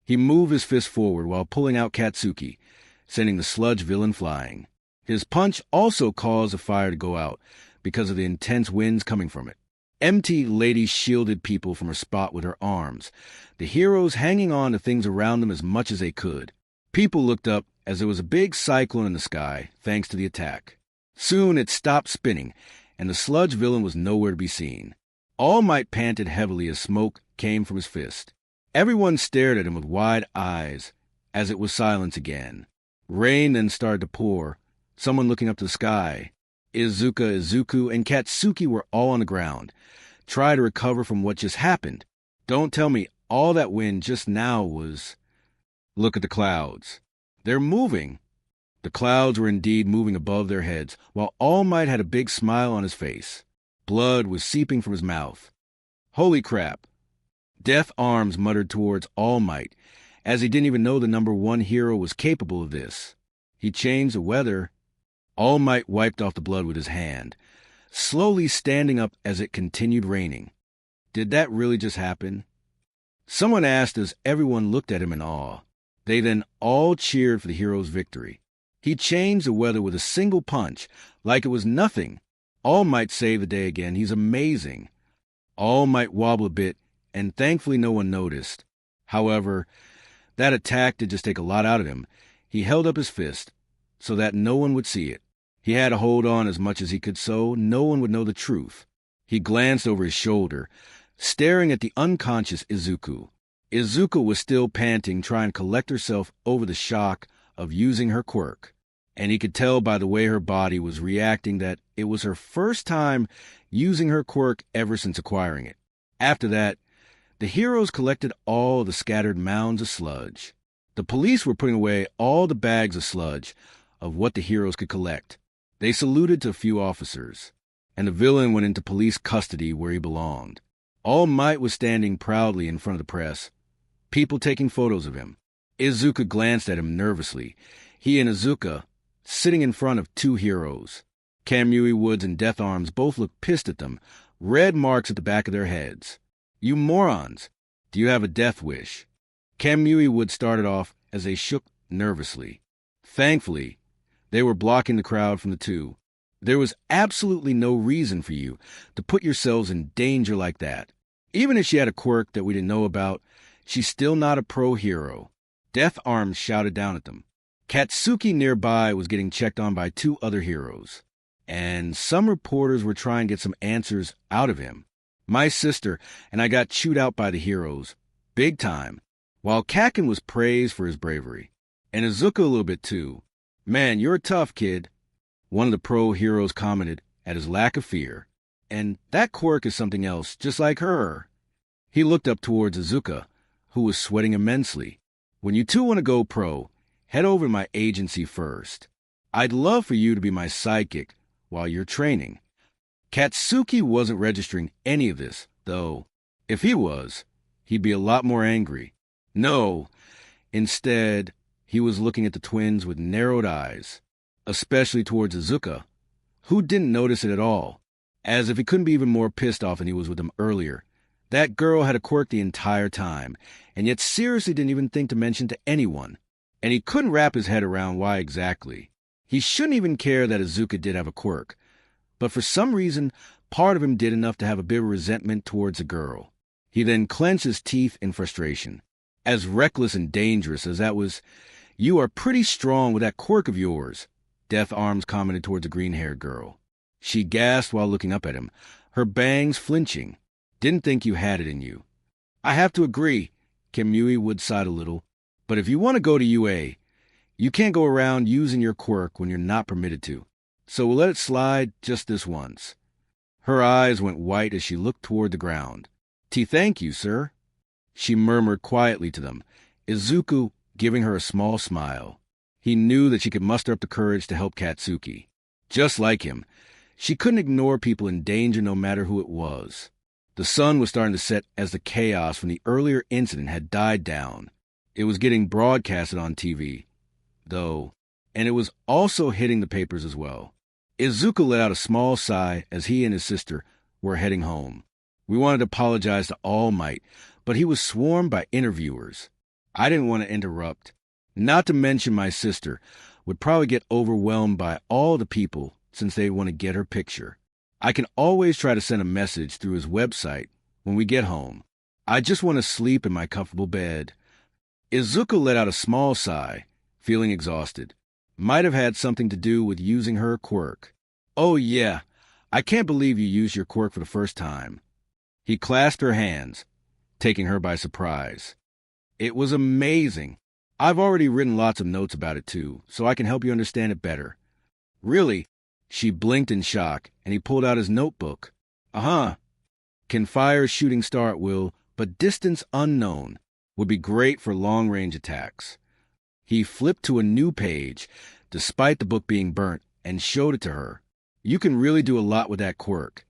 He moved his fist forward while pulling out Katsuki, sending the sludge villain flying. His punch also caused the fire to go out because of the intense winds coming from it. Empty Lady shielded people from her spot with her arms, the heroes hanging on to things around them as much as they could. People looked up as there was a big cyclone in the sky, thanks to the attack. Soon it stopped spinning, and the sludge villain was nowhere to be seen. All Might panted heavily as smoke came from his fist. Everyone stared at him with wide eyes as it was silence again. Rain then started to pour, someone looking up to the sky. Izuka, Izuku, and Katsuki were all on the ground, trying to recover from what just happened. Don't tell me all that wind just now was... Look at the clouds. They're moving. The clouds were indeed moving above their heads, while All Might had a big smile on his face. Blood was seeping from his mouth. Holy crap. Death Arms muttered towards All Might, as he didn't even know the number one hero was capable of this. He changed the weather. All Might wiped off the blood with his hand, slowly standing up as it continued raining. Did that really just happen? Someone asked as everyone looked at him in awe. They then all cheered for the hero's victory. He changed the weather with a single punch, like it was nothing. All Might saved the day again. He's amazing. All Might wobble a bit, and thankfully no one noticed. However, that attack did just take a lot out of him. He held up his fist so that no one would see it. He had to hold on as much as he could so no one would know the truth. He glanced over his shoulder, staring at the unconscious Izuku. Izuku was still panting, trying to collect herself over the shock of using her quirk, and he could tell by the way her body was reacting that it was her first time using her quirk ever since acquiring it. After that, the heroes collected all the scattered mounds of sludge. The police were putting away all the bags of sludge of what the heroes could collect. They saluted to a few officers, and the villain went into police custody where he belonged. All Might was standing proudly in front of the press, people taking photos of him. Izuka glanced at him nervously. He and Izuka, sitting in front of two heroes. Kamui Woods and Death Arms both looked pissed at them, red marks at the back of their heads. You morons! Do you have a death wish? Kamui Woods started off as they shook nervously. Thankfully, they were blocking the crowd from the two. There was absolutely no reason for you to put yourselves in danger like that. Even if she had a quirk that we didn't know about, she's still not a pro hero. Death Arms shouted down at them. Katsuki nearby was getting checked on by 2 other heroes, and some reporters were trying to get some answers out of him. My sister and I got chewed out by the heroes, big time, while Kakin was praised for his bravery. And Izuka a little bit too. Man, you're a tough kid. One of the pro heroes commented at his lack of fear. And that quirk is something else, just like her. He looked up towards Izuka, who was sweating immensely. When you 2 want to go pro, head over to my agency first. I'd love for you to be my sidekick while you're training. Katsuki wasn't registering any of this, though. If he was, he'd be a lot more angry. No, instead, he was looking at the twins with narrowed eyes, especially towards Izuka, who didn't notice it at all, as if he couldn't be even more pissed off than he was with them earlier. That girl had a quirk the entire time, and yet seriously didn't even think to mention to anyone. And he couldn't wrap his head around why exactly. He shouldn't even care that Izuka did have a quirk, but for some reason, part of him did enough to have a bit of resentment towards the girl. He then clenched his teeth in frustration. As reckless and dangerous as that was, you are pretty strong with that quirk of yours, Death Arms commented towards the green-haired girl. She gasped while looking up at him, her bangs flinching. Didn't think you had it in you. I have to agree, Kamui would sigh a little, but if you want to go to UA, you can't go around using your quirk when you're not permitted to. So we'll let it slide just this once. Her eyes went white as she looked toward the ground. Thank you, sir. She murmured quietly to them, Izuku giving her a small smile. He knew that she could muster up the courage to help Katsuki. Just like him, she couldn't ignore people in danger no matter who it was. The sun was starting to set as the chaos from the earlier incident had died down. It was getting broadcasted on TV, though, and it was also hitting the papers as well. Izuka let out a small sigh as he and his sister were heading home. We wanted to apologize to All Might, but he was swarmed by interviewers. I didn't want to interrupt. Not to mention my sister would probably get overwhelmed by all the people since they want to get her picture. I can always try to send a message through his website when we get home. I just want to sleep in my comfortable bed. Izuka let out a small sigh, feeling exhausted. Might have had something to do with using her quirk. Oh yeah, I can't believe you used your quirk for the first time. He clasped her hands, taking her by surprise. It was amazing. I've already written lots of notes about it too, so I can help you understand it better. Really? She blinked in shock, and he pulled out his notebook. Uh-huh. Can fire a shooting star at will, but distance unknown. Would be great for long-range attacks. He flipped to a new page, despite the book being burnt, and showed it to her. You can really do a lot with that quirk.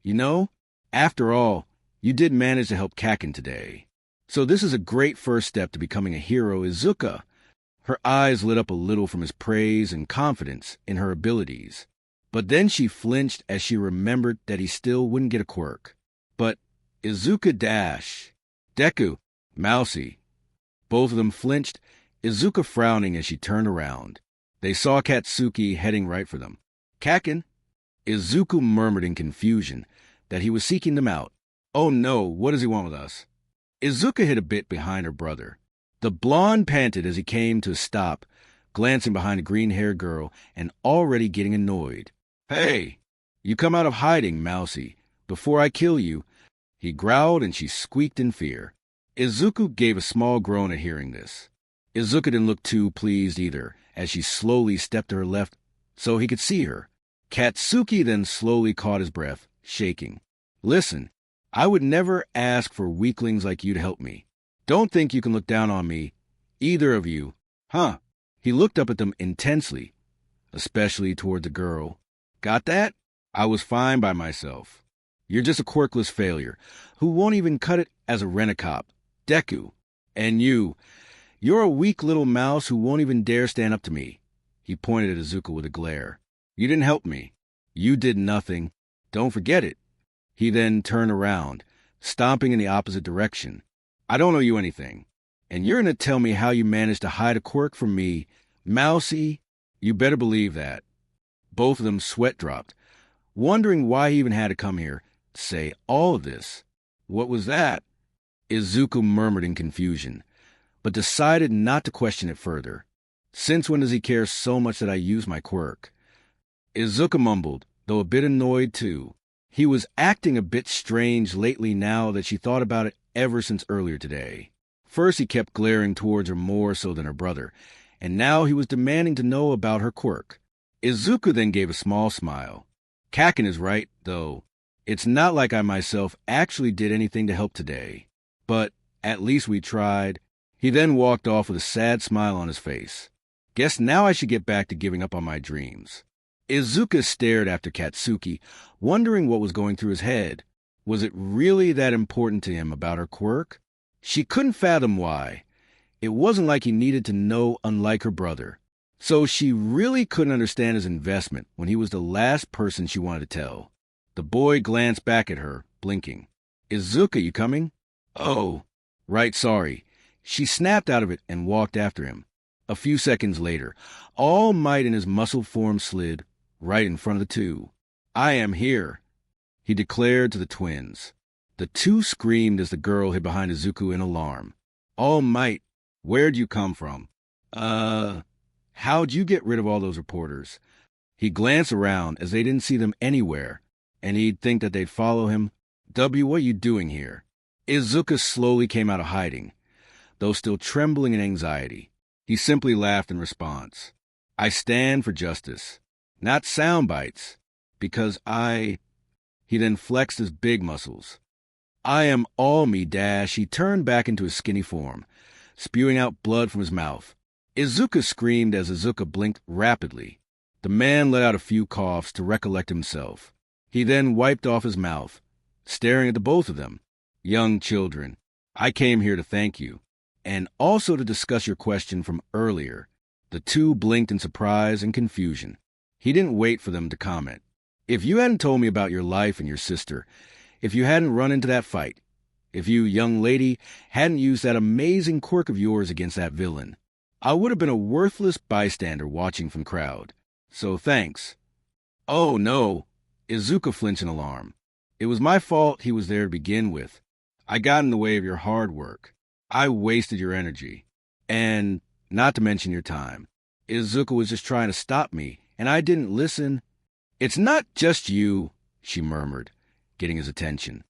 You know, after all, you did manage to help Kakin today. So this is a great first step to becoming a hero, Izuka. Her eyes lit up a little from his praise and confidence in her abilities. But then she flinched as she remembered that he still wouldn't get a quirk. But Izuka Deku, Mousy. Both of them flinched, Izuka frowning as she turned around. They saw Katsuki heading right for them. Kakin? Izuku murmured in confusion that he was seeking them out. Oh no, what does he want with us? Izuka hid a bit behind her brother. The blonde panted as he came to a stop, glancing behind the green-haired girl and already getting annoyed. Hey, you come out of hiding, Mousy, before I kill you. He growled and she squeaked in fear. Izuku gave a small groan at hearing this. Izuka didn't look too pleased either, as she slowly stepped to her left so he could see her. Katsuki then slowly caught his breath, shaking. Listen, I would never ask for weaklings like you to help me. Don't think you can look down on me, either of you. Huh? He looked up at them intensely, especially toward the girl. Got that? I was fine by myself. You're just a quirkless failure, who won't even cut it as a rent-a-cop. Deku. And you're a weak little mouse who won't even dare stand up to me. He pointed at Izuka with a glare. You didn't help me. You did nothing. Don't forget it. He then turned around, stomping in the opposite direction. I don't owe you anything. And you're going to tell me how you managed to hide a quirk from me. Mousy, you better believe that. Both of them sweat dropped, wondering why he even had to come here to say all of this. What was that? Izuku murmured in confusion, but decided not to question it further. Since when does he care so much that I use my quirk? Izuka mumbled, though a bit annoyed too. He was acting a bit strange lately now that she thought about it ever since earlier today. First he kept glaring towards her more so than her brother, and now he was demanding to know about her quirk. Izuku then gave a small smile. Kaken is right, though. It's not like I myself actually did anything to help today. But at least we tried. He then walked off with a sad smile on his face. Guess now I should get back to giving up on my dreams. Izuka stared after Katsuki, wondering what was going through his head. Was it really that important to him about her quirk? She couldn't fathom why. It wasn't like he needed to know, unlike her brother. So she really couldn't understand his investment when he was the last person she wanted to tell. The boy glanced back at her, blinking. Izuka, you coming? Oh, right, sorry. She snapped out of it and walked after him. A few seconds later, All Might in his muscled form slid right in front of the two. I am here, he declared to the twins. The two screamed as the girl hid behind Izuku in alarm. All Might, where'd you come from? How'd you get rid of all those reporters? He glanced around as they didn't see them anywhere, and he'd think that they'd follow him. W, what you doing here? Izuka slowly came out of hiding, though still trembling in anxiety. He simply laughed in response. I stand for justice, not sound bites, because He then flexed his big muscles. I am all me dash. He turned back into his skinny form, spewing out blood from his mouth. Izuka screamed as Izuka blinked rapidly. The man let out a few coughs to recollect himself. He then wiped off his mouth, staring at the both of them. Young children, I came here to thank you, and also to discuss your question from earlier. The two blinked in surprise and confusion. He didn't wait for them to comment. If you hadn't told me about your life and your sister, if you hadn't run into that fight, if you, young lady, hadn't used that amazing quirk of yours against that villain, I would have been a worthless bystander watching from crowd. So thanks. Oh, no. Izuka flinched in alarm. It was my fault he was there to begin with. I got in the way of your hard work. I wasted your energy. And not to mention your time. Izuka was just trying to stop me, and I didn't listen. It's not just you, she murmured, getting his attention.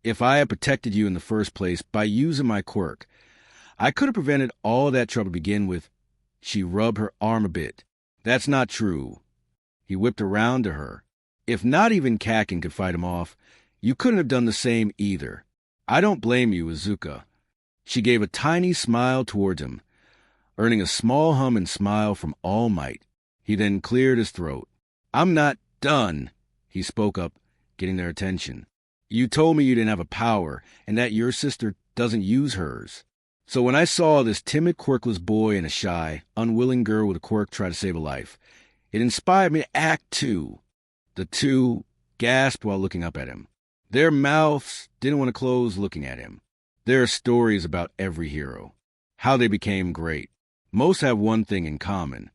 If I had protected you in the first place by using my quirk, I could have prevented all that trouble to begin with. She rubbed her arm a bit. That's not true. He whipped around to her. If not even Kaken could fight him off, you couldn't have done the same either. I don't blame you, Izuka. She gave a tiny smile towards him, earning a small hum and smile from All Might. He then cleared his throat. I'm not done, he spoke up, getting their attention. You told me you didn't have a power, and that your sister doesn't use hers. So when I saw this timid, quirkless boy and a shy, unwilling girl with a quirk try to save a life, it inspired me to act too. The two gasped while looking up at him. Their mouths didn't want to close looking at him. There are stories about every hero, how they became great. Most have one thing in common.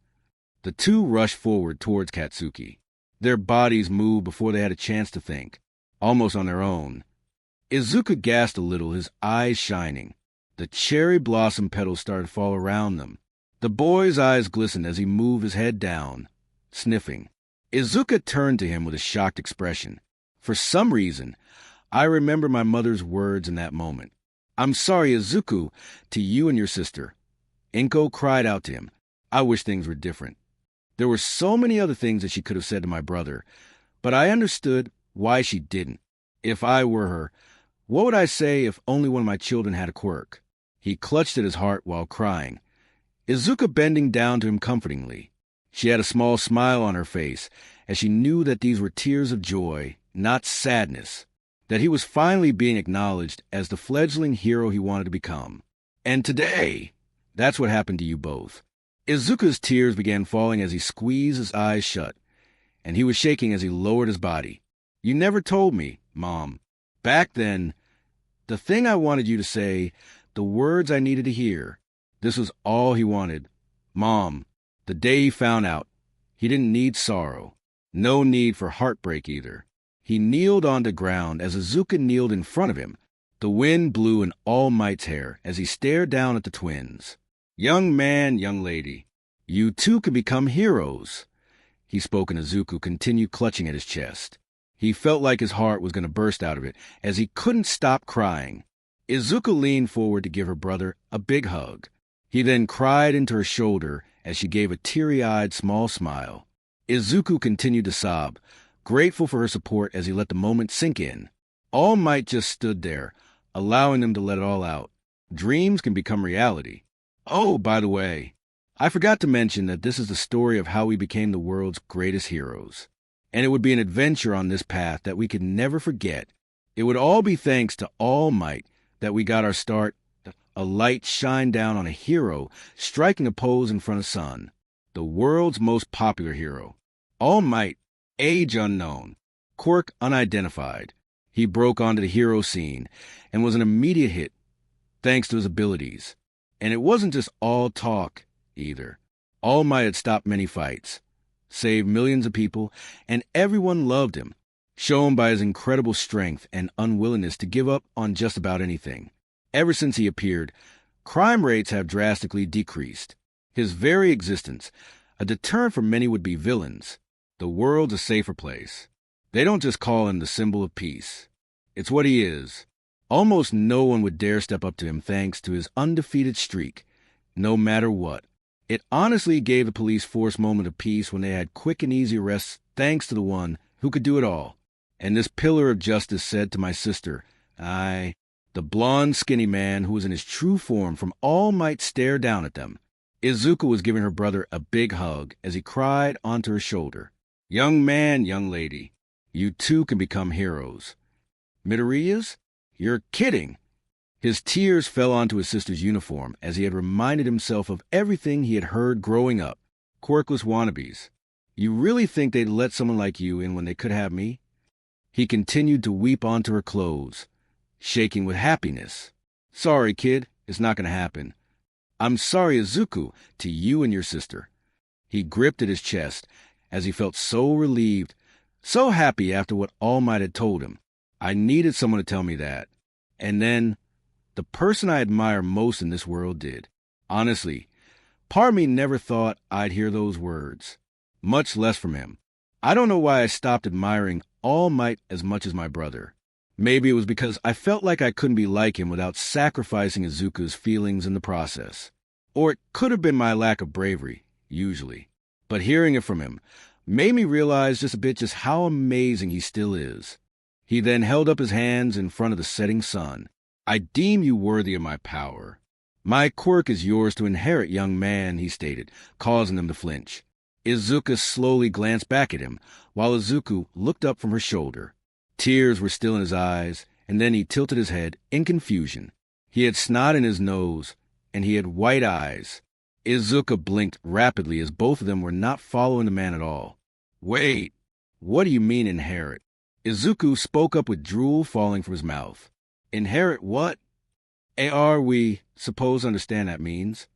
The two rushed forward towards Katsuki. Their bodies moved before they had a chance to think, almost on their own. Izuka gasped a little, his eyes shining. The cherry blossom petals started to fall around them. The boy's eyes glistened as he moved his head down, sniffing. Izuka turned to him with a shocked expression. For some reason, I remember my mother's words in that moment. I'm sorry, Izuku, to you and your sister. Inko cried out to him. I wish things were different. There were so many other things that she could have said to my brother, but I understood why she didn't. If I were her, what would I say if only one of my children had a quirk? He clutched at his heart while crying, Izuka bending down to him comfortingly. She had a small smile on her face as she knew that these were tears of joy, not sadness, that he was finally being acknowledged as the fledgling hero he wanted to become. And today, that's what happened to you both. Izuka's tears began falling as he squeezed his eyes shut, and he was shaking as he lowered his body. You never told me, Mom. Back then, the thing I wanted you to say, the words I needed to hear, this was all he wanted. Mom, the day he found out, he didn't need sorrow. No need for heartbreak either. He kneeled on the ground as Izuka kneeled in front of him. The wind blew in All Might's hair as he stared down at the twins. "Young man, young lady, you too can become heroes." He spoke, and Izuku continued clutching at his chest. He felt like his heart was going to burst out of it as he couldn't stop crying. Izuku leaned forward to give her brother a big hug. He then cried into her shoulder as she gave a teary-eyed small smile. Izuku continued to sob, grateful for her support as he let the moment sink in. All Might just stood there, allowing them to let it all out. Dreams can become reality. Oh, by the way, I forgot to mention that this is the story of how we became the world's greatest heroes. And it would be an adventure on this path that we could never forget. It would all be thanks to All Might that we got our start. A light shined down on a hero striking a pose in front of Sun, the world's most popular hero. All Might, age unknown, Quirk unidentified. He broke onto the hero scene and was an immediate hit thanks to his abilities. And it wasn't just all talk either. All Might had stopped many fights, saved millions of people, and everyone loved him, shown by his incredible strength and unwillingness to give up on just about anything. Ever since he appeared, crime rates have drastically decreased. His very existence, a deterrent for many would-be villains. The world's a safer place. They don't just call him the symbol of peace. It's what he is. Almost no one would dare step up to him thanks to his undefeated streak, no matter what. It honestly gave the police force moment of peace when they had quick and easy arrests thanks to the one who could do it all. And this pillar of justice said to my sister, the blonde, skinny man who was in his true form from All Might stared down at them. Izuka was giving her brother a big hug as he cried onto her shoulder. "Young man, young lady, you too can become heroes." "Midoriya's? You're kidding." His tears fell onto his sister's uniform as he had reminded himself of everything he had heard growing up. Quirkless wannabes. "You really think they'd let someone like you in when they could have me?" He continued to weep onto her clothes, shaking with happiness. "Sorry, kid, it's not going to happen." "I'm sorry, Izuku, to you and your sister." He gripped at his chest as he felt so relieved, so happy after what All Might had told him. I needed someone to tell me that. And then, the person I admire most in this world did. Honestly, part of me never thought I'd hear those words, much less from him. I don't know why I stopped admiring All Might as much as my brother. Maybe it was because I felt like I couldn't be like him without sacrificing Izuku's feelings in the process. Or it could have been my lack of bravery, usually. But hearing it from him made me realize just a bit just how amazing he still is. He then held up his hands in front of the setting sun. "I deem you worthy of my power. My quirk is yours to inherit, young man," he stated, causing them to flinch. Izuka slowly glanced back at him, while Izuku looked up from her shoulder. Tears were still in his eyes, and then he tilted his head in confusion. He had snot in his nose, and he had white eyes. Izuka blinked rapidly as both of them were not following the man at all. "Wait, what do you mean inherit?" Izuku spoke up with drool falling from his mouth. "Inherit what? Are we supposed to understand that means?"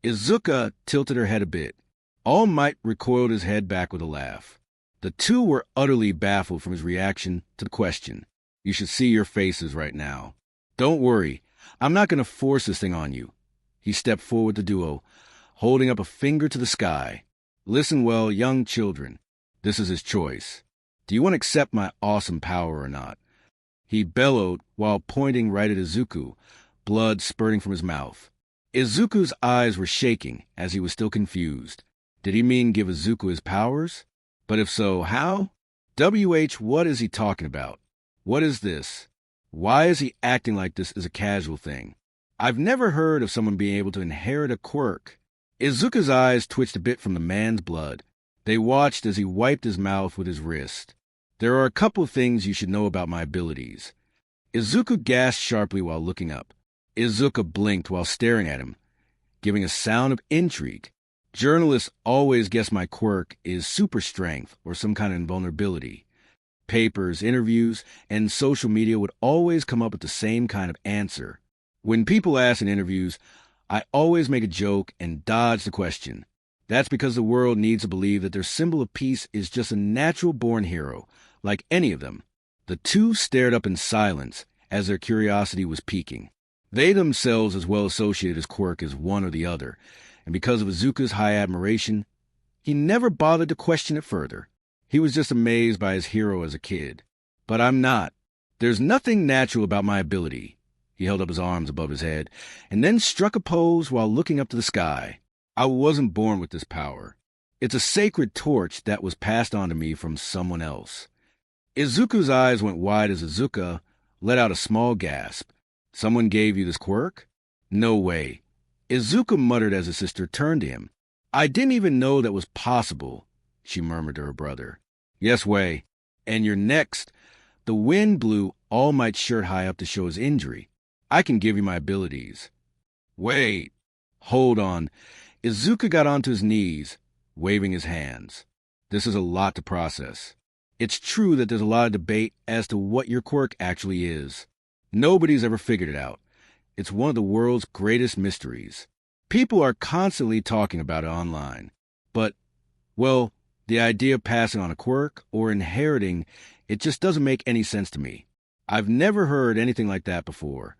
Izuka tilted her head a bit. All Might recoiled his head back with a laugh. The two were utterly baffled from his reaction to the question. "You should see your faces right now. Don't worry, I'm not going to force this thing on you." He stepped forward to the duo, holding up a finger to the sky. "Listen well, young children. This is his choice. Do you want to accept my awesome power or not?" He bellowed while pointing right at Izuku, blood spurting from his mouth. Izuku's eyes were shaking as he was still confused. Did he mean give Izuku his powers? But if so, how? What is he talking about? What is this? Why is he acting like this is a casual thing? I've never heard of someone being able to inherit a quirk. Izuka's eyes twitched a bit from the man's blood. They watched as he wiped his mouth with his wrist. "There are a couple of things you should know about my abilities." Izuku gasped sharply while looking up. Izuka blinked while staring at him, giving a sound of intrigue. Journalists always guess my quirk is super strength or some kind of invulnerability. Papers, interviews, and social media would always come up with the same kind of answer. When people ask in interviews, I always make a joke and dodge the question. That's because the world needs to believe that their symbol of peace is just a natural-born hero, like any of them. The two stared up in silence as their curiosity was piquing. They themselves as well associated his quirk as one or the other, and because of Izuka's high admiration, he never bothered to question it further. He was just amazed by his hero as a kid. But I'm not. There's nothing natural about my ability. He held up his arms above his head, and then struck a pose while looking up to the sky. I wasn't born with this power. It's a sacred torch that was passed on to me from someone else. Izuku's eyes went wide as Izuka let out a small gasp. Someone gave you this quirk? No way. Izuka muttered as his sister turned to him. I didn't even know that was possible, she murmured to her brother. Yes, Wei. And you're next. The wind blew All Might's shirt high up to show his injury. I can give you my abilities. Wait. Hold on. Izuka got onto his knees, waving his hands. This is a lot to process. It's true that there's a lot of debate as to what your quirk actually is. Nobody's ever figured it out. It's one of the world's greatest mysteries. People are constantly talking about it online. But, well, the idea of passing on a quirk or inheriting, it just doesn't make any sense to me. I've never heard anything like that before.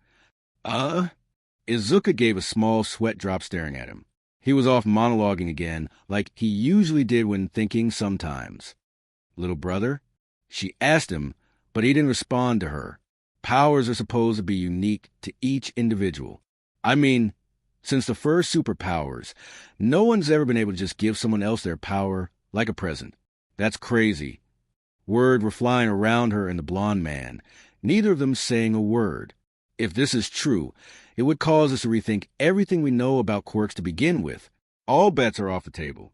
Izuka gave a small sweat drop staring at him. He was off monologuing again, like he usually did when thinking sometimes. Little brother? She asked him, but he didn't respond to her. Powers are supposed to be unique to each individual. I mean, since the first superpowers, no one's ever been able to just give someone else their power like a present. That's crazy. Words were flying around her and the blonde man, neither of them saying a word. If this is true, it would cause us to rethink everything we know about quirks to begin with. All bets are off the table.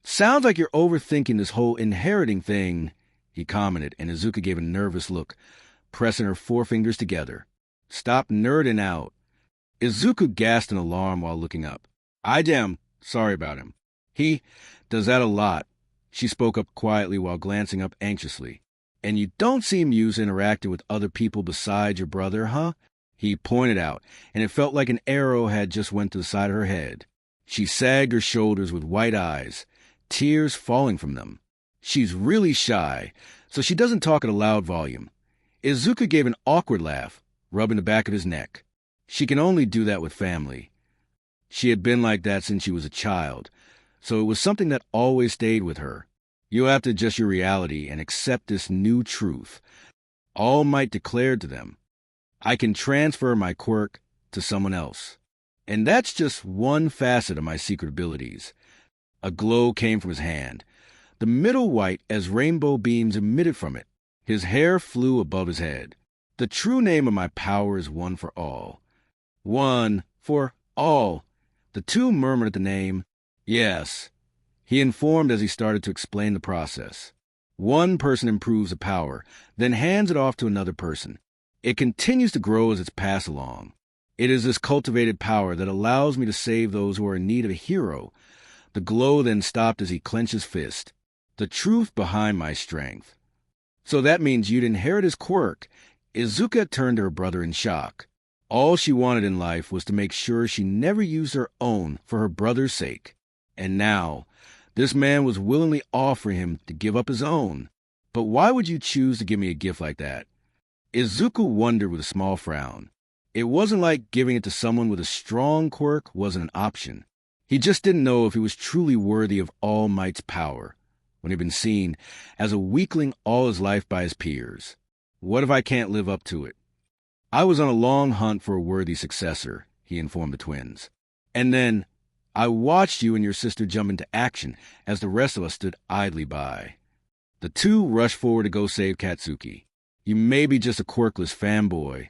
Sounds like you're overthinking this whole inheriting thing, he commented, and Izuka gave a nervous look, pressing her forefingers together. Stop nerding out. Izuka gasped in alarm while looking up. Sorry about him. He does that a lot. She spoke up quietly while glancing up anxiously. And you don't seem used to interacting with other people besides your brother, huh? He pointed out, and it felt like an arrow had just went to the side of her head. She sagged her shoulders with white eyes, tears falling from them. She's really shy, so she doesn't talk at a loud volume. Izuka gave an awkward laugh, rubbing the back of his neck. She can only do that with family. She had been like that since she was a child, so it was something that always stayed with her. You'll have to adjust your reality and accept this new truth. All Might declared to them, I can transfer my quirk to someone else. And that's just one facet of my secret abilities. A glow came from his hand, the middle white as rainbow beams emitted from it. His hair flew above his head. The true name of my power is One for All. One for all. The two murmured at the name. Yes, he informed as he started to explain the process. One person improves a power, then hands it off to another person. It continues to grow as it's passed along. It is this cultivated power that allows me to save those who are in need of a hero. The glow then stopped as he clenched his fist. The truth behind my strength. So that means you'd inherit his quirk. Izuka turned to her brother in shock. All she wanted in life was to make sure she never used her own for her brother's sake. And now, this man was willingly offering him to give up his own. But why would you choose to give me a gift like that? Izuku wondered with a small frown. It wasn't like giving it to someone with a strong quirk wasn't an option. He just didn't know if he was truly worthy of All Might's power, when he'd been seen as a weakling all his life by his peers. What if I can't live up to it? I was on a long hunt for a worthy successor, he informed the twins. And then I watched you and your sister jump into action as the rest of us stood idly by. The two rushed forward to go save Katsuki. You may be just a quirkless fanboy,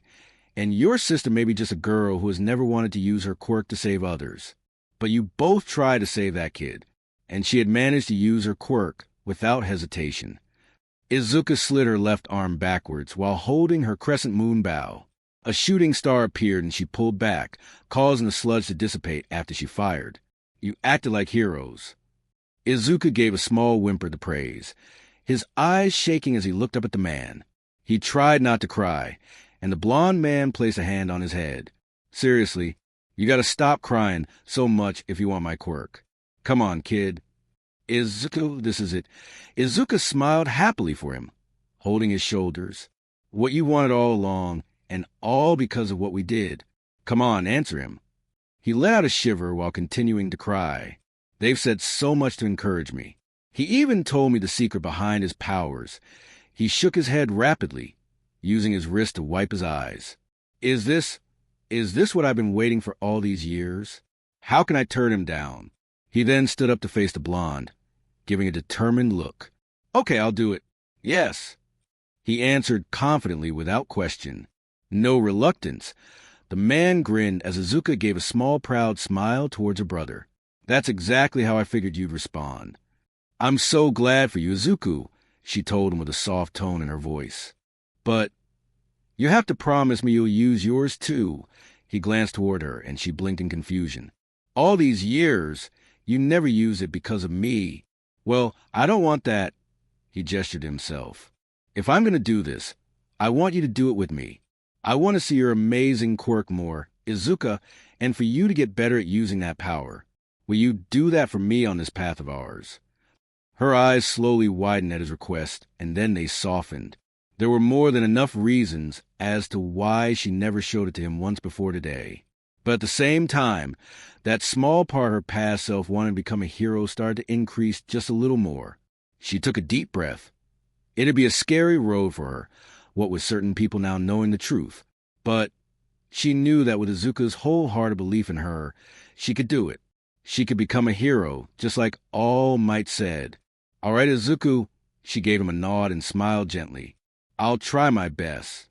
and your sister may be just a girl who has never wanted to use her quirk to save others. But you both tried to save that kid, and she had managed to use her quirk without hesitation. Izuka slid her left arm backwards while holding her crescent moon bow. A shooting star appeared and she pulled back, causing the sludge to dissipate after she fired. You acted like heroes. Izuka gave a small whimper to praise, his eyes shaking as he looked up at the man. He tried not to cry, and the blond man placed a hand on his head. Seriously, You gotta stop crying so much if you want my quirk. Come on, kid. This is it. Izuka smiled happily for him, holding his shoulders. What you wanted all along, and all because of what we did. Come on, answer him. He let out a shiver while continuing to cry. They've said so much to encourage me. He even told me the secret behind his powers. He shook his head rapidly, using his wrist to wipe his eyes. Is this what I've been waiting for all these years? How can I turn him down? He then stood up to face the blonde, giving a determined look. Okay, I'll do it. Yes. He answered confidently without question. No reluctance. The man grinned as Izuka gave a small proud smile towards her brother. That's exactly how I figured you'd respond. I'm so glad for you, Izuku, she told him with a soft tone in her voice. But you have to promise me you'll use yours too. He glanced toward her, and she blinked in confusion. All these years, you never used it because of me. Well, I don't want that. He gestured to himself. If I'm going to do this, I want you to do it with me. I want to see your amazing quirk more, Izuka, and for you to get better at using that power. Will you do that for me on this path of ours? Her eyes slowly widened at his request, and then they softened. There were more than enough reasons as to why she never showed it to him once before today. But at the same time, that small part of her past self wanting to become a hero started to increase just a little more. She took a deep breath. It'd be a scary road for her, what with certain people now knowing the truth. But she knew that with Izuka's wholehearted belief in her, she could do it. She could become a hero, just like All Might said. All right, Izuku, she gave him a nod and smiled gently. I'll try my best.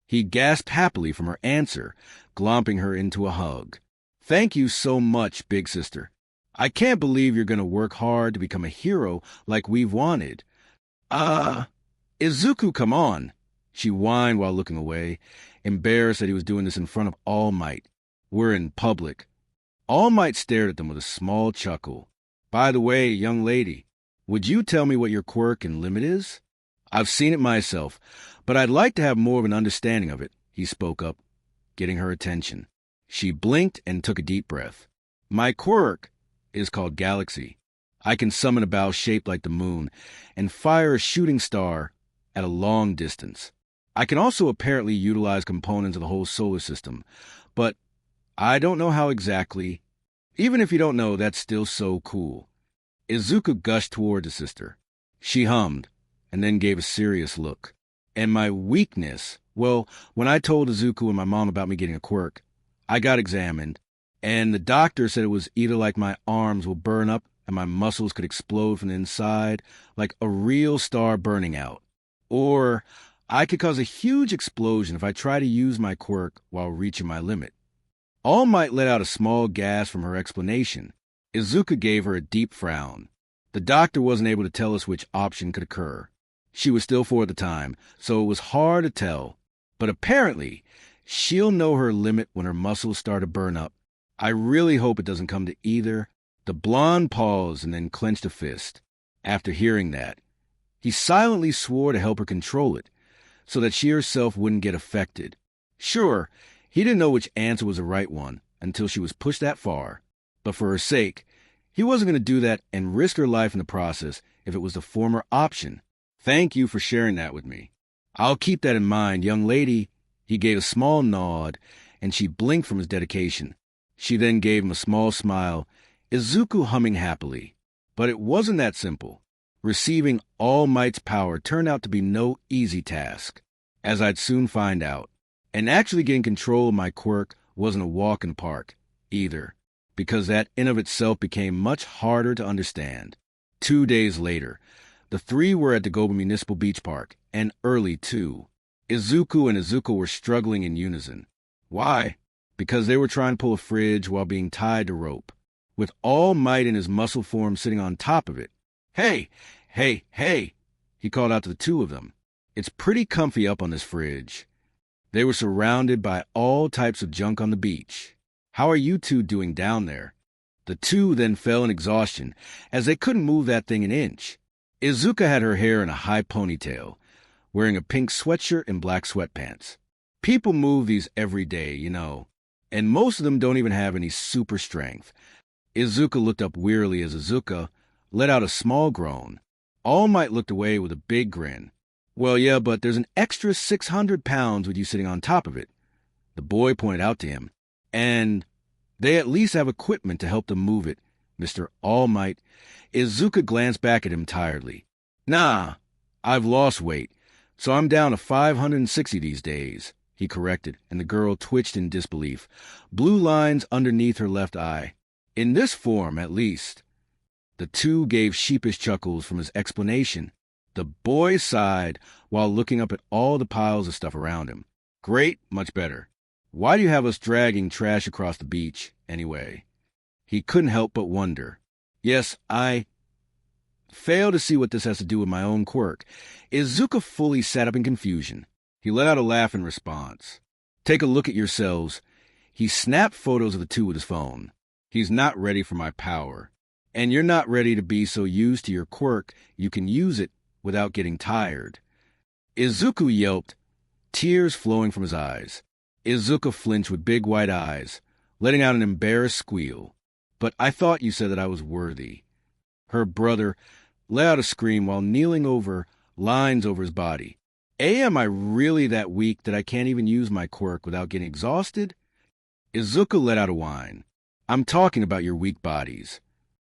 He gasped happily from her answer, glomping her into a hug. Thank you so much, big sister. I can't believe you're going to work hard to become a hero like we've wanted. Izuku, come on, she whined while looking away, embarrassed that he was doing this in front of All Might. We're in public. All Might stared at them with a small chuckle. By the way, young lady, would you tell me what your quirk and limit is? I've seen it myself, but I'd like to have more of an understanding of it, he spoke up, getting her attention. She blinked and took a deep breath. My quirk is called Galaxy. I can summon a bow shaped like the moon and fire a shooting star at a long distance. I can also apparently utilize components of the whole solar system, but I don't know how exactly. Even if you don't know, that's still so cool. Izuku gushed toward his sister. She hummed, and then gave a serious look. And my weakness, well, when I told Izuku and my mom about me getting a quirk, I got examined, and the doctor said it was either like my arms will burn up and my muscles could explode from the inside, like a real star burning out, or I could cause a huge explosion if I try to use my quirk while reaching my limit. All Might let out a small gasp from her explanation. Izuka gave her a deep frown. The doctor wasn't able to tell us which option could occur. She was still 4 at the time, so it was hard to tell. But apparently, she'll know her limit when her muscles start to burn up. I really hope it doesn't come to either. The blonde paused and then clenched a fist. After hearing that, he silently swore to help her control it, so that she herself wouldn't get affected. Sure, he didn't know which answer was the right one until she was pushed that far. But for her sake, he wasn't going to do that and risk her life in the process if it was the former option. Thank you for sharing that with me. I'll keep that in mind, young lady. He gave a small nod, and she blinked from his dedication. She then gave him a small smile, Izuku humming happily. But it wasn't that simple. Receiving All Might's power turned out to be no easy task, as I'd soon find out. And actually getting control of my quirk wasn't a walk in the park, either, because that in of itself became much harder to understand. 2 days later, the three were at the Goba Municipal Beach Park, and early, too. Izuku and Izuka were struggling in unison. Why? Because they were trying to pull a fridge while being tied to rope, with All Might in his muscle form sitting on top of it. Hey, he called out to the two of them. It's pretty comfy up on this fridge. They were surrounded by all types of junk on the beach. How are you two doing down there? The two then fell in exhaustion, as they couldn't move that thing an inch. Izuka had her hair in a high ponytail, wearing a pink sweatshirt and black sweatpants. People move these every day, you know. and most of them don't even have any super strength. Izuka looked up wearily as Izuka let out a small groan. All Might looked away with a big grin. Well, yeah, but there's an extra 600 pounds with you sitting on top of it, the boy pointed out to him. And they at least have equipment to help them move it, Mr. All Might. Izuka glanced back at him tiredly. Nah, I've lost weight, so I'm down to 560 these days, he corrected, and the girl twitched in disbelief. Blue lines underneath her left eye. In this form, at least. The two gave sheepish chuckles from his explanation. The boy sighed while looking up at all the piles of stuff around him. Great, much better. Why do you have us dragging trash across the beach, anyway? He couldn't help but wonder. Yes, I fail to see what this has to do with my own quirk. Izuka fully sat up in confusion. He let out a laugh in response. Take a look at yourselves. He snapped photos of the two with his phone. He's not ready for my power. And you're not ready to be so used to your quirk you can use it without getting tired. Izuku yelped, tears flowing from his eyes. Izuka flinched with big white eyes, letting out an embarrassed squeal. But I thought you said that I was worthy. Her brother let out a scream while kneeling over lines over his body. Am I really that weak that I can't even use my quirk without getting exhausted? Izuka let out a whine. I'm talking about your weak bodies.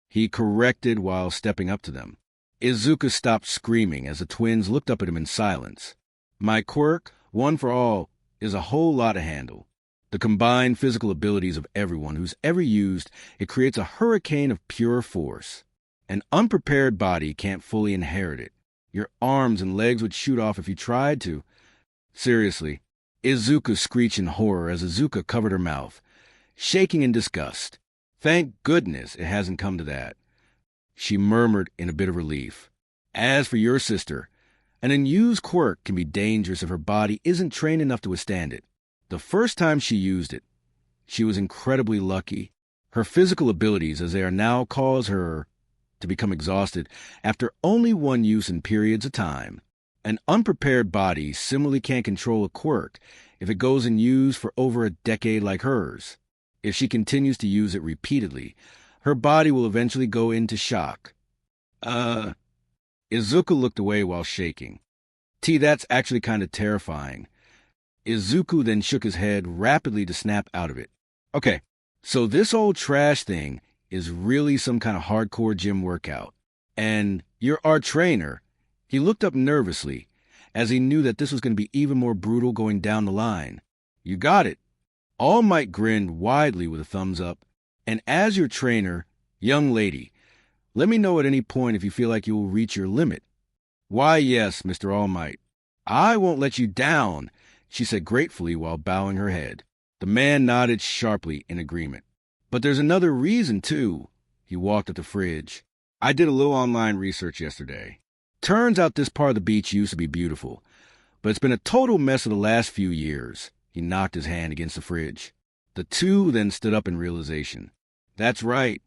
He corrected while stepping up to them. Izuka stopped screaming as the twins looked up at him in silence. My quirk, one for all, is a whole lot to handle. The combined physical abilities of everyone who's ever used it creates a hurricane of pure force. An unprepared body can't fully inherit it. Your arms and legs would shoot off if you tried to. Seriously, Izuka screeched in horror as Izuka covered her mouth, shaking in disgust. Thank goodness it hasn't come to that. She murmured in a bit of relief. As for your sister, an unused quirk can be dangerous if her body isn't trained enough to withstand it. The first time she used it, she was incredibly lucky. Her physical abilities, as they are now, cause her to become exhausted after only one use in periods of time. An unprepared body similarly can't control a quirk if it goes in use for over a decade like hers. If she continues to use it repeatedly, her body will eventually go into shock. Izuka looked away while shaking. That's actually kind of terrifying. Izuku then shook his head rapidly to snap out of it. Okay, so this old trash thing is really some kind of hardcore gym workout. And you're our trainer. He looked up nervously, as he knew that this was going to be even more brutal going down the line. You got it. All Might grinned widely with a thumbs up. And as your trainer, young lady, let me know at any point if you feel like you will reach your limit. Why, yes, Mr. All Might. I won't let you down, she said gratefully while bowing her head. The man nodded sharply in agreement. But there's another reason, too. He walked at the fridge. I did a little online research yesterday. Turns out this part of the beach used to be beautiful, but it's been a total mess of the last few years. He knocked his hand against the fridge. The two then stood up in realization. That's right.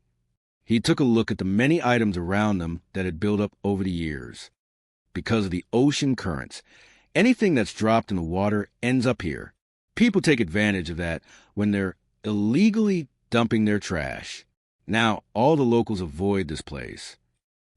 He took a look at the many items around them that had built up over the years. Because of the ocean currents, anything that's dropped in the water ends up here. People take advantage of that when they're illegally dumping their trash. Now, all the locals avoid this place.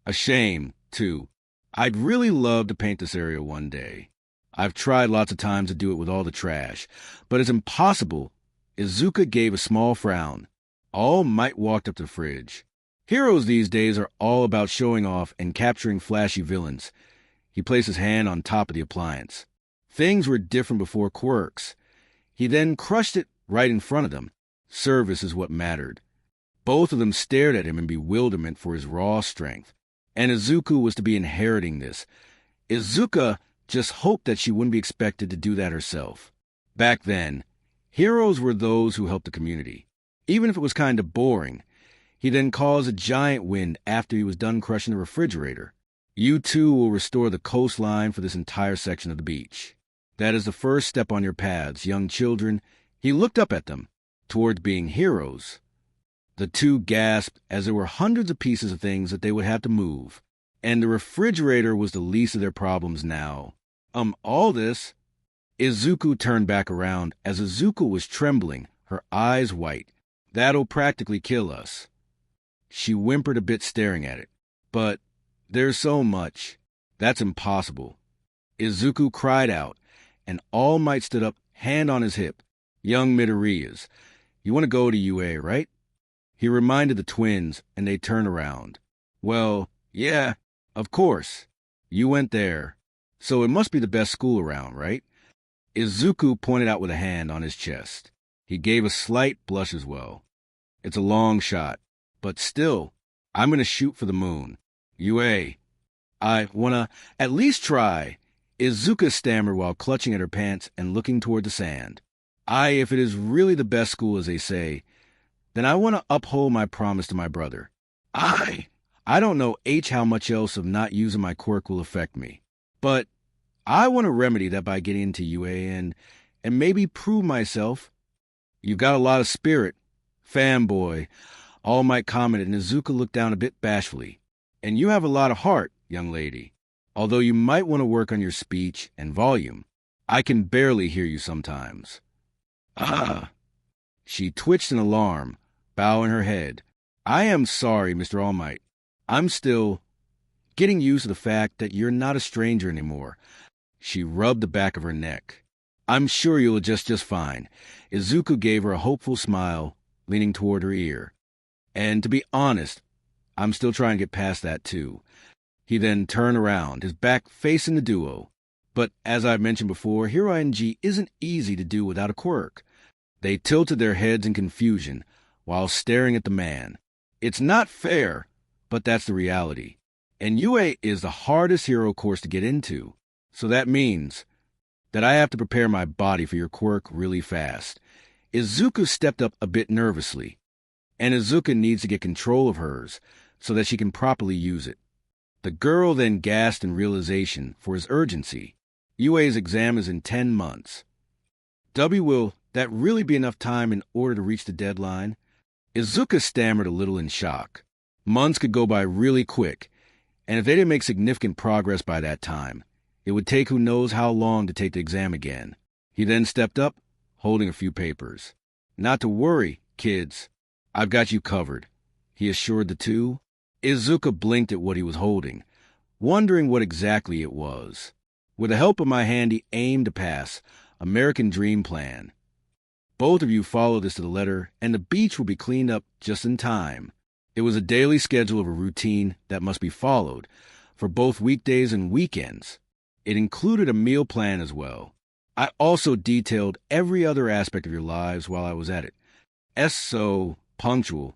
A shame, too. I'd really love to paint this area one day. I've tried lots of times to do it with all the trash, but it's impossible. Izuka gave a small frown. All Might walked up to the fridge. Heroes these days are all about showing off and capturing flashy villains. He placed his hand on top of the appliance. Things were different before quirks. He then crushed it right in front of them. Service is what mattered. Both of them stared at him in bewilderment for his raw strength. And Izuku was to be inheriting this. Izuka just hoped that she wouldn't be expected to do that herself. Back then, heroes were those who helped the community. Even if it was kind of boring. He then caused a giant wind after he was done crushing the refrigerator. You two will restore the coastline for this entire section of the beach. That is the first step on your paths, young children. He looked up at them, towards being heroes. The two gasped as there were hundreds of pieces of things that they would have to move, and the refrigerator was the least of their problems now. All this? Izuku turned back around as Izuku was trembling her eyes white. That'll practically kill us. She whimpered a bit, staring at it. But there's so much. That's impossible. Izuku cried out, and All Might stood up, hand on his hip. Young Midoriya's. You want to go to UA, right? He reminded the twins, and they turned around. Well, yeah, of course. You went there. So it must be the best school around, right? Izuku pointed out with a hand on his chest. He gave a slight blush as well. It's a long shot, but still, I'm going to shoot for the moon. UA. I wanna at least try. Izuka stammered while clutching at her pants and looking toward the sand. If it is really the best school as they say, then I want to uphold my promise to my brother. I don't know how much else of not using my quirk will affect me. But I want to remedy that by getting into UA and maybe prove myself. You've got a lot of spirit. Fanboy. All Might commented, and Izuka looked down a bit bashfully. And you have a lot of heart, young lady. Although you might want to work on your speech and volume. I can barely hear you sometimes. She twitched in alarm, bowing her head. I am sorry, Mr. All Might. I'm still getting used to the fact that you're not a stranger anymore. She rubbed the back of her neck. I'm sure you'll adjust just fine. Izuku gave her a hopeful smile, leaning toward her ear. And to be honest, I'm still trying to get past that too. He then turned around, his back facing the duo. But as I've mentioned before, Hero NG isn't easy to do without a quirk. They tilted their heads in confusion while staring at the man. It's not fair, but that's the reality. And UA is the hardest hero course to get into. So that means that I have to prepare my body for your quirk really fast. Izuku stepped up a bit nervously, and Izuka needs to get control of hers so that she can properly use it. The girl then gasped in realization for his urgency. UA's exam is in 10 months. Will that really be enough time in order to reach the deadline? Izuka stammered a little in shock. Months could go by really quick, and if they didn't make significant progress by that time, it would take who knows how long to take the exam again. He then stepped up, holding a few papers. Not to worry, kids. I've got you covered, he assured the two. Izuka blinked at what he was holding, wondering what exactly it was. With the help of my handy aim to pass, American Dream Plan. Both of you follow this to the letter, and the beach will be cleaned up just in time. It was a daily schedule of a routine that must be followed for both weekdays and weekends. It included a meal plan as well. I also detailed every other aspect of your lives while I was at it. So punctual.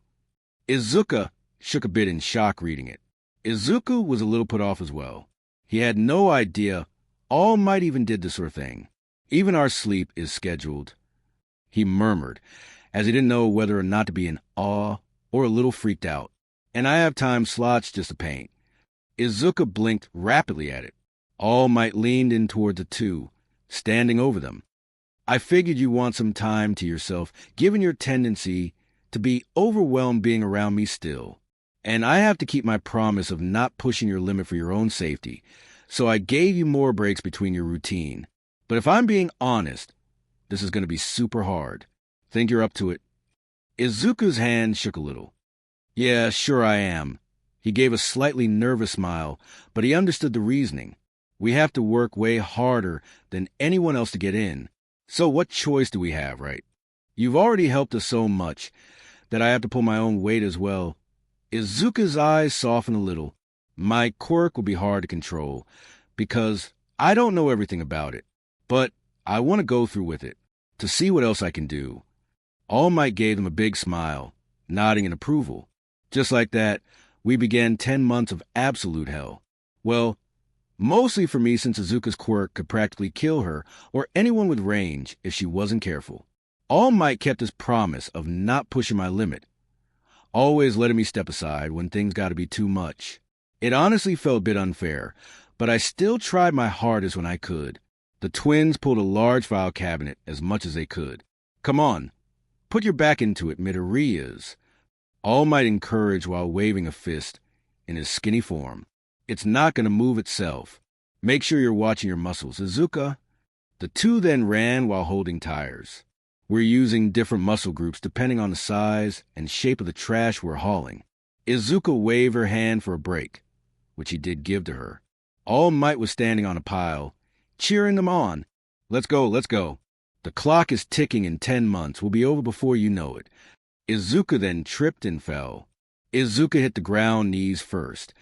Izuka shook a bit in shock reading it. Izuku was a little put off as well. He had no idea All Might even did this sort of thing. Even our sleep is scheduled, he murmured, as he didn't know whether or not to be in awe or a little freaked out. And I have time slots just to paint. Izuka blinked rapidly at it. All Might leaned in toward the two, standing over them. I figured you want some time to yourself, given your tendency to be overwhelmed being around me still. And I have to keep my promise of not pushing your limit for your own safety, so I gave you more breaks between your routine. But if I'm being honest, this is going to be super hard. Think you're up to it? Izuku's hand shook a little. Yeah, sure I am. He gave a slightly nervous smile, but he understood the reasoning. We have to work way harder than anyone else to get in. So what choice do we have, right? You've already helped us so much that I have to pull my own weight as well. Izuka's eyes softened a little. My quirk will be hard to control, because I don't know everything about it. But I want to go through with it, to see what else I can do. All Might gave them a big smile, nodding in approval. Just like that, we began 10 months of absolute hell. Well, mostly for me, since Izuka's quirk could practically kill her or anyone with range if she wasn't careful. All Might kept his promise of not pushing my limit, always letting me step aside when things got to be too much. It honestly felt a bit unfair, but I still tried my hardest when I could. The twins pulled a large file cabinet as much as they could. Come on, put your back into it, Midoriya's. All Might encouraged while waving a fist in his skinny form. It's not going to move itself. Make sure you're watching your muscles, Izuka. The two then ran while holding tires. We're using different muscle groups depending on the size and shape of the trash we're hauling. Izuka waved her hand for a break, which he did give to her. All Might was standing on a pile, cheering them on. Let's go, let's go. The clock is ticking in 10 months. We'll be over before you know it. Izuka then tripped and fell. Izuka hit the ground knees first,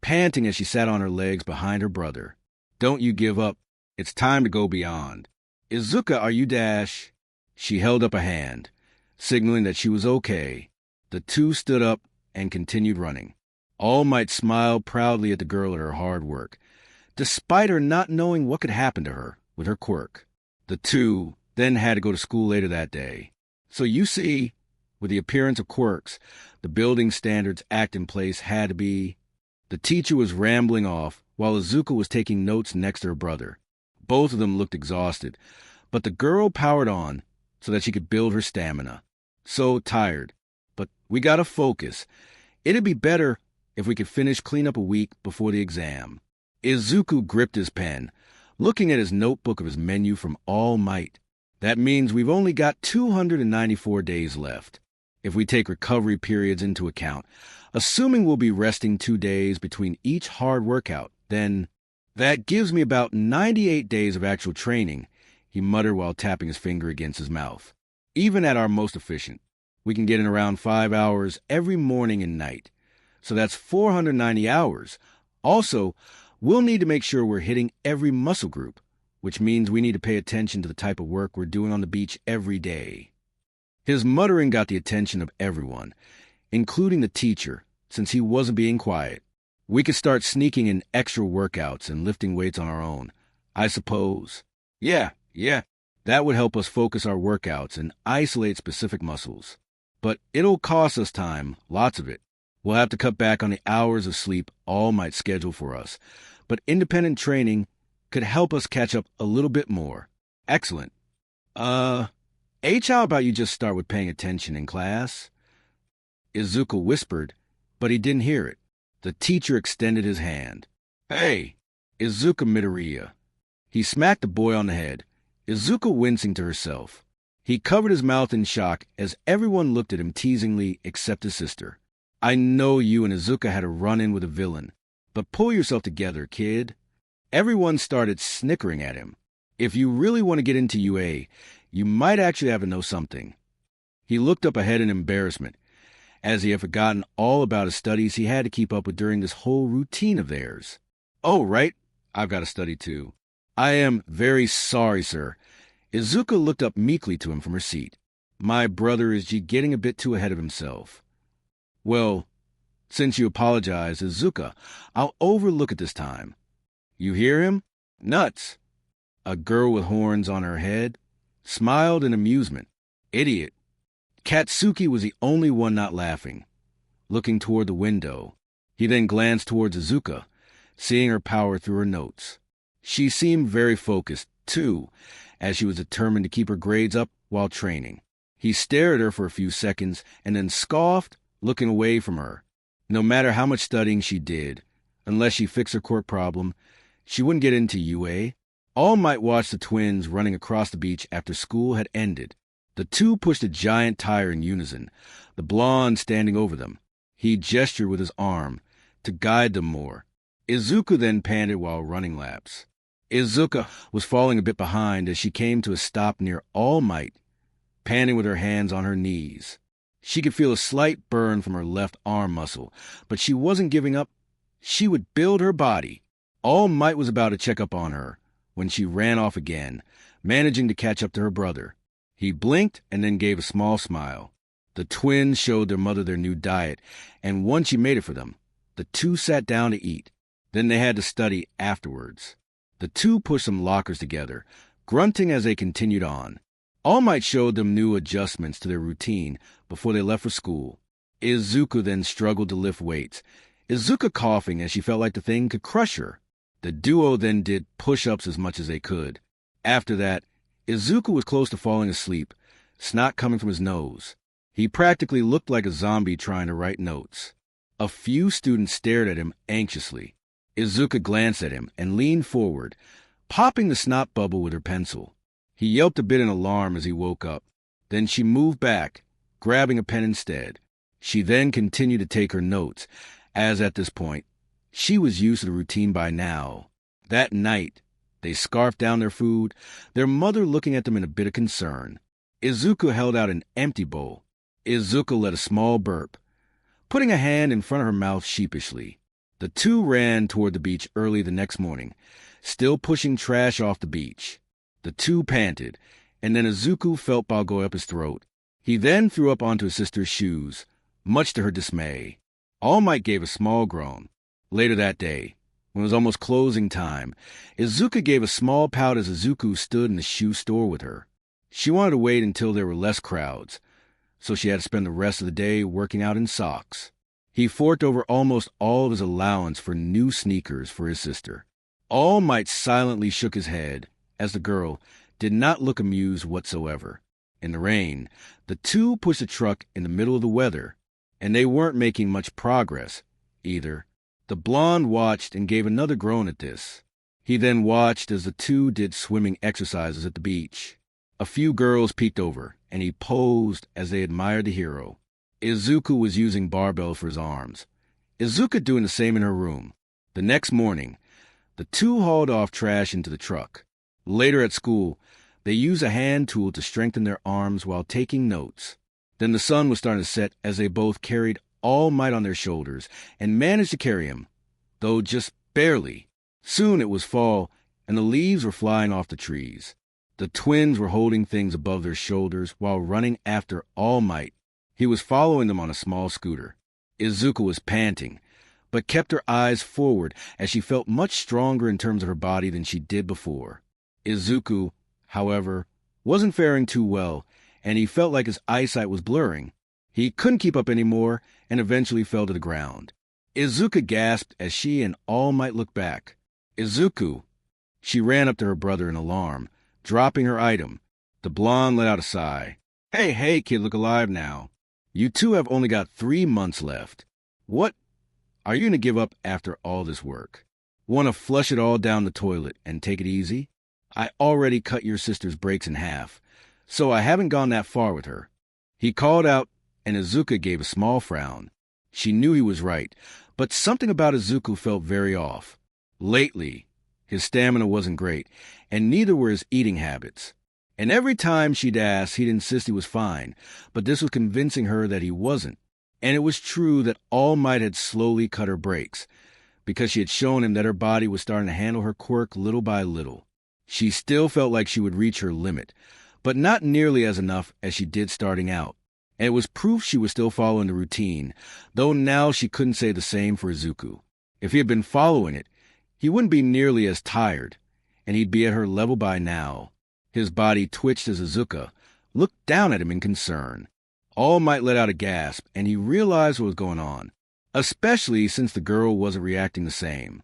panting as she sat on her legs behind her brother. Don't you give up. It's time to go beyond. Izuka, are you dash? She held up a hand, signaling that she was okay. The two stood up and continued running. All Might smiled proudly at the girl at her hard work, despite her not knowing what could happen to her with her quirk. The two then had to go to school later that day. So you see, with the appearance of quirks, the building standards act in place had to be... The teacher was rambling off while Izuka was taking notes next to her brother. Both of them looked exhausted, but the girl powered on so that she could build her stamina. So tired. But we gotta focus. It'd be better if we could finish cleanup a week before the exam. Izuku gripped his pen, looking at his notebook of his menu from All Might. That means we've only got 294 days left, if we take recovery periods into account. Assuming we'll be resting 2 days between each hard workout, then that gives me about 98 days of actual training, he muttered while tapping his finger against his mouth. Even at our most efficient, we can get in around 5 hours every morning and night. So that's 490 hours. Also, we'll need to make sure we're hitting every muscle group, which means we need to pay attention to the type of work we're doing on the beach every day. His muttering got the attention of everyone, including the teacher, since he wasn't being quiet. We could start sneaking in extra workouts and lifting weights on our own, I suppose. Yeah, that would help us focus our workouts and isolate specific muscles. But it'll cost us time, lots of it. We'll have to cut back on the hours of sleep All Might schedule for us, but independent training could help us catch up a little bit more. Excellent. How about you just start with paying attention in class? Izuka whispered, but he didn't hear it. The teacher extended his hand. Hey, Izuka Midoriya. He smacked the boy on the head, Izuka wincing to herself. He covered his mouth in shock as everyone looked at him teasingly except his sister. I know you and Izuka had a run-in with a villain, but pull yourself together, kid. Everyone started snickering at him. If you really want to get into UA, you might actually have to know something. He looked up ahead in embarrassment, as he had forgotten all about his studies he had to keep up with during this whole routine of theirs. Oh, right, I've got to study too. I am very sorry, sir. Izuka looked up meekly to him from her seat. My brother is getting a bit too ahead of himself. Well, since you apologize, Izuka, I'll overlook it this time. You hear him? Nuts. A girl with horns on her head smiled in amusement. Idiot. Katsuki was the only one not laughing, looking toward the window. He then glanced towards Izuka, seeing her power through her notes. She seemed very focused, too, as she was determined to keep her grades up while training. He stared at her for a few seconds and then scoffed, looking away from her. No matter how much studying she did, unless she fixed her quirk problem, she wouldn't get into UA. All Might watch the twins running across the beach after school had ended. The two pushed a giant tire in unison, the blonde standing over them. He gestured with his arm to guide them more. Izuku then panted while running laps. Izuka was falling a bit behind as she came to a stop near All Might, panting with her hands on her knees. She could feel a slight burn from her left arm muscle, but she wasn't giving up. She would build her body. All Might was about to check up on her when she ran off again, managing to catch up to her brother. He blinked and then gave a small smile. The twins showed their mother their new diet, and once she made it for them, the two sat down to eat. Then they had to study afterwards. The two pushed some lockers together, grunting as they continued on. All Might showed them new adjustments to their routine before they left for school. Izuku then struggled to lift weights, Izuka coughing as she felt like the thing could crush her. The duo then did push-ups as much as they could. After that, Izuku was close to falling asleep, snot coming from his nose. He practically looked like a zombie trying to write notes. A few students stared at him anxiously. Izuka glanced at him and leaned forward, popping the snot bubble with her pencil. He yelped a bit in alarm as he woke up. Then she moved back, grabbing a pen instead. She then continued to take her notes, as at this point, she was used to the routine by now. That night, they scarfed down their food, their mother looking at them in a bit of concern. Izuku held out an empty bowl. Izuka let a small burp, putting a hand in front of her mouth sheepishly. The two ran toward the beach early the next morning, still pushing trash off the beach. The two panted, and then Izuku felt bile go up his throat. He then threw up onto his sister's shoes, much to her dismay. All Might gave a small groan. Later that day, when it was almost closing time, Izuka gave a small pout as Izuku stood in the shoe store with her. She wanted to wait until there were less crowds, so she had to spend the rest of the day working out in socks. He forked over almost all of his allowance for new sneakers for his sister. All Might silently shook his head, as the girl did not look amused whatsoever. In the rain, the two pushed a truck in the middle of the weather, and they weren't making much progress, either. The blonde watched and gave another groan at this. He then watched as the two did swimming exercises at the beach. A few girls peeked over, and he posed as they admired the hero. Izuku was using barbells for his arms, Izuka doing the same in her room. The next morning, the two hauled off trash into the truck. Later at school, they used a hand tool to strengthen their arms while taking notes. Then the sun was starting to set as they both carried All Might on their shoulders and managed to carry him, though just barely. Soon it was fall, and the leaves were flying off the trees. The twins were holding things above their shoulders while running after All Might. He was following them on a small scooter. Izuka was panting, but kept her eyes forward as she felt much stronger in terms of her body than she did before. Izuku, however, wasn't faring too well, and he felt like his eyesight was blurring. He couldn't keep up anymore and eventually fell to the ground. Izuka gasped as she and All Might looked back. Izuku! She ran up to her brother in alarm, dropping her item. The blonde let out a sigh. Hey, kid, look alive now. You two have only got 3 months left. What? Are you going to give up after all this work? Want to flush it all down the toilet and take it easy? I already cut your sister's brakes in half, so I haven't gone that far with her. He called out, and Izuka gave a small frown. She knew he was right, but something about Izuku felt very off. Lately, his stamina wasn't great, and neither were his eating habits. And every time she'd ask, he'd insist he was fine, but this was convincing her that he wasn't. And it was true that All Might had slowly cut her brakes, because she had shown him that her body was starting to handle her quirk little by little. She still felt like she would reach her limit, but not nearly as enough as she did starting out. And it was proof she was still following the routine, though now she couldn't say the same for Izuku. If he had been following it, he wouldn't be nearly as tired, and he'd be at her level by now. His body twitched as Izuka looked down at him in concern. All Might let out a gasp, and he realized what was going on, especially since the girl wasn't reacting the same.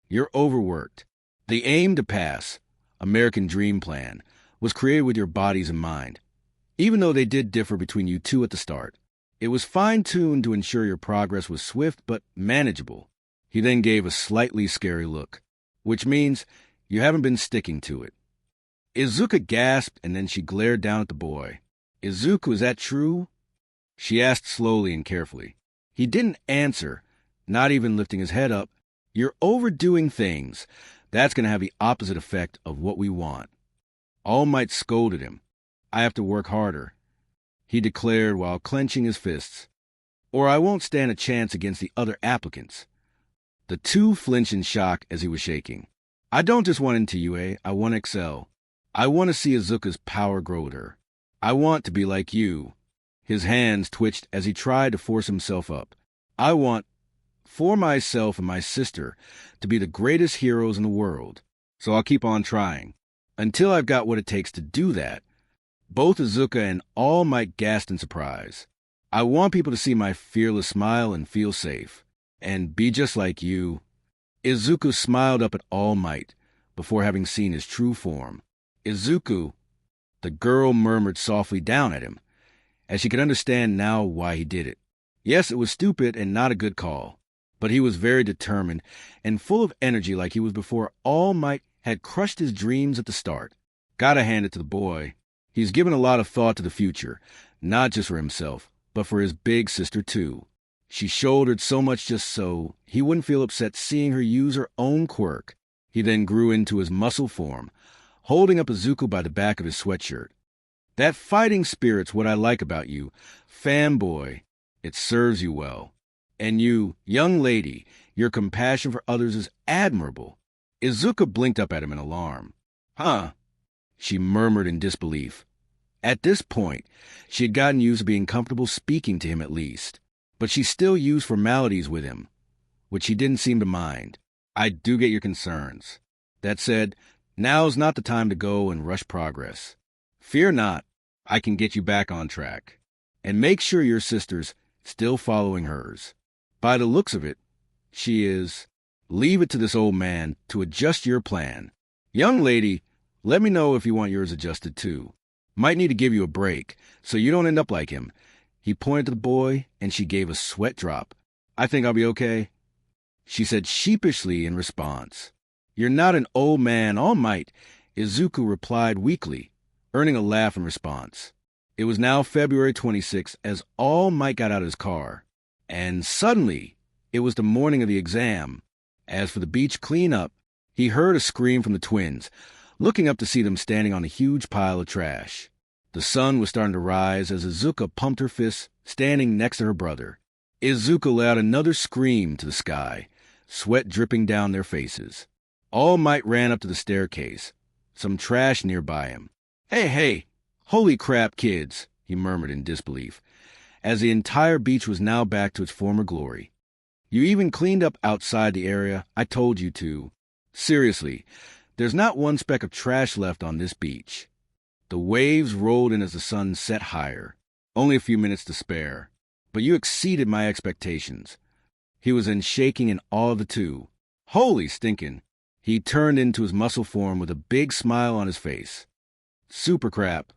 You're overworked. The aim to pass, American Dream Plan, was created with your bodies in mind. Even though they did differ between you two at the start, it was fine-tuned to ensure your progress was swift but manageable. He then gave a slightly scary look, which means you haven't been sticking to it. Izuka gasped, and then she glared down at the boy. Izuku, is that true? She asked slowly and carefully. He didn't answer, not even lifting his head up. You're overdoing things. That's going to have the opposite effect of what we want. All Might scolded him. I have to work harder, he declared while clenching his fists, or I won't stand a chance against the other applicants. The two flinched in shock as he was shaking. I don't just want into UA, I want to excel. I want to see Izuka's power grow with her. I want to be like you. His hands twitched as he tried to force himself up. I want, for myself and my sister, to be the greatest heroes in the world. So I'll keep on trying, until I've got what it takes to do that. Both Izuka and All Might gasped in surprise. I want people to see my fearless smile and feel safe, and be just like you. Izuku smiled up at All Might before having seen his true form. Izuku, the girl murmured softly down at him, as she could understand now why he did it. Yes, it was stupid and not a good call, but he was very determined and full of energy like he was before All Might had crushed his dreams at the start. Gotta hand it to the boy. He's given a lot of thought to the future, not just for himself, but for his big sister too. She shouldered so much just so he wouldn't feel upset seeing her use her own quirk. He then grew into his muscle form, holding up Izuku by the back of his sweatshirt. That fighting spirit's what I like about you, fanboy. It serves you well. And you, young lady, your compassion for others is admirable. Izuka blinked up at him in alarm. Huh? She murmured in disbelief. At this point, she had gotten used to being comfortable speaking to him at least, but she still used formalities with him, which he didn't seem to mind. I do get your concerns. That said, now's not the time to go and rush progress. Fear not, I can get you back on track. And make sure your sister's still following hers. By the looks of it, she is. Leave it to this old man to adjust your plan. Young lady, let me know if you want yours adjusted too. Might need to give you a break, so you don't end up like him. He pointed to the boy, and she gave a sweat drop. I think I'll be okay, she said sheepishly in response. You're not an old man, All Might, Izuku replied weakly, earning a laugh in response. It was now February 26th as All Might got out of his car. And suddenly, it was the morning of the exam. As for the beach cleanup, he heard a scream from the twins, looking up to see them standing on a huge pile of trash. The sun was starting to rise as Izuka pumped her fists, standing next to her brother. Izuka let out another scream to the sky, sweat dripping down their faces. All Might ran up to the staircase, some trash nearby him. Hey, holy crap, kids, he murmured in disbelief, as the entire beach was now back to its former glory. You even cleaned up outside the area I told you to. Seriously, there's not one speck of trash left on this beach. The waves rolled in as the sun set higher. Only a few minutes to spare. But you exceeded my expectations. He was then shaking in awe of the two. Holy stinkin'. He turned into his muscle form with a big smile on his face. Super crap.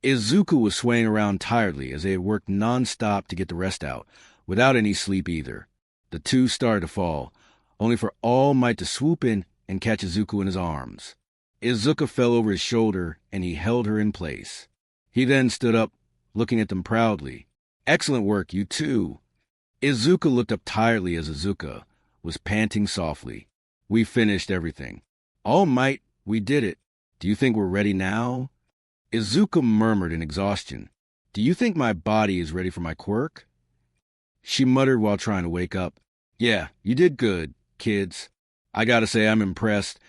Izuku was swaying around tiredly as they had worked non-stop to get the rest out, without any sleep either. The two started to fall, only for All Might to swoop in and catch Izuku in his arms. Izuka fell over his shoulder, and he held her in place. He then stood up, looking at them proudly. Excellent work, you two. Izuka looked up tiredly as Izuka was panting softly. We finished everything. All Might, we did it. Do you think we're ready now? Izuka murmured in exhaustion. Do you think my body is ready for my quirk? She muttered while trying to wake up. Yeah, you did good, kids. I gotta say I'm impressed.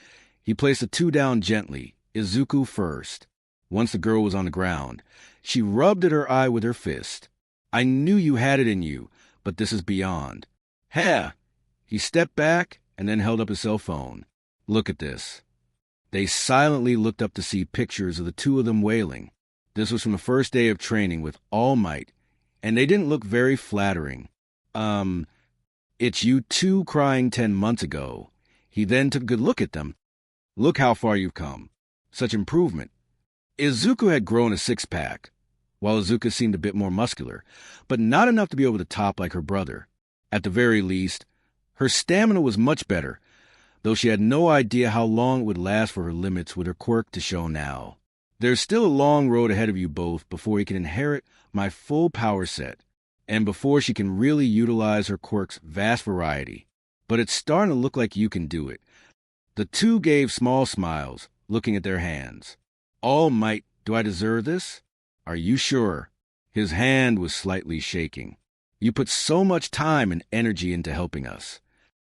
He placed the two down gently, Izuku first. Once the girl was on the ground, she rubbed at her eye with her fist. I knew you had it in you, but this is beyond. Ha! He stepped back and then held up his cell phone. Look at this. They silently looked up to see pictures of the two of them wailing. This was from the first day of training with All Might, and they didn't look very flattering. It's you two crying 10 months ago. He then took a good look at them. Look how far you've come. Such improvement. Izuku had grown a six-pack, while Izuka seemed a bit more muscular, but not enough to be able to top like her brother. At the very least, her stamina was much better, though she had no idea how long it would last for her limits with her quirk to show now. There's still a long road ahead of you both before you can inherit my full power set, and before she can really utilize her quirk's vast variety. But it's starting to look like you can do it. The two gave small smiles, looking at their hands. All Might, do I deserve this? Are you sure? His hand was slightly shaking. You put so much time and energy into helping us.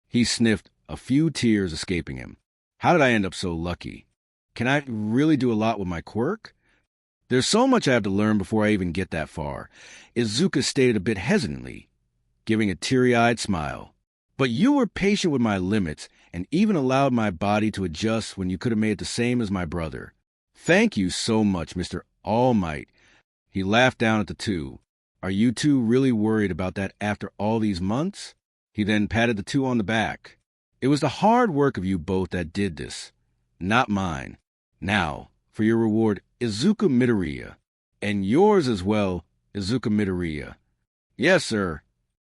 He sniffed, a few tears escaping him. How did I end up so lucky? Can I really do a lot with my quirk? There's so much I have to learn before I even get that far, Izuka stated a bit hesitantly, giving a teary-eyed smile. But you were patient with my limits and even allowed my body to adjust when you could have made it the same as my brother. Thank you so much, Mr. All Might. He laughed down at the two. Are you two really worried about that after all these months? He then patted the two on the back. It was the hard work of you both that did this, not mine. Now, for your reward, Izuka Midoriya. And yours as well, Izuka Midoriya. Yes, sir.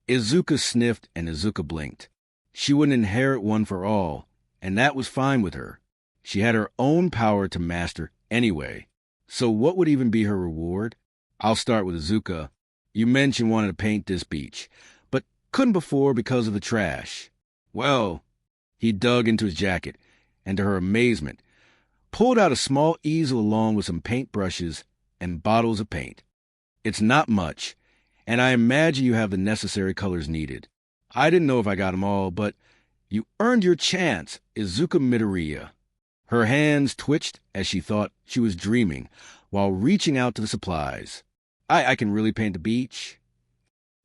Izuka sniffed and Izuka blinked. She wouldn't inherit one for all, and that was fine with her. She had her own power to master anyway. So what would even be her reward? I'll start with Izuka. You mentioned wanting to paint this beach, but couldn't before because of the trash. Well, he dug into his jacket, and to her amazement, pulled out a small easel along with some paintbrushes and bottles of paint. It's not much, and I imagine you have the necessary colors needed. I didn't know if I got them all, but you earned your chance, Izuka Midoriya. Her hands twitched as she thought she was dreaming while reaching out to the supplies. I can really paint the beach,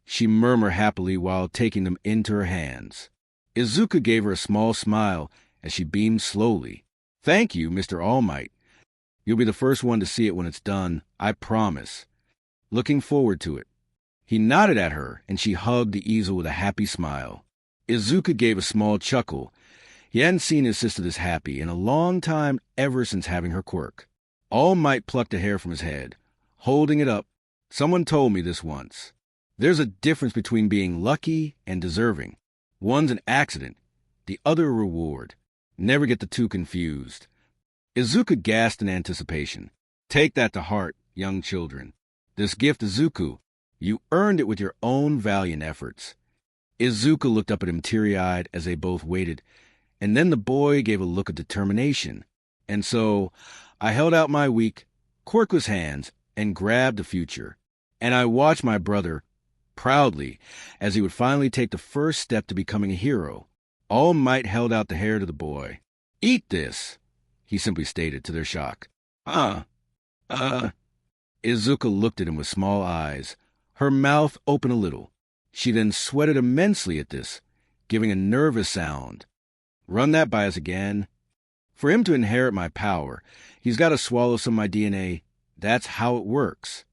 she murmured happily while taking them into her hands. Izuka gave her a small smile as she beamed slowly. Thank you, Mr. All Might. You'll be the first one to see it when it's done, I promise. Looking forward to it. He nodded at her, and she hugged the easel with a happy smile. Izuka gave a small chuckle. He hadn't seen his sister this happy in a long time, ever since having her quirk. All Might plucked a hair from his head, holding it up. Someone told me this once. There's a difference between being lucky and deserving. One's an accident, the other a reward. Never get the two confused. Izuka gasped in anticipation. Take that to heart, young children. This gift, Izuku, you earned it with your own valiant efforts. Izuka looked up at him teary-eyed as they both waited, and then the boy gave a look of determination. And so I held out my weak, quirkless hands and grabbed the future, and I watched my brother proudly as he would finally take the first step to becoming a hero. All Might held out the hair to the boy. Eat this, he simply stated to their shock. Izuka looked at him with small eyes, her mouth open a little. She then sweated immensely at this, giving a nervous sound. Run that by us again. For him to inherit my power, he's got to swallow some of my DNA. That's how it works.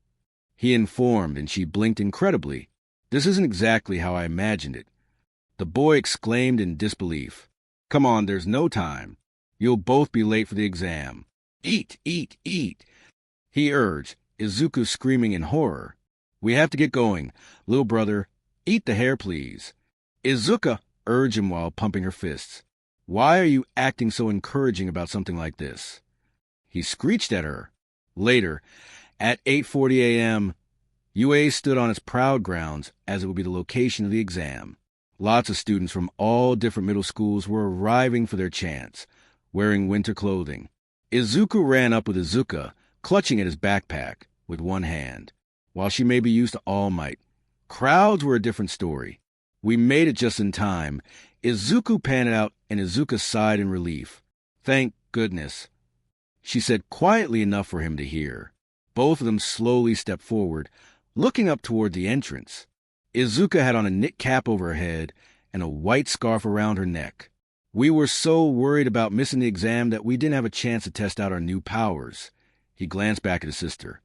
He informed, and she blinked incredibly. This isn't exactly how I imagined it. The boy exclaimed in disbelief. Come on, there's no time. You'll both be late for the exam. Eat, eat, eat, he urged, Izuku screaming in horror. We have to get going. Little brother, eat the hair, please. Izuka urged him while pumping her fists. Why are you acting so encouraging about something like this? He screeched at her. Later, at 8:40 a.m., UA stood on its proud grounds as it would be the location of the exam. Lots of students from all different middle schools were arriving for their chance, wearing winter clothing. Izuku ran up with Izuka, clutching at his backpack with one hand. While she may be used to All Might, crowds were a different story. We made it just in time. Izuku panted out, and Izuka sighed in relief. Thank goodness, she said quietly enough for him to hear. Both of them slowly stepped forward, looking up toward the entrance. Izuka had on a knit cap over her head and a white scarf around her neck. We were so worried about missing the exam that we didn't have a chance to test out our new powers. He glanced back at his sister.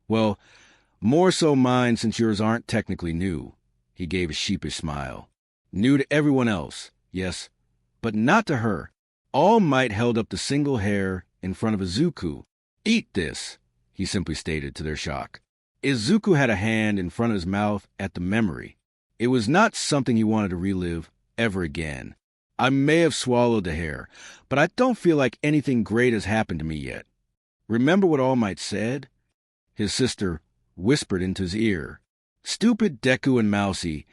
Well, more so mine since yours aren't technically new. He gave a sheepish smile. New to everyone else, yes, but not to her. All Might held up the single hair in front of Izuku. Eat this, he simply stated to their shock. Izuku had a hand in front of his mouth at the memory. It was not something he wanted to relive ever again. I may have swallowed the hair, but I don't feel like anything great has happened to me yet. Remember what All Might said? His sister whispered into his ear. Stupid Deku and Mousy.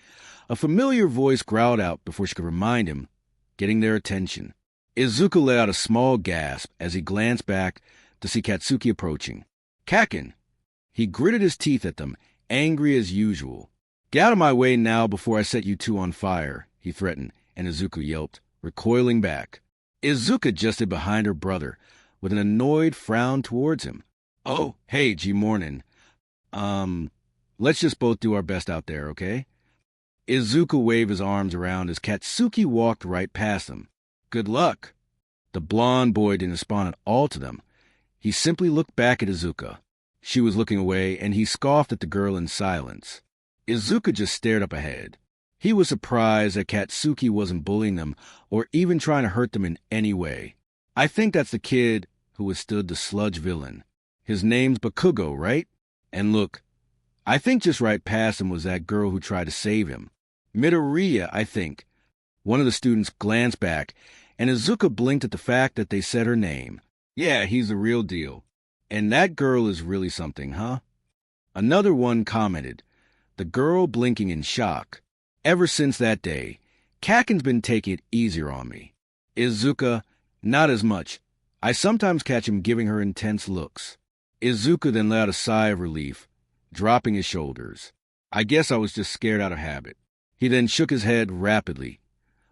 A familiar voice growled out before she could remind him, getting their attention. Izuku let out a small gasp as he glanced back to see Katsuki approaching. Kakin! He gritted his teeth at them, angry as usual. Get out of my way now before I set you two on fire, he threatened, and Izuku yelped, recoiling back. Izuka adjusted behind her brother, with an annoyed frown towards him. Oh, hey, G-Mornin'. Let's just both do our best out there, okay? Izuku waved his arms around as Katsuki walked right past them. Good luck. The blonde boy didn't respond at all to them. He simply looked back at Izuka. She was looking away, and he scoffed at the girl in silence. Izuka just stared up ahead. He was surprised that Katsuki wasn't bullying them or even trying to hurt them in any way. I think that's the kid who withstood the sludge villain. His name's Bakugo, right? And look, I think just right past him was that girl who tried to save him. Midoriya, I think. One of the students glanced back, and Izuka blinked at the fact that they said her name. Yeah, he's the real deal. And that girl is really something, huh? Another one commented, the girl blinking in shock. Ever since that day, Kaken's been taking it easier on me. Izuka, not as much. I sometimes catch him giving her intense looks. Izuka then let out a sigh of relief, dropping his shoulders. I guess I was just scared out of habit. He then shook his head rapidly,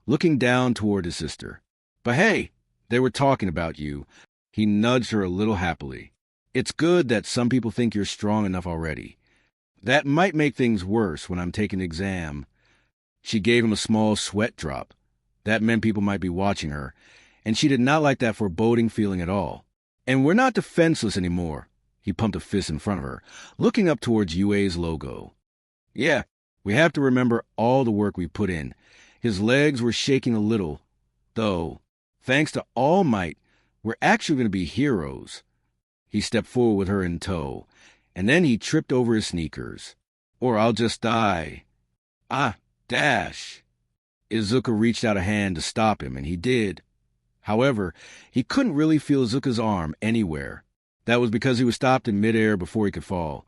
looking down toward his sister. But hey, they were talking about you. He nudged her a little happily. It's good that some people think you're strong enough already. That might make things worse when I'm taking an exam. She gave him a small sweat drop. That meant people might be watching her, and she did not like that foreboding feeling at all. And we're not defenseless anymore. He pumped a fist in front of her, looking up towards UA's logo. Yeah, we have to remember all the work we put in. His legs were shaking a little, though. Thanks to All Might, we're actually going to be heroes. He stepped forward with her in tow, and then he tripped over his sneakers. Or I'll just die. Ah, dash. Izuka reached out a hand to stop him, and he did. However, he couldn't really feel Izuka's arm anywhere. That was because he was stopped in midair before he could fall,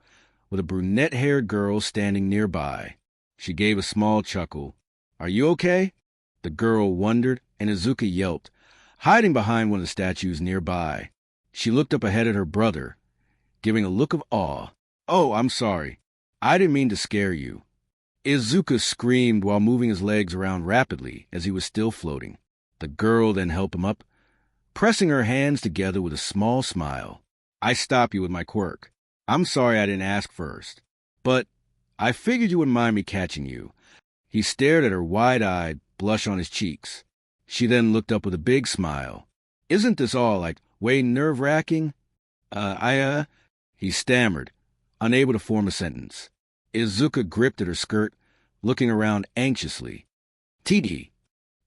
with a brunette-haired girl standing nearby. She gave a small chuckle. Are you okay? The girl wondered, and Izuka yelped, hiding behind one of the statues nearby. She looked up ahead at her brother, giving a look of awe. Oh, I'm sorry. I didn't mean to scare you. Izuka screamed while moving his legs around rapidly as he was still floating. The girl then helped him up, pressing her hands together with a small smile. I stopped you with my quirk. I'm sorry I didn't ask first, but I figured you wouldn't mind me catching you. He stared at her wide-eyed, blush on his cheeks. She then looked up with a big smile. Isn't this all, way nerve-wracking? He stammered, unable to form a sentence. Izuka gripped at her skirt, looking around anxiously. TD.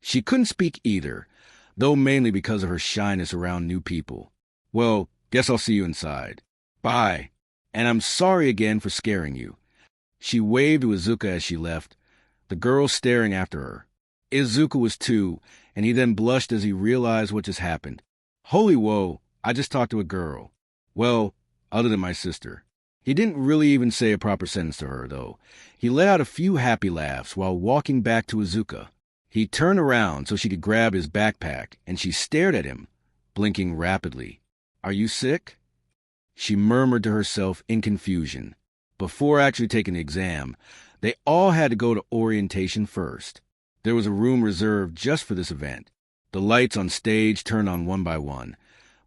She couldn't speak either, though mainly because of her shyness around new people. Well, guess I'll see you inside. Bye. And I'm sorry again for scaring you. She waved to Izuka as she left, the girl staring after her. Izuka was too, and he then blushed as he realized what just happened. Holy woe, I just talked to a girl. Well, other than my sister. He didn't really even say a proper sentence to her, though. He let out a few happy laughs while walking back to Izuka. He turned around so she could grab his backpack, and she stared at him, blinking rapidly. Are you sick? She murmured to herself in confusion. Before actually taking the exam, they all had to go to orientation first. There was a room reserved just for this event. The lights on stage turned on one by one,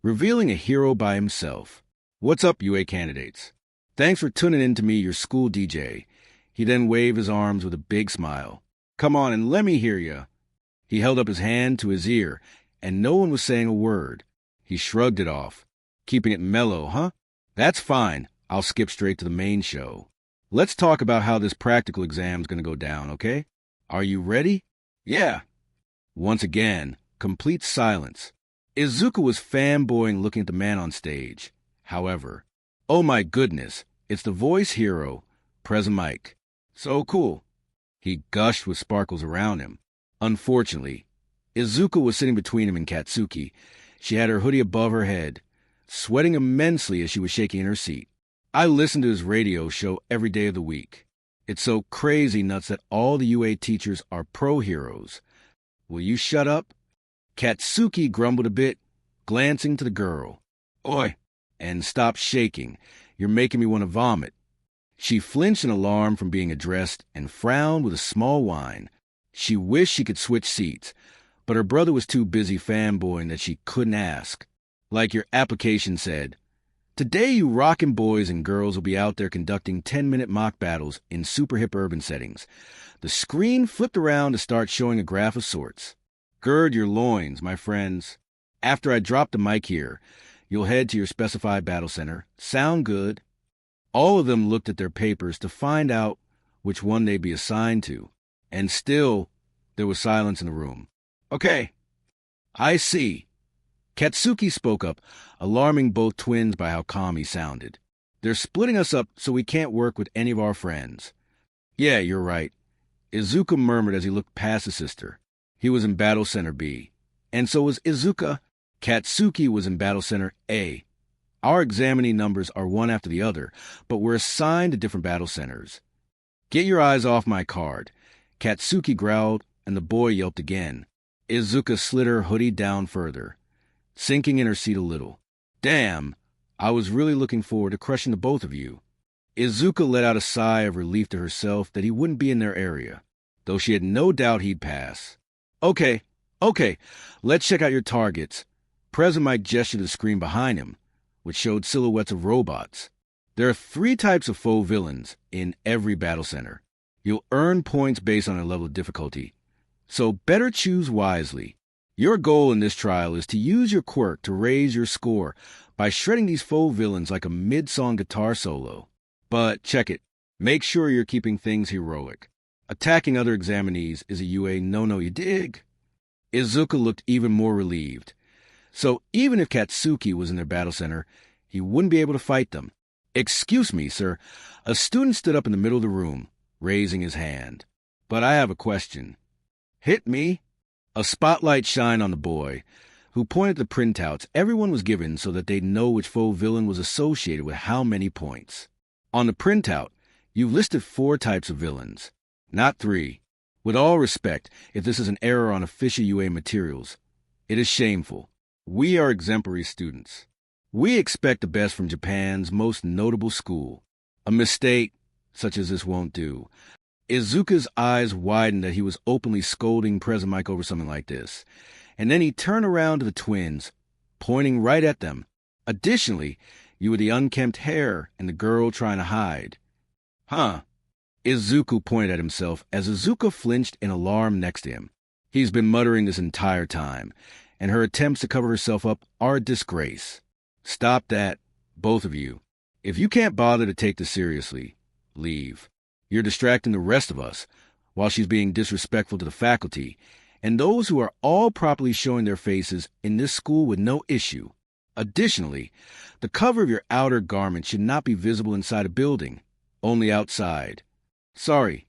revealing a hero by himself. What's up, UA candidates? Thanks for tuning in to me, your school DJ. He then waved his arms with a big smile. Come on and let me hear ya. He held up his hand to his ear, and no one was saying a word. He shrugged it off. Keeping it mellow, huh? That's fine. I'll skip straight to the main show. Let's talk about how this practical exam's gonna go down, okay? Are you ready? Yeah. Once again, complete silence. Izuka was fanboying looking at the man on stage. However, oh my goodness, it's the voice hero, Present Mike. So cool. He gushed with sparkles around him. Unfortunately, Izuka was sitting between him and Katsuki. She had her hoodie above her head, sweating immensely as she was shaking in her seat. I listen to his radio show every day of the week. It's so crazy nuts that all the UA teachers are pro-heroes. Will you shut up? Katsuki grumbled a bit, glancing to the girl. Oi, and stop shaking. You're making me want to vomit. She flinched in alarm from being addressed and frowned with a small whine. She wished she could switch seats, but her brother was too busy fanboying that she couldn't ask. Like your application said, today you rockin' boys and girls will be out there conducting 10-minute mock battles in super hip urban settings. The screen flipped around to start showing a graph of sorts. Gird your loins, my friends. After I drop the mic here, you'll head to your specified battle center. Sound good? All of them looked at their papers to find out which one they'd be assigned to. And still, there was silence in the room. Okay, I see. Katsuki spoke up, alarming both twins by how calm he sounded. They're splitting us up so we can't work with any of our friends. Yeah, you're right. Izuka murmured as he looked past his sister. He was in Battle Center B. And so was Izuka. Katsuki was in Battle Center A. Our examinee numbers are one after the other, but we're assigned to different battle centers. Get your eyes off my card. Katsuki growled, and the boy yelped again. Izuka slid her hoodie down further, sinking in her seat a little. Damn, I was really looking forward to crushing the both of you. Izuka let out a sigh of relief to herself that he wouldn't be in their area, though she had no doubt he'd pass. Okay, let's check out your targets. President Mike gestured to the screen behind him, which showed silhouettes of robots. There are 3 types of foe villains in every battle center. You'll earn points based on their level of difficulty, so better choose wisely. Your goal in this trial is to use your quirk to raise your score by shredding these foe villains like a mid-song guitar solo. But check it. Make sure you're keeping things heroic. Attacking other examinees is a UA no-no, you dig? Izuka looked even more relieved. So even if Katsuki was in their battle center, he wouldn't be able to fight them. Excuse me, sir. A student stood up in the middle of the room, raising his hand. But I have a question. Hit me. A spotlight shined on the boy, who pointed the printouts everyone was given so that they'd know which foe villain was associated with how many points. On the printout, you've listed 4 types of villains, not 3. With all respect, if this is an error on official UA materials, it is shameful. We are exemplary students. We expect the best from Japan's most notable school. A mistake such as this won't do. Izuka's eyes widened that he was openly scolding President Mike over something like this, and then he turned around to the twins, pointing right at them. Additionally, you were the unkempt hair and the girl trying to hide. Huh. Izuku pointed at himself as Izuka flinched in alarm next to him. He's been muttering this entire time, and her attempts to cover herself up are a disgrace. Stop that, both of you. If you can't bother to take this seriously, leave. You're distracting the rest of us, while she's being disrespectful to the faculty, and those who are all properly showing their faces in this school with no issue. Additionally, the cover of your outer garment should not be visible inside a building, only outside. Sorry.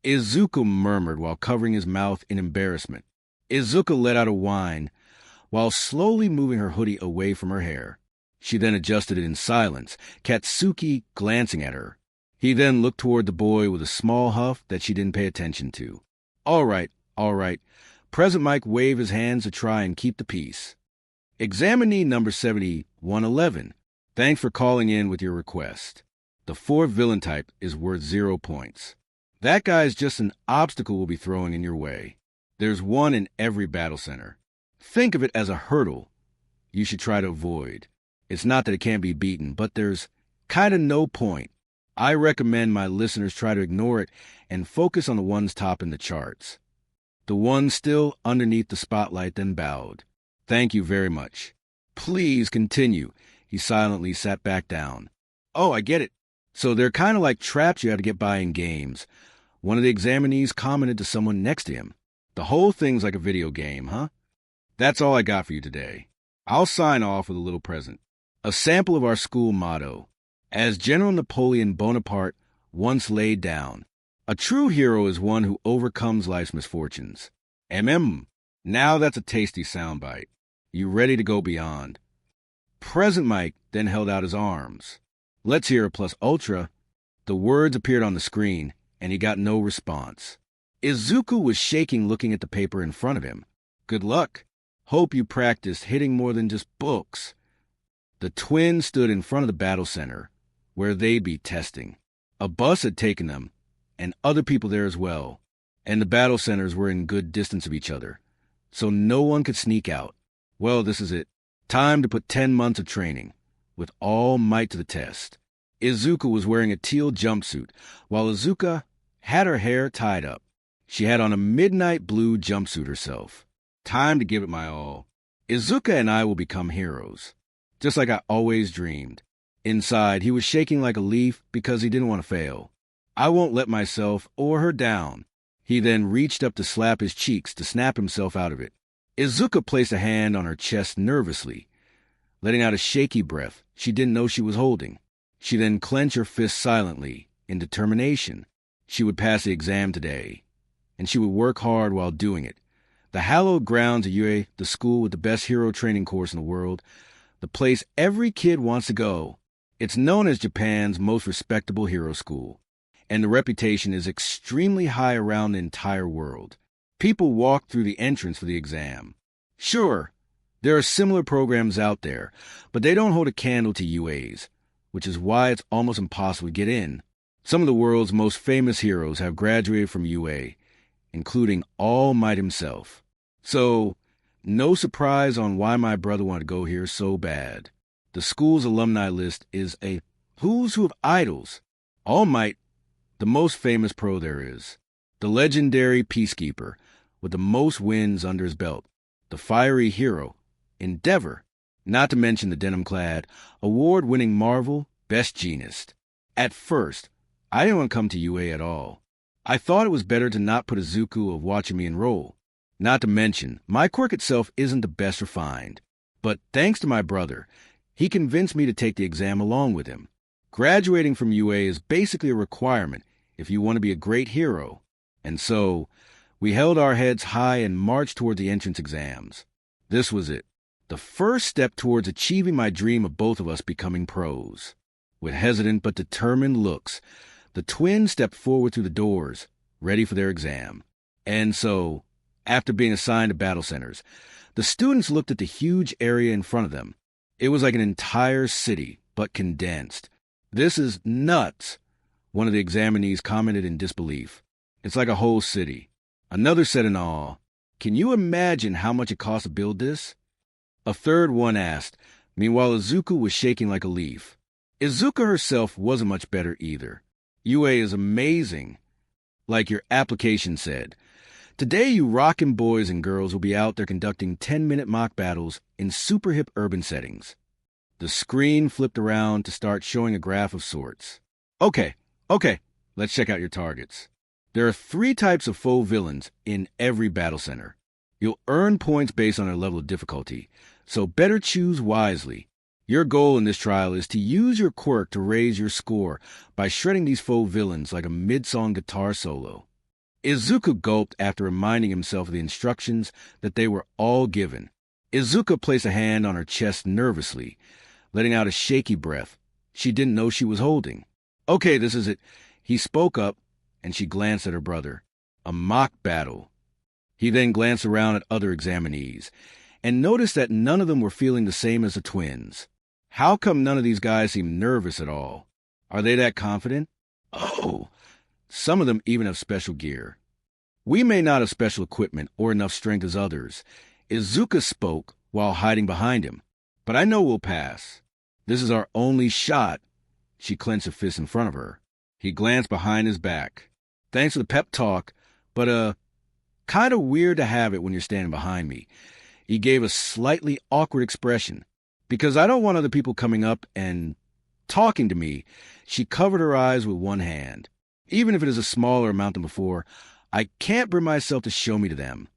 Izuku murmured while covering his mouth in embarrassment. Izuka let out a whine, while slowly moving her hoodie away from her hair. She then adjusted it in silence, Katsuki glancing at her. He then looked toward the boy with a small huff that she didn't pay attention to. All right. President Mike waved his hands to try and keep the peace. Examinee number 7111. Thanks for calling in with your request. The 4th villain type is worth 0 points. That guy's just an obstacle we'll be throwing in your way. There's one in every battle center. Think of it as a hurdle you should try to avoid. It's not that it can't be beaten, but there's kinda no point. I recommend my listeners try to ignore it and focus on the ones topping the charts. The one still underneath the spotlight then bowed. Thank you very much. Please continue. He silently sat back down. Oh, I get it. So they're kind of like traps you have to get by in games. One of the examinees commented to someone next to him. The whole thing's like a video game, huh? That's all I got for you today. I'll sign off with a little present. A sample of our school motto. As General Napoleon Bonaparte once laid down, a true hero is one who overcomes life's misfortunes. Now that's a tasty soundbite. You ready to go beyond? President Mike then held out his arms. Let's hear a plus ultra. The words appeared on the screen, and he got no response. Izuku was shaking looking at the paper in front of him. Good luck. Hope you practiced hitting more than just books. The twins stood in front of the battle center, where they'd be testing. A bus had taken them, and other people there as well, and the battle centers were in good distance of each other, so no one could sneak out. Well, this is it. Time to put 10 months of training, with all might to the test. Izuka was wearing a teal jumpsuit, while Izuka had her hair tied up. She had on a midnight blue jumpsuit herself. Time to give it my all. Izuka and I will become heroes, just like I always dreamed. Inside, he was shaking like a leaf because he didn't want to fail. I won't let myself or her down. He then reached up to slap his cheeks to snap himself out of it. Izuka placed a hand on her chest nervously, letting out a shaky breath she didn't know she was holding. She then clenched her fist silently, in determination. She would pass the exam today, and she would work hard while doing it. The hallowed grounds of UA, the school with the best hero training course in the world, the place every kid wants to go. It's known as Japan's most respectable hero school, and the reputation is extremely high around the entire world. People walk through the entrance for the exam. Sure, there are similar programs out there, but they don't hold a candle to UA's, which is why it's almost impossible to get in. Some of the world's most famous heroes have graduated from UA, including All Might himself. So, no surprise on why my brother wanted to go here so bad. The school's alumni list is a who's who of idols. All Might, the most famous pro there is. The legendary peacekeeper, with the most wins under his belt. The fiery hero, Endeavor. Not to mention the denim-clad, award-winning Marvel Best Jeanist. At first, I didn't want to come to UA at all. I thought it was better to not put Izuku of watching me enroll. Not to mention, my quirk itself isn't the best refined. But thanks to my brother, he convinced me to take the exam along with him. Graduating from UA is basically a requirement if you want to be a great hero. And so, we held our heads high and marched toward the entrance exams. This was it. The first step towards achieving my dream of both of us becoming pros. With hesitant but determined looks, the twins stepped forward through the doors, ready for their exam. And so, after being assigned to battle centers, the students looked at the huge area in front of them. It was like an entire city, but condensed. "This is nuts," one of the examinees commented in disbelief. "It's like a whole city." Another said in awe, "Can you imagine how much it costs to build this?" A third one asked. Meanwhile, Izuku was shaking like a leaf. Izuka herself wasn't much better either. "UA is amazing. Like your application said. Today you rockin' boys and girls will be out there conducting 10-minute mock battles in super hip urban settings." The screen flipped around to start showing a graph of sorts. Okay, let's check out your targets. There are 3 types of faux villains in every battle center. You'll earn points based on their level of difficulty, so better choose wisely. Your goal in this trial is to use your quirk to raise your score by shredding these faux villains like a mid-song guitar solo. Izuku gulped after reminding himself of the instructions that they were all given. Izuka placed a hand on her chest nervously, letting out a shaky breath she didn't know she was holding. "Okay, this is it." He spoke up, and she glanced at her brother. A mock battle. He then glanced around at other examinees, and noticed that none of them were feeling the same as the twins. How come none of these guys seem nervous at all? Are they that confident? Oh, some of them even have special gear. "We may not have special equipment or enough strength as others." Izuka spoke while hiding behind him. "But I know we'll pass. This is our only shot." She clenched a fist in front of her. He glanced behind his back. "Thanks for the pep talk, but kind of weird to have it when you're standing behind me." He gave a slightly awkward expression. "Because I don't want other people coming up and talking to me." She covered her eyes with one hand. "Even if it is a smaller amount than before, I can't bring myself to show me to them."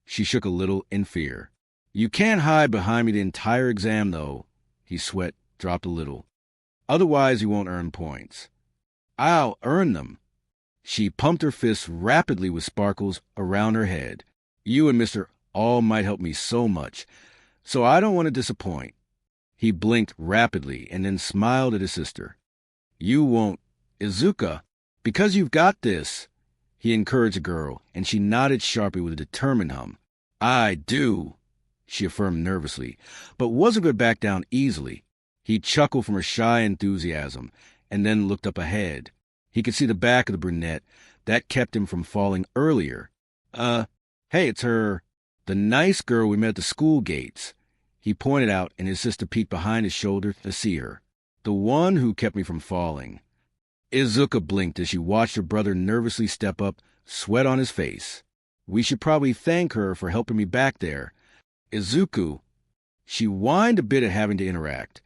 She shook a little in fear. "You can't hide behind me the entire exam, though." His sweat dropped a little. "Otherwise, you won't earn points." "I'll earn them." She pumped her fists rapidly with sparkles around her head. "You and Mr. All might help me so much, so I don't want to disappoint." He blinked rapidly and then smiled at his sister. "You won't, Izuka, because you've got this." He encouraged the girl, and she nodded sharply with a determined hum. "I do," she affirmed nervously, but wasn't going to back down easily. He chuckled from her shy enthusiasm, and then looked up ahead. He could see the back of the brunette. That kept him from falling earlier. Hey, it's her, the nice girl we met at the school gates." He pointed out, and his sister peeked behind his shoulder to see her. "The one who kept me from falling." Izuka blinked as she watched her brother nervously step up, sweat on his face. "We should probably thank her for helping me back there." Izuku. She whined a bit at having to interact,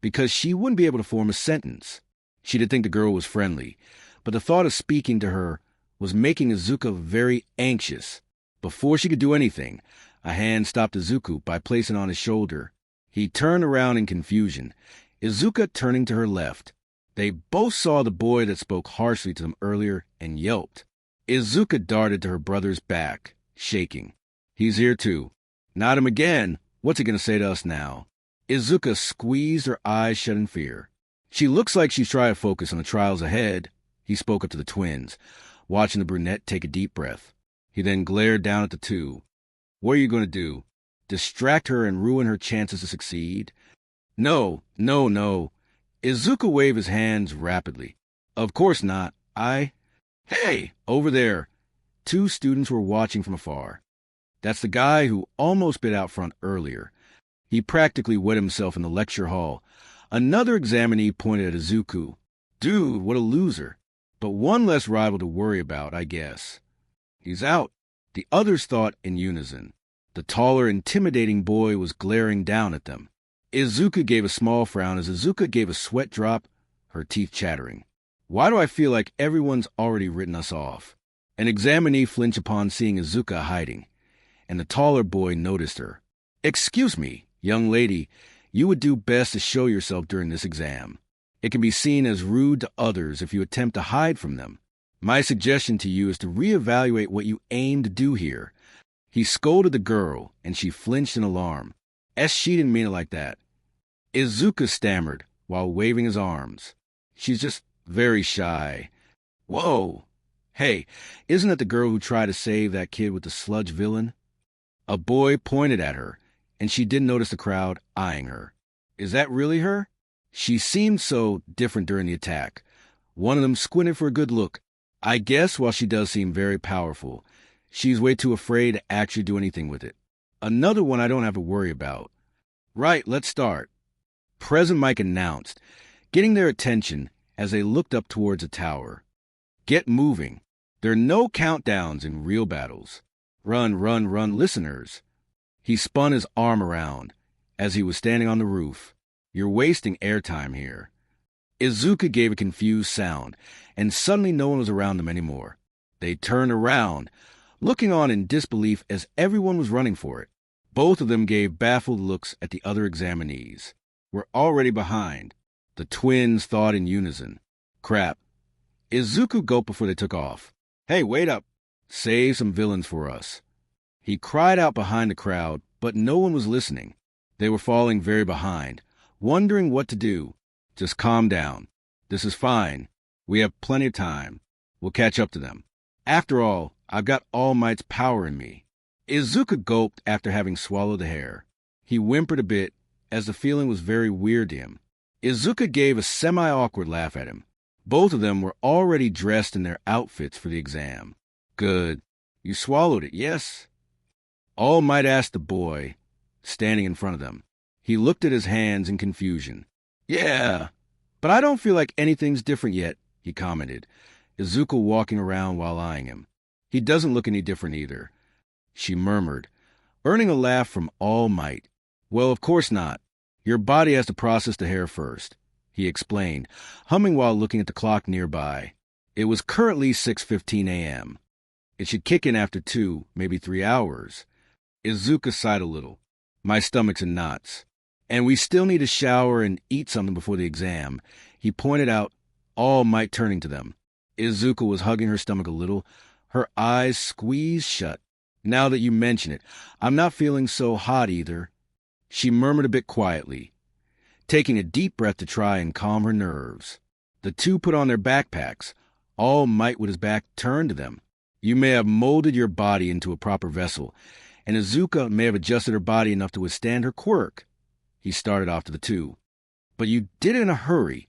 because she wouldn't be able to form a sentence. She did think the girl was friendly, but the thought of speaking to her was making Izuka very anxious. Before she could do anything, a hand stopped Izuku by placing on his shoulder. He turned around in confusion, Izuka turning to her left. They both saw the boy that spoke harshly to them earlier and yelped. Izuka darted to her brother's back, shaking. "He's here too." "Not him again. What's he going to say to us now?" Izuka squeezed her eyes shut in fear. She looks like she's trying to focus on the trials ahead, he spoke up to the twins, watching the brunette take a deep breath. He then glared down at the two. What are you going to do? Distract her and ruin her chances to succeed? No. Izuka waved his hands rapidly. Of course not. Hey, over there. Two students were watching from afar. That's the guy who almost bit out front earlier. He practically wet himself in the lecture hall. Another examinee pointed at Izuku. Dude, what a loser. But one less rival to worry about, I guess. He's out, the others thought in unison. The taller, intimidating boy was glaring down at them. Izuka gave a small frown as Izuka gave a sweat drop, her teeth chattering. Why do I feel like everyone's already written us off? An examinee flinched upon seeing Izuka hiding, and the taller boy noticed her. Excuse me, young lady, you would do best to show yourself during this exam. It can be seen as rude to others if you attempt to hide from them. My suggestion to you is to reevaluate what you aim to do here. He scolded the girl, and she flinched in alarm. She didn't mean it like that. Izuka stammered while waving his arms. She's just very shy. Whoa! Hey, isn't that the girl who tried to save that kid with the sludge villain? A boy pointed at her, and she didn't notice the crowd eyeing her. Is that really her? She seemed so different during the attack. One of them squinted for a good look. I guess while she does seem very powerful, she's way too afraid to actually do anything with it. Another one I don't have to worry about. Right, let's start. President Mike announced, getting their attention as they looked up towards the tower. Get moving. There are no countdowns in real battles. Run, listeners. He spun his arm around as he was standing on the roof. You're wasting airtime here. Izuka gave a confused sound, and suddenly no one was around them anymore. They turned around, looking on in disbelief as everyone was running for it. Both of them gave baffled looks at the other examinees. We're already behind. The twins thought in unison. Crap. Izuku gulped before they took off. Hey, wait up. Save some villains for us. He cried out behind the crowd, but no one was listening. They were falling very behind, wondering what to do. Just calm down. This is fine. We have plenty of time. We'll catch up to them. After all, I've got All Might's power in me. Izuka gulped after having swallowed the hair. He whimpered a bit, as the feeling was very weird to him. Izuka gave a semi-awkward laugh at him. Both of them were already dressed in their outfits for the exam. Good. You swallowed it, yes? All Might asked the boy, standing in front of them. He looked at his hands in confusion. Yeah, but I don't feel like anything's different yet, he commented, Izuka walking around while eyeing him. He doesn't look any different either. She murmured, earning a laugh from All Might. Well, of course not. Your body has to process the hair first, he explained, humming while looking at the clock nearby. It was currently 6:15 a.m. It should kick in after 2, maybe 3 hours. Izuka sighed a little. My stomach's in knots. And we still need to shower and eat something before the exam, he pointed out, All Might turning to them. Izuka was hugging her stomach a little, her eyes squeezed shut. Now that you mention it, I'm not feeling so hot either. She murmured a bit quietly, taking a deep breath to try and calm her nerves. The two put on their backpacks, All Might with his back turned to them. You may have molded your body into a proper vessel, and Izuka may have adjusted her body enough to withstand her quirk. He started off to the two. But you did it in a hurry,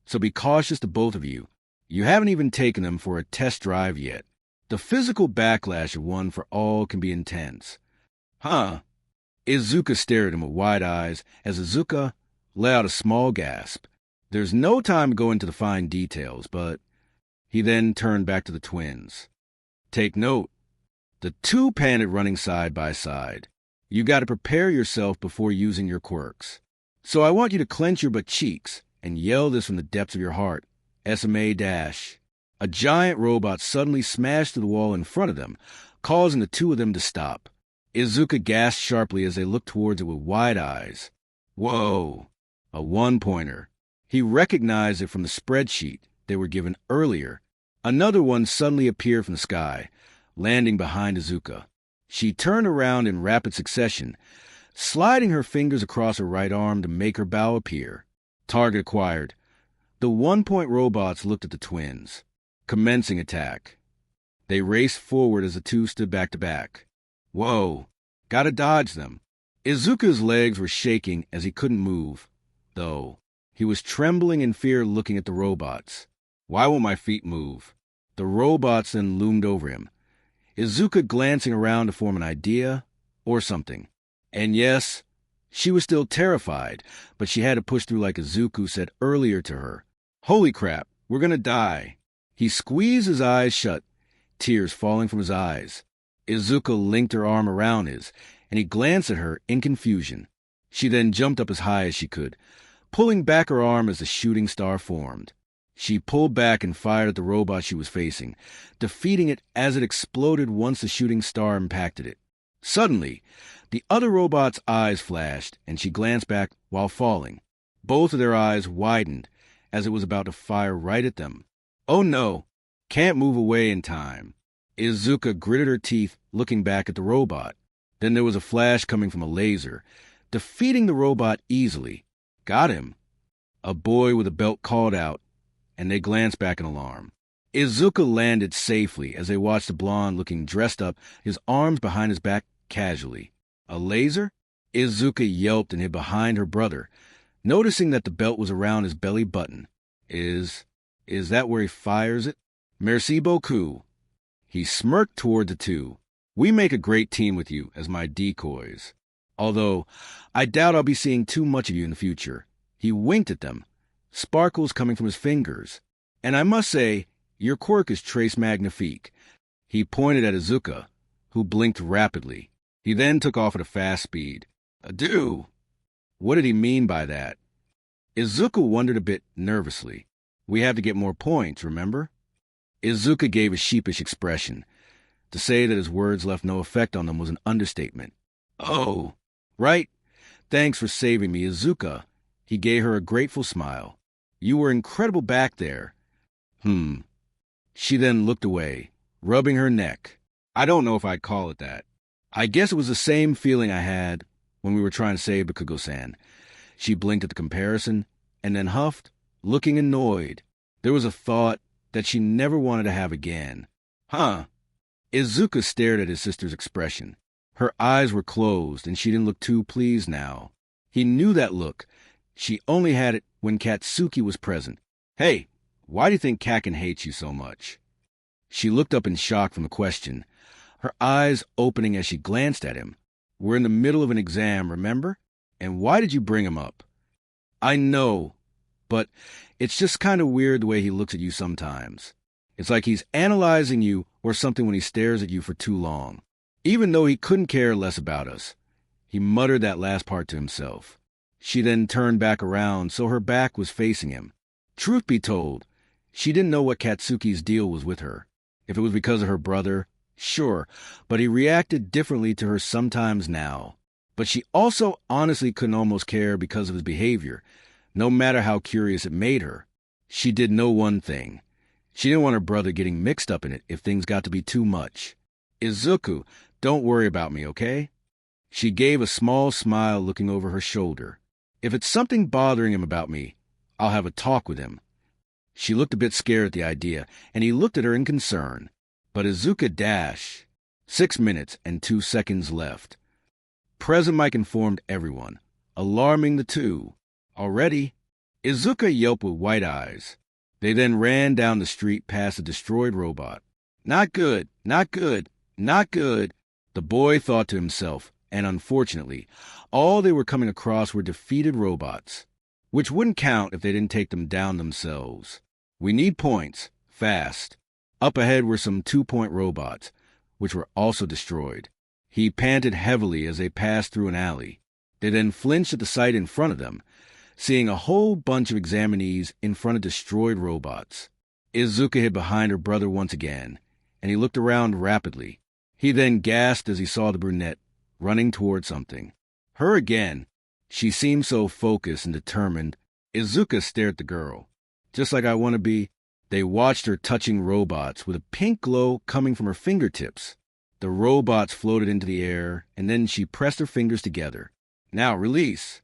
so be cautious to both of you. You haven't even taken them for a test drive yet. The physical backlash of one for all can be intense. Huh? Izuka stared at him with wide eyes as Izuka let out a small gasp. There's no time to go into the fine details, but... He then turned back to the twins. Take note. The two panted running side by side. You got to prepare yourself before using your quirks. So I want you to clench your butt cheeks and yell this from the depths of your heart. SMA dash. A giant robot suddenly smashed through the wall in front of them, causing the two of them to stop. Izuka gasped sharply as they looked towards it with wide eyes. Whoa! A one-pointer. He recognized it from the spreadsheet they were given earlier. Another one suddenly appeared from the sky, landing behind Izuka. She turned around in rapid succession, sliding her fingers across her right arm to make her bow appear. Target acquired. The 1-point robots looked at the twins, commencing attack. They raced forward as the two stood back to back. Whoa, gotta dodge them. Izuka's legs were shaking as he couldn't move, though. He was trembling in fear looking at the robots. Why won't my feet move? The robots then loomed over him, Izuka glancing around to form an idea or something. And yes, she was still terrified, but she had to push through like Izuku said earlier to her. Holy crap, we're gonna die. He squeezed his eyes shut, tears falling from his eyes. Izuka linked her arm around his, and he glanced at her in confusion. She then jumped up as high as she could, pulling back her arm as the shooting star formed. She pulled back and fired at the robot she was facing, defeating it as it exploded once the shooting star impacted it. Suddenly, the other robot's eyes flashed, and she glanced back while falling. Both of their eyes widened as it was about to fire right at them. Oh no, can't move away in time. Izuka gritted her teeth, looking back at the robot. Then there was a flash coming from a laser, defeating the robot easily. Got him. A boy with a belt called out, and they glanced back in alarm. Izuka landed safely as they watched the blonde looking dressed up, his arms behind his back casually. A laser? Izuka yelped and hid behind her brother, noticing that the belt was around his belly button. Is that where he fires it? Merci beaucoup. He smirked toward the two. We make a great team with you as my decoys. Although, I doubt I'll be seeing too much of you in the future. He winked at them, sparkles coming from his fingers. And I must say, your quirk is très magnifique. He pointed at Izuka, who blinked rapidly. He then took off at a fast speed. Adieu! What did he mean by that? Izuka wondered a bit nervously. We have to get more points, remember? Izuka gave a sheepish expression. To say that his words left no effect on them was an understatement. Oh, right. Thanks for saving me, Izuka. He gave her a grateful smile. You were incredible back there. She then looked away, rubbing her neck. I don't know if I'd call it that. I guess it was the same feeling I had when we were trying to save Bakugo-san. She blinked at the comparison, and then huffed, looking annoyed. There was a thought that she never wanted to have again. Huh. Izuka stared at his sister's expression. Her eyes were closed, and she didn't look too pleased now. He knew that look. She only had it when Katsuki was present. Hey, why do you think Kaken hates you so much? She looked up in shock from the question, her eyes opening as she glanced at him. We're in the middle of an exam, remember? And why did you bring him up? I know, but it's just kind of weird the way he looks at you sometimes. It's like he's analyzing you or something when he stares at you for too long. Even though he couldn't care less about us. He muttered that last part to himself. She then turned back around so her back was facing him. Truth be told, she didn't know what Katsuki's deal was with her. If it was because of her brother, sure, but he reacted differently to her sometimes now. But she also honestly couldn't almost care because of his behavior, no matter how curious it made her. She did know one thing. She didn't want her brother getting mixed up in it if things got to be too much. Izuku, don't worry about me, okay? She gave a small smile looking over her shoulder. If it's something bothering him about me, I'll have a talk with him. She looked a bit scared at the idea, and he looked at her in concern. But Izuka dashed. 6 minutes and 2 seconds left. Present mic informed everyone, alarming the two. Already, Izuka yelped with white eyes. They then ran down the street past a destroyed robot. Not good, not good, not good, the boy thought to himself, and unfortunately, all they were coming across were defeated robots, which wouldn't count if they didn't take them down themselves. We need points, fast. Up ahead were some 2-point robots, which were also destroyed. He panted heavily as they passed through an alley. They then flinched at the sight in front of them, seeing a whole bunch of examinees in front of destroyed robots. Izuka hid behind her brother once again, and he looked around rapidly. He then gasped as he saw the brunette running toward something. Her again. She seemed so focused and determined. Izuka stared at the girl. Just like I want to be. They watched her touching robots with a pink glow coming from her fingertips. The robots floated into the air, and then she pressed her fingers together. Now release,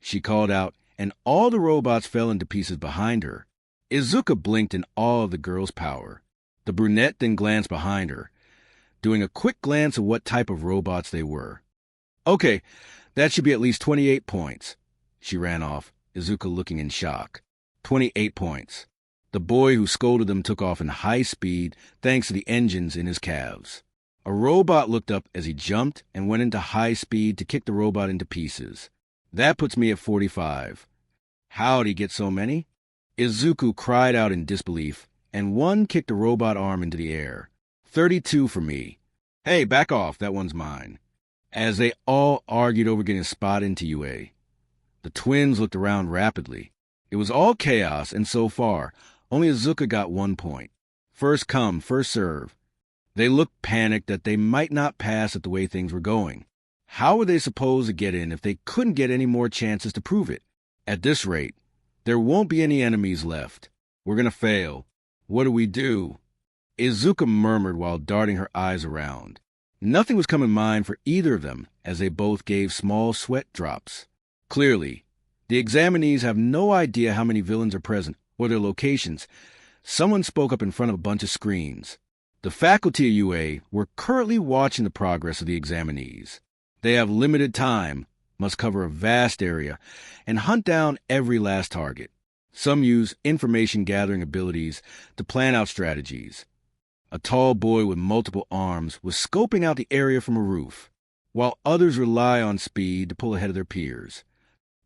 she called out, and all the robots fell into pieces behind her. Izuka blinked in awe of the girl's power. The brunette then glanced behind her, doing a quick glance at what type of robots they were. Okay, that should be at least 28 points. She ran off, Izuka looking in shock. 28 points. The boy who scolded them took off in high speed thanks to the engines in his calves. A robot looked up as he jumped and went into high speed to kick the robot into pieces. That puts me at 45. How'd he get so many? Izuku cried out in disbelief, and one kicked the robot arm into the air. 32 for me. Hey, back off, that one's mine. As they all argued over getting a spot into UA. The twins looked around rapidly. It was all chaos, and so far, only Izuka got 1 point. First come, first serve. They looked panicked that they might not pass at the way things were going. How were they supposed to get in if they couldn't get any more chances to prove it? At this rate, there won't be any enemies left. We're gonna fail. What do we do? Izuka murmured while darting her eyes around. Nothing was coming to mind for either of them as they both gave small sweat drops. Clearly, the examinees have no idea how many villains are present or their locations. Someone spoke up in front of a bunch of screens. The faculty of UA were currently watching the progress of the examinees. They have limited time, must cover a vast area, and hunt down every last target. Some use information-gathering abilities to plan out strategies. A tall boy with multiple arms was scoping out the area from a roof, while others rely on speed to pull ahead of their peers.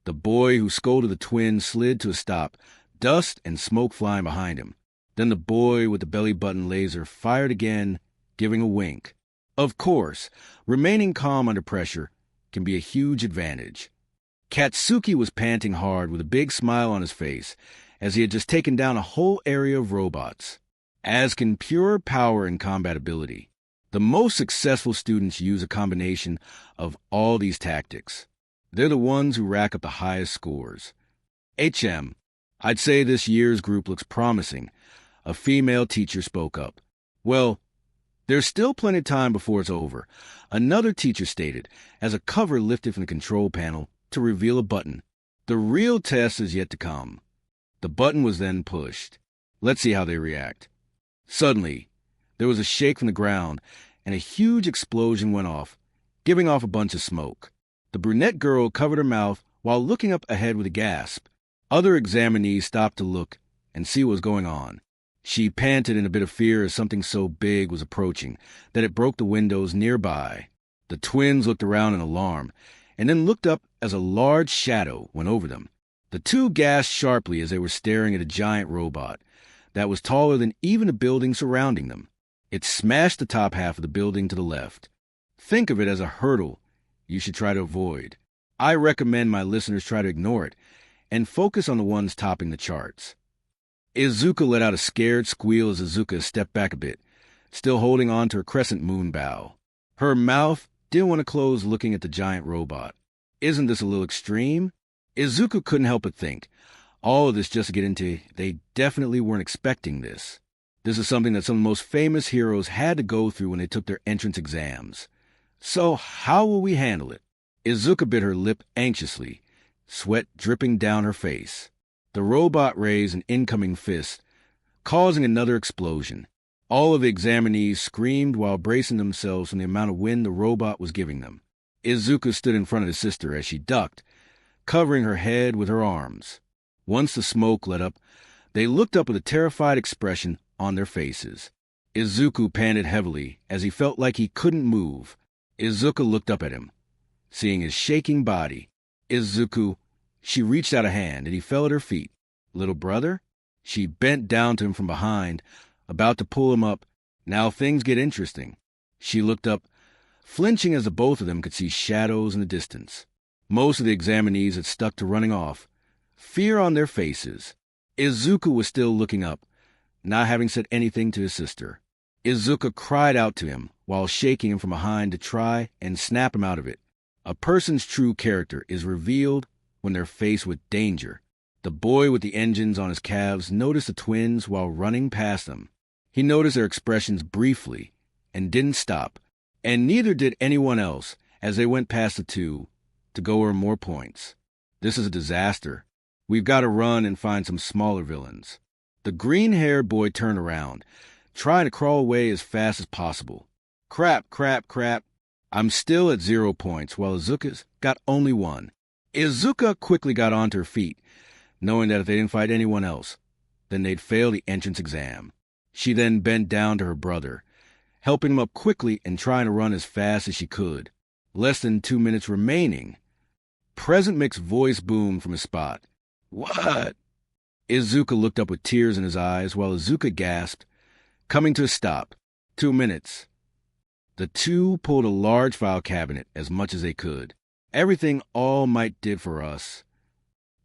The boy who scolded the twins slid to a stop, dust and smoke flying behind him. Then the boy with the belly-button laser fired again, giving a wink. Of course, remaining calm under pressure can be a huge advantage. Katsuki was panting hard with a big smile on his face, as he had just taken down a whole area of robots. As can pure power and combat ability. The most successful students use a combination of all these tactics. They're the ones who rack up the highest scores. HM, I'd say this year's group looks promising. A female teacher spoke up. Well, there's still plenty of time before it's over, another teacher stated, as a cover lifted from the control panel to reveal a button. The real test is yet to come. The button was then pushed. Let's see how they react. Suddenly, there was a shake from the ground, and a huge explosion went off, giving off a bunch of smoke. The brunette girl covered her mouth while looking up ahead with a gasp. Other examinees stopped to look and see what was going on. She panted in a bit of fear as something so big was approaching that it broke the windows nearby. The twins looked around in alarm, and then looked up as a large shadow went over them. The two gasped sharply as they were staring at a giant robot that was taller than even the building surrounding them. It smashed the top half of the building to the left. Think of it as a hurdle you should try to avoid. I recommend my listeners try to ignore it and focus on the ones topping the charts. Izuka let out a scared squeal as Izuka stepped back a bit, still holding on to her crescent moon bow. Her mouth didn't want to close looking at the giant robot. Isn't this a little extreme? Izuka couldn't help but think. All of this just to get into, they definitely weren't expecting this. This is something that some of the most famous heroes had to go through when they took their entrance exams. So how will we handle it? Izuka bit her lip anxiously, sweat dripping down her face. The robot raised an incoming fist, causing another explosion. All of the examinees screamed while bracing themselves from the amount of wind the robot was giving them. Izuka stood in front of his sister as she ducked, covering her head with her arms. Once the smoke lit up, they looked up with a terrified expression on their faces. Izuku panted heavily as he felt like he couldn't move. Izuka looked up at him, seeing his shaking body. Izuku, she reached out a hand and he fell at her feet. Little brother? She bent down to him from behind, about to pull him up. Now things get interesting. She looked up, flinching as the both of them could see shadows in the distance. Most of the examinees had stuck to running off, fear on their faces. Izuku was still looking up, not having said anything to his sister. Izuka cried out to him while shaking him from behind to try and snap him out of it. A person's true character is revealed when they're faced with danger. The boy with the engines on his calves noticed the twins while running past them. He noticed their expressions briefly and didn't stop, and neither did anyone else as they went past the two, to go earn more points. This is a disaster. We've got to run and find some smaller villains. The green-haired boy turned around, trying to crawl away as fast as possible. Crap. I'm still at 0 points, while Izuka's got only 1. Izuka quickly got onto her feet, knowing that if they didn't fight anyone else, then they'd fail the entrance exam. She then bent down to her brother, helping him up quickly and trying to run as fast as she could. Less than 2 minutes remaining. Present Mic's voice boomed from his spot. What? Izuka looked up with tears in his eyes, while Izuka gasped, coming to a stop. 2 minutes. The two pulled a large file cabinet as much as they could. Everything All Might did for us.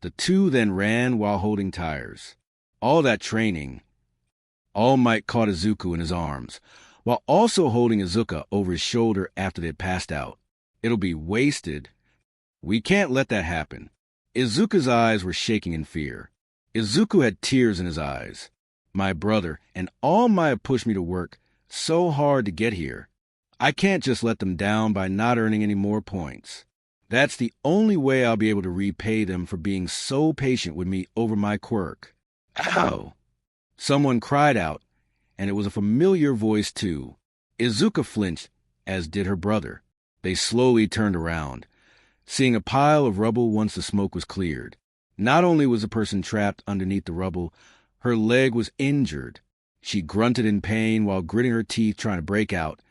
The two then ran while holding tires. All that training. All Might caught Izuku in his arms, while also holding Izuka over his shoulder after they had passed out. It'll be wasted. We can't let that happen. Izuka's eyes were shaking in fear. Izuku had tears in his eyes. My brother and All Might have pushed me to work so hard to get here. I can't just let them down by not earning any more points. That's the only way I'll be able to repay them for being so patient with me over my quirk. Ow! Someone cried out, and it was a familiar voice too. Izuka flinched, as did her brother. They slowly turned around, seeing a pile of rubble once the smoke was cleared. Not only was the person trapped underneath the rubble, her leg was injured. She grunted in pain while gritting her teeth trying to break out.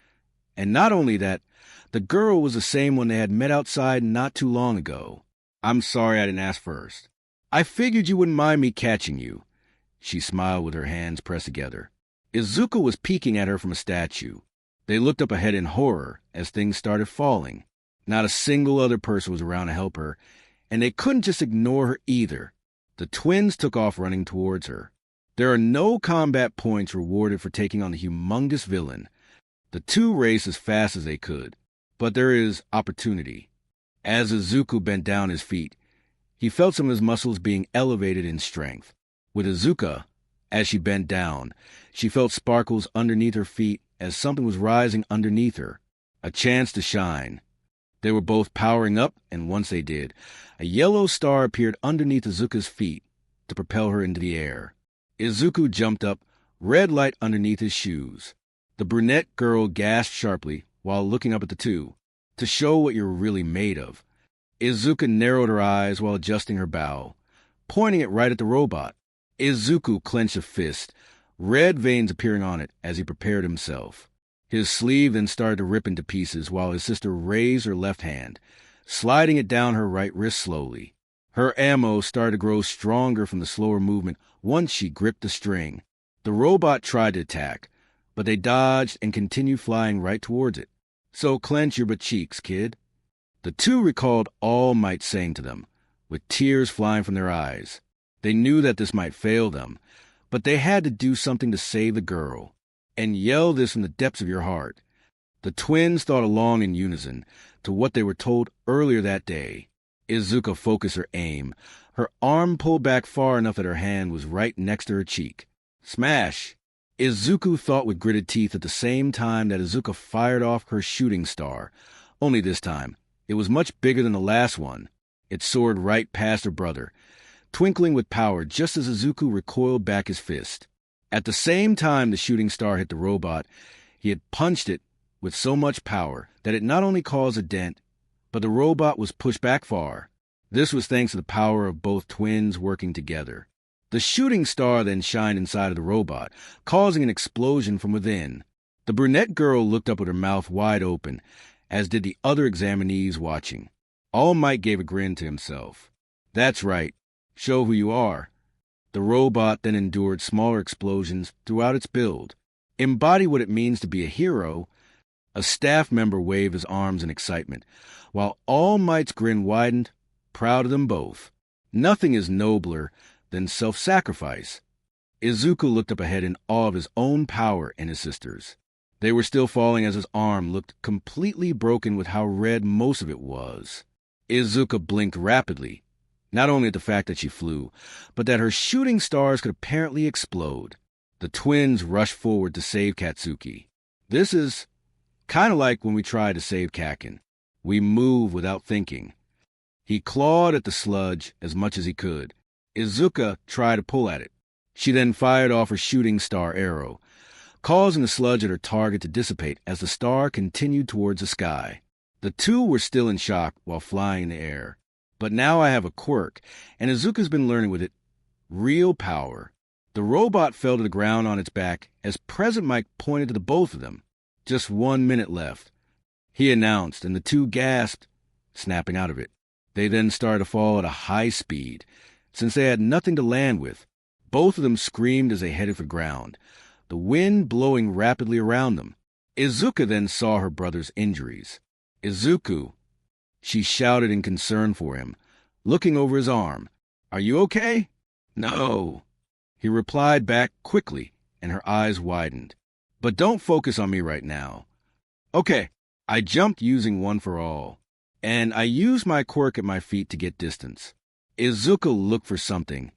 And not only that, the girl was the same one they had met outside not too long ago. I'm sorry I didn't ask first. I figured you wouldn't mind me catching you. She smiled with her hands pressed together. Izuka was peeking at her from a statue. They looked up ahead in horror as things started falling. Not a single other person was around to help her, and they couldn't just ignore her either. The twins took off running towards her. There are no combat points rewarded for taking on the humongous villain. The two raced as fast as they could, but there is opportunity. As Izuku bent down his feet, he felt some of his muscles being elevated in strength. With Izuka, as she bent down, she felt sparkles underneath her feet as something was rising underneath her. A chance to shine. They were both powering up, and once they did, a yellow star appeared underneath Izuka's feet to propel her into the air. Izuku jumped up, red light underneath his shoes. The brunette girl gasped sharply while looking up at the two. To show what you're really made of. Izuka narrowed her eyes while adjusting her bow, pointing it right at the robot. Izuku clenched a fist, red veins appearing on it as he prepared himself. His sleeve then started to rip into pieces while his sister raised her left hand, sliding it down her right wrist slowly. Her ammo started to grow stronger from the slower movement once she gripped the string. The robot tried to attack, but they dodged and continued flying right towards it. So clench your butt-cheeks, kid. The two recalled All Might saying to them, with tears flying from their eyes. They knew that this might fail them, but they had to do something to save the girl. And yell this from the depths of your heart. The twins thought along in unison to what they were told earlier that day. Izuka focused her aim. Her arm pulled back far enough that her hand was right next to her cheek. Smash! Izuku thought with gritted teeth at the same time that Izuka fired off her shooting star. Only this time, it was much bigger than the last one. It soared right past her brother, twinkling with power just as Izuku recoiled back his fist. At the same time the shooting star hit the robot, he had punched it with so much power that it not only caused a dent, but the robot was pushed back far. This was thanks to the power of both twins working together. The shooting star then shined inside of the robot, causing an explosion from within. The brunette girl looked up with her mouth wide open, as did the other examinees watching. All Might gave a grin to himself. That's right. Show who you are. The robot then endured smaller explosions throughout its build. Embody what it means to be a hero. A staff member waved his arms in excitement, while All Might's grin widened, proud of them both. Nothing is nobler than self-sacrifice. Izuku looked up ahead in awe of his own power and his sister's. They were still falling as his arm looked completely broken with how red most of it was. Izuka blinked rapidly, not only at the fact that she flew, but that her shooting stars could apparently explode. The twins rushed forward to save Katsuki. This is kind of like when we tried to save Kakin. We move without thinking. He clawed at the sludge as much as he could. Izuka tried to pull at it. She then fired off her shooting star arrow, causing the sludge at her target to dissipate as the star continued towards the sky. The two were still in shock while flying in the air. But now I have a quirk, and Izuka's been learning with it. Real power. The robot fell to the ground on its back as President Mike pointed to the both of them. Just 1 minute left, he announced, and the two gasped, snapping out of it. They then started to fall at a high speed. Since they had nothing to land with, both of them screamed as they headed for ground, the wind blowing rapidly around them. Izuka then saw her brother's injuries. "Izuku," she shouted in concern for him, looking over his arm. "Are you okay?" "No," he replied back quickly, and her eyes widened. "But don't focus on me right now." "Okay." I jumped using One for All, and I used my quirk at my feet to get distance. Izuka looked for something,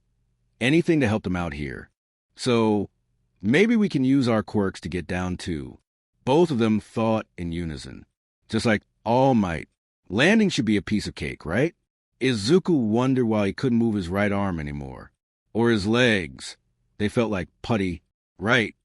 anything to help them out here. So maybe we can use our quirks to get down too. Both of them thought in unison. Just like All Might. Landing should be a piece of cake, right? Izuku wondered why he couldn't move his right arm anymore. Or his legs. They felt like putty. Right.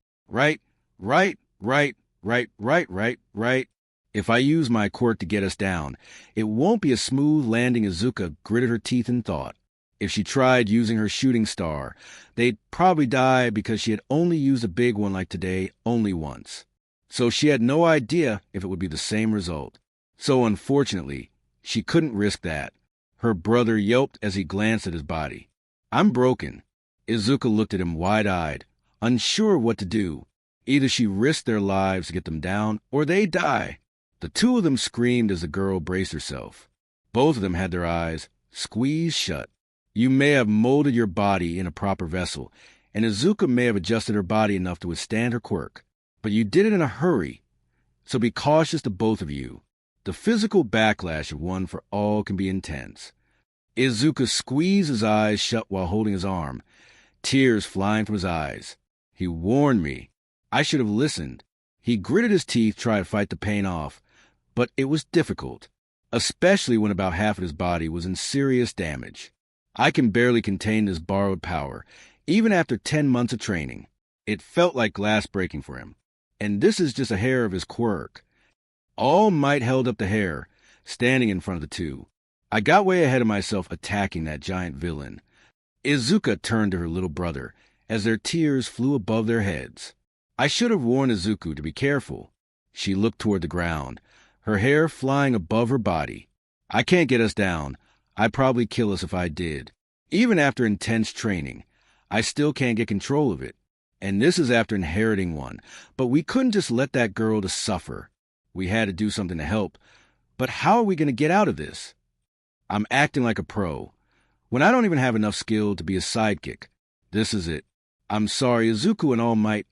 If I use my quirk to get us down, it won't be a smooth landing. Izuka gritted her teeth in thought. If she tried using her shooting star, they'd probably die because she had only used a big one like today only once. So she had no idea if it would be the same result. So unfortunately, she couldn't risk that. Her brother yelped as he glanced at his body. "I'm broken." Izuka looked at him wide-eyed, unsure what to do. Either she risked their lives to get them down, or they die. The two of them screamed as the girl braced herself. Both of them had their eyes squeezed shut. You may have molded your body in a proper vessel, and Izuka may have adjusted her body enough to withstand her quirk, but you did it in a hurry. So be cautious to both of you. The physical backlash of One for All can be intense. Izuka squeezed his eyes shut while holding his arm, tears flying from his eyes. He warned me. I should have listened. He gritted his teeth, trying to fight the pain off, but it was difficult, especially when about half of his body was in serious damage. I can barely contain this borrowed power, even after 10 months of training. It felt like glass breaking for him. And this is just a hair of his quirk. All Might held up the hair, standing in front of the two. I got way ahead of myself attacking that giant villain. Izuka turned to her little brother as their tears flew above their heads. I should have warned Izuku to be careful. She looked toward the ground, her hair flying above her body. "I can't get us down. I'd probably kill us if I did. Even after intense training, I still can't get control of it. And this is after inheriting one. But we couldn't just let that girl to suffer. We had to do something to help. But how are we going to get out of this? I'm acting like a pro, when I don't even have enough skill to be a sidekick. This is it. I'm sorry, Izuku and All Might.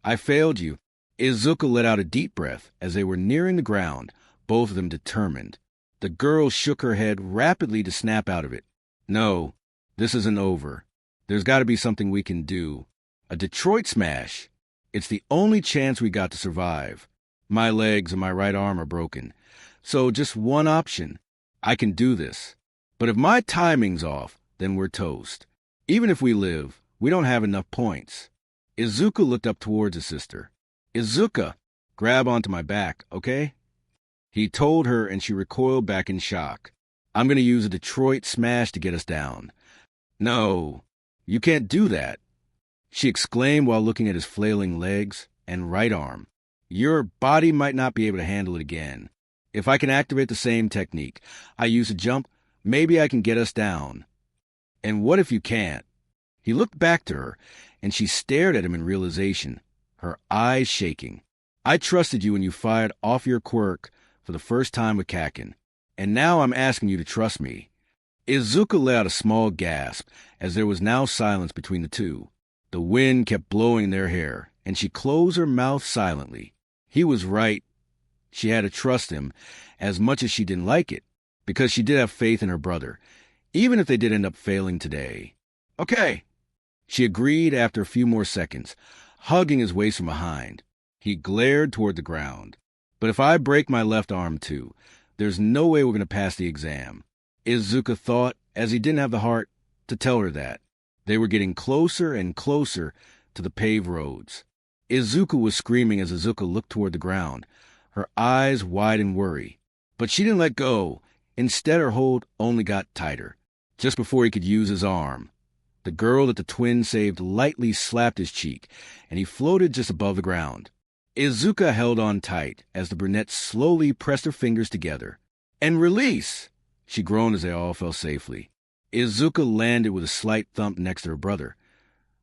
I failed you." Izuka let out a deep breath as they were nearing the ground, both of them determined. The girl shook her head rapidly to snap out of it. "No, this isn't over. There's got to be something we can do. A Detroit smash. It's the only chance we got to survive. My legs and my right arm are broken. So just one option. I can do this. But if my timing's off, then we're toast. Even if we live, we don't have enough points." Izuka looked up towards his sister. "Izuka, grab onto my back, okay?" He told her, and she recoiled back in shock. "I'm going to use a Detroit smash to get us down." "No, you can't do that," she exclaimed while looking at his flailing legs and right arm. "Your body might not be able to handle it again. If I can activate the same technique I use to jump, maybe I can get us down." "And what if you can't?" He looked back to her, and she stared at him in realization, her eyes shaking. "I trusted you when you fired off your quirk for the first time with Kakin, and now I'm asking you to trust me." Izuka let out a small gasp, as there was now silence between the two. The wind kept blowing their hair, and she closed her mouth silently. He was right. She had to trust him, as much as she didn't like it, because she did have faith in her brother, even if they did end up failing today. "Okay," she agreed after a few more seconds, hugging his waist from behind. He glared toward the ground. "But if I break my left arm too, there's no way we're going to pass the exam." Izuka thought, as he didn't have the heart to tell her that. They were getting closer and closer to the paved roads. Izuka was screaming as Izuka looked toward the ground, her eyes wide in worry. But she didn't let go. Instead, her hold only got tighter. Just before he could use his arm, the girl that the twin saved lightly slapped his cheek, and he floated just above the ground. Izuka held on tight as the brunette slowly pressed her fingers together. "And release!" She groaned as they all fell safely. Izuka landed with a slight thump next to her brother,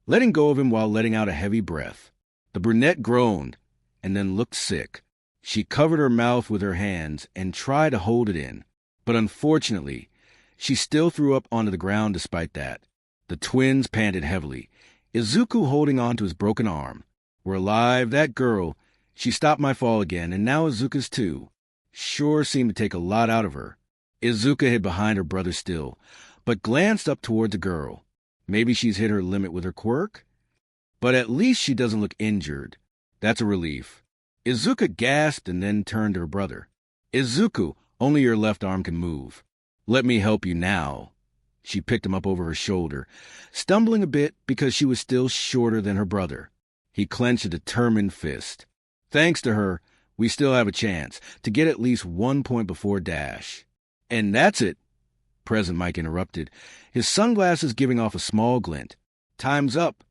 letting go of him while letting out a heavy breath. The brunette groaned and then looked sick. She covered her mouth with her hands and tried to hold it in, but unfortunately, she still threw up onto the ground despite that. The twins panted heavily, Izuku holding on to his broken arm. "We're alive, that girl. She stopped my fall again, and now Izuka's too. Sure seemed to take a lot out of her." Izuka hid behind her brother still, but glanced up toward the girl. Maybe she's hit her limit with her quirk? But at least she doesn't look injured. That's a relief. Izuka gasped and then turned to her brother. "Izuku, only your left arm can move. Let me help you now." She picked him up over her shoulder, stumbling a bit because she was still shorter than her brother. He clenched a determined fist. "Thanks to her, we still have a chance to get at least 1 point before Dash." "And that's it," President Mike interrupted, his sunglasses giving off a small glint. "Time's up."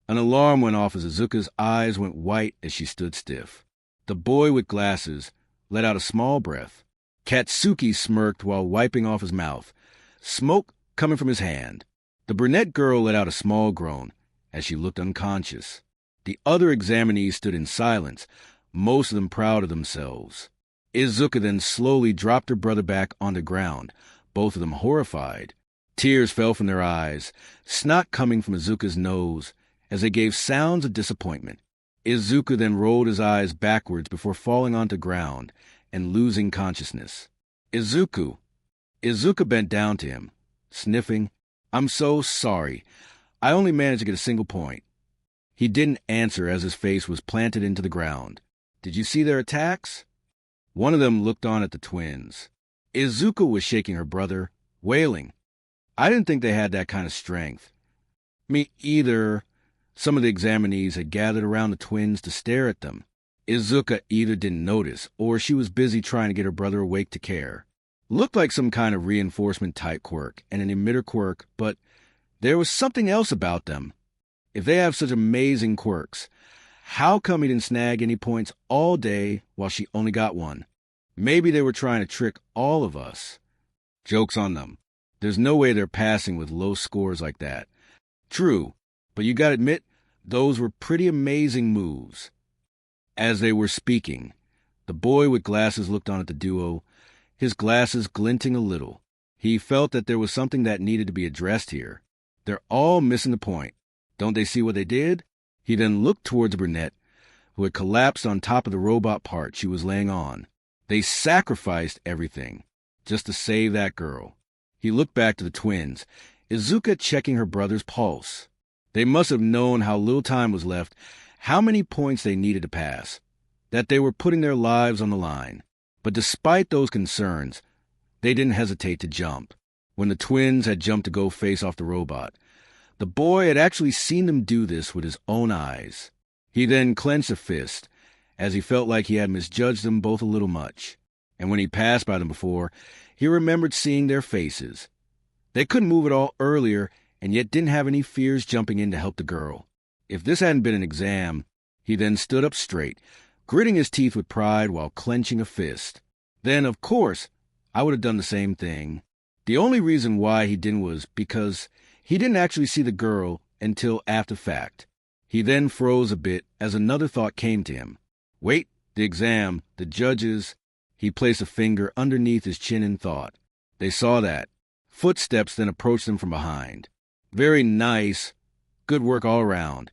An alarm went off as Izuka's eyes went white as she stood stiff. The boy with glasses let out a small breath. Katsuki smirked while wiping off his mouth, smoke coming from his hand. The brunette girl let out a small groan as she looked unconscious. The other examinees stood in silence, most of them proud of themselves. Izuka then slowly dropped her brother back on the ground, both of them horrified. Tears fell from their eyes, snot coming from Izuka's nose, as they gave sounds of disappointment. Izuka then rolled his eyes backwards before falling onto ground and losing consciousness. "Izuku." Izuka bent down to him, sniffing. "I'm so sorry. I only managed to get a single point." He didn't answer as his face was planted into the ground. "Did you see their attacks?" One of them looked on at the twins. Izuka was shaking her brother, wailing. "I didn't think they had that kind of strength." "Me either." Some of the examinees had gathered around the twins to stare at them. Izuka either didn't notice, or she was busy trying to get her brother awake to care. Looked like some kind of reinforcement-type quirk and an emitter quirk, but there was something else about them. If they have such amazing quirks, how come he didn't snag any points all day while she only got one? Maybe they were trying to trick all of us. Joke's on them. There's no way they're passing with low scores like that. True, but you gotta admit, those were pretty amazing moves. As they were speaking, the boy with glasses looked on at the duo, his glasses glinting a little. He felt that there was something that needed to be addressed here. They're all missing the point. Don't they see what they did? He then looked towards the brunette, who had collapsed on top of the robot part she was laying on. They sacrificed everything just to save that girl. He looked back to the twins, Izuka checking her brother's pulse. They must have known how little time was left, how many points they needed to pass, that they were putting their lives on the line. But despite those concerns, they didn't hesitate to jump. When the twins had jumped to go face off the robot, the boy had actually seen them do this with his own eyes. He then clenched a fist, as he felt like he had misjudged them both a little much. And when he passed by them before, he remembered seeing their faces. They couldn't move at all earlier, and yet didn't have any fears jumping in to help the girl. If this hadn't been an exam, he then stood up straight, gritting his teeth with pride while clenching a fist. Then, of course, I would have done the same thing. The only reason why he didn't was because he didn't actually see the girl until after fact. He then froze a bit as another thought came to him. Wait, the exam, the judges. He placed a finger underneath his chin in thought. They saw that. Footsteps then approached them from behind. "Very nice. Good work all around."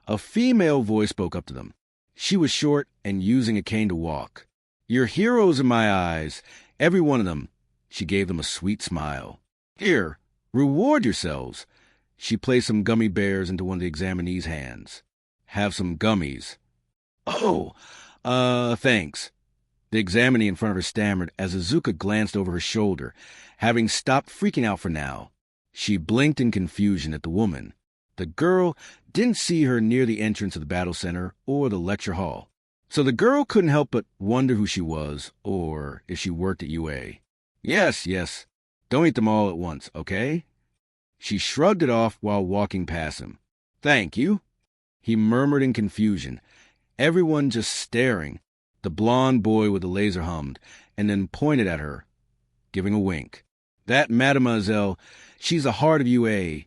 A female voice spoke up to them. She was short and using a cane to walk. "You're heroes in my eyes, every one of them." She gave them a sweet smile. "Here, reward yourselves." She placed some gummy bears into one of the examinees' hands. "Have some gummies." "Oh, thanks." The examinee in front of her stammered as Izuka glanced over her shoulder, having stopped freaking out for now. She blinked in confusion at the woman. The girl didn't see her near the entrance of the battle center or the lecture hall. So the girl couldn't help but wonder who she was, or if she worked at UA. Yes. Don't eat them all at once, okay? She shrugged it off while walking past him. Thank you, he murmured in confusion, everyone just staring. The blonde boy with the laser hummed, and then pointed at her, giving a wink. That mademoiselle, she's the heart of UA,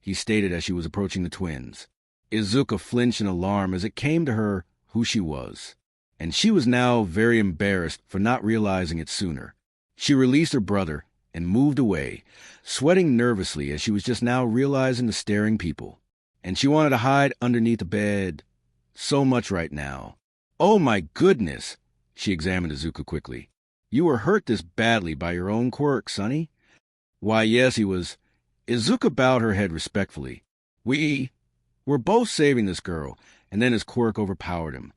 he stated as she was approaching the twins. Izuka flinched in alarm as it came to her who she was, and she was now very embarrassed for not realizing it sooner. She released her brother and moved away, sweating nervously as she was just now realizing the staring people. And she wanted to hide underneath the bed so much right now. Oh my goodness, she examined Izuka quickly. You were hurt this badly by your own quirk, sonny? Why, yes, he was. Izuka bowed her head respectfully. We're both saving this girl, and then his quirk overpowered him.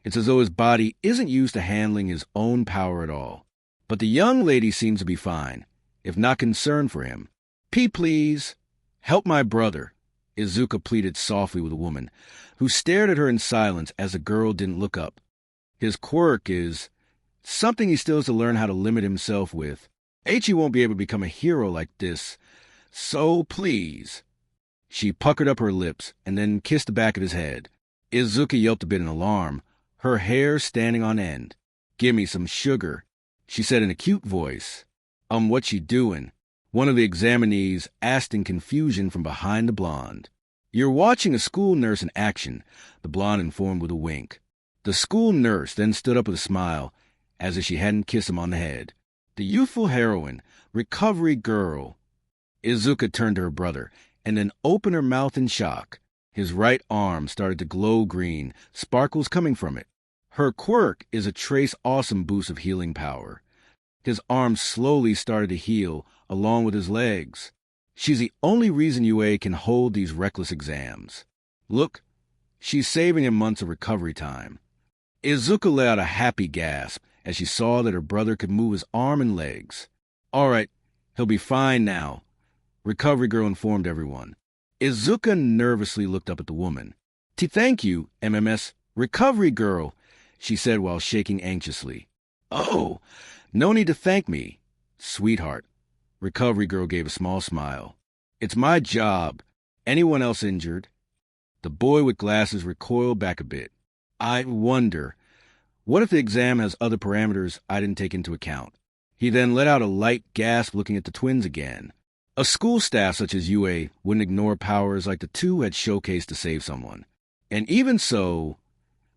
It's as though his body isn't used to handling his own power at all. But the young lady seems to be fine, if not concerned for him. Please, help my brother, Izuka pleaded softly with a woman, who stared at her in silence as the girl didn't look up. His quirk is something he still has to learn how to limit himself with. H.E. won't be able to become a hero like this, so please. She puckered up her lips and then kissed the back of his head. Izuka yelped a bit in alarm, her hair standing on end. Give me some sugar, she said in a cute voice. What you doing? One of the examinees asked in confusion from behind the blonde. You're watching a school nurse in action, the blonde informed with a wink. The school nurse then stood up with a smile, as if she hadn't kissed him on the head. The youthful heroine, recovery girl. Izuka turned to her brother, and then opened her mouth in shock. His right arm started to glow green, sparkles coming from it. Her quirk is a trace awesome boost of healing power. His arm slowly started to heal, along with his legs. She's the only reason UA can hold these reckless exams. Look, she's saving him months of recovery time. Izuka let out a happy gasp as she saw that her brother could move his arm and legs. All right, he'll be fine now, recovery girl informed everyone. Izuka nervously looked up at the woman. Thank you, MMS, recovery girl, she said while shaking anxiously. Oh, no need to thank me, sweetheart. Recovery girl gave a small smile. It's my job. Anyone else injured? The boy with glasses recoiled back a bit. I wonder, what if the exam has other parameters I didn't take into account? He then let out a light gasp looking at the twins again. A school staff such as UA wouldn't ignore powers like the two had showcased to save someone. And even so,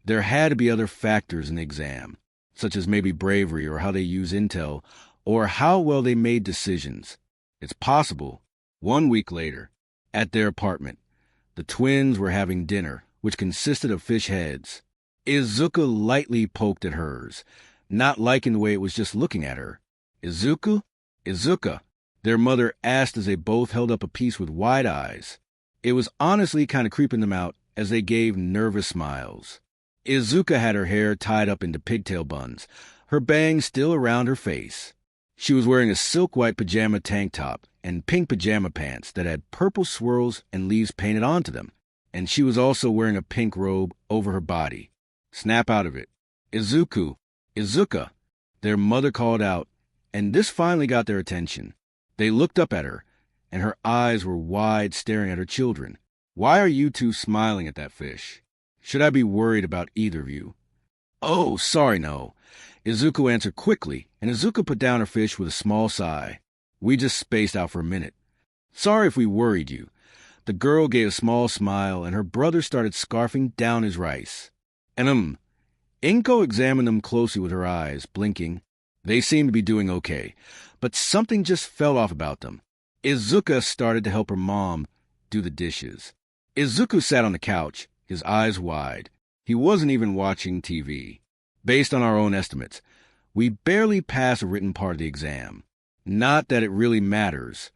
there had to be other factors in the exam, such as maybe bravery or how they use intel, or how well they made decisions. It's possible. 1 week later, at their apartment, the twins were having dinner, which consisted of fish heads. Izuka lightly poked at hers, not liking the way it was just looking at her. Izuka, their mother asked as they both held up a piece with wide eyes. It was honestly kind of creeping them out as they gave nervous smiles. Izuka had her hair tied up into pigtail buns, her bangs still around her face. She was wearing a silk-white pajama tank top and pink pajama pants that had purple swirls and leaves painted onto them, and she was also wearing a pink robe over her body. Snap out of it. Izuka, their mother called out, and this finally got their attention. They looked up at her, and her eyes were wide, staring at her children. Why are you two smiling at that fish? Should I be worried about either of you? Oh, sorry, no. Izuku answered quickly, and Izuka put down her fish with a small sigh. We just spaced out for a minute. Sorry if we worried you. The girl gave a small smile, and her brother started scarfing down his rice. And Inko examined them closely with her eyes, blinking. They seemed to be doing okay, but something just fell off about them. Izuka started to help her mom do the dishes. Izuku sat on the couch, his eyes wide. He wasn't even watching TV. Based on our own estimates, we barely passed a written part of the exam. Not that it really matters,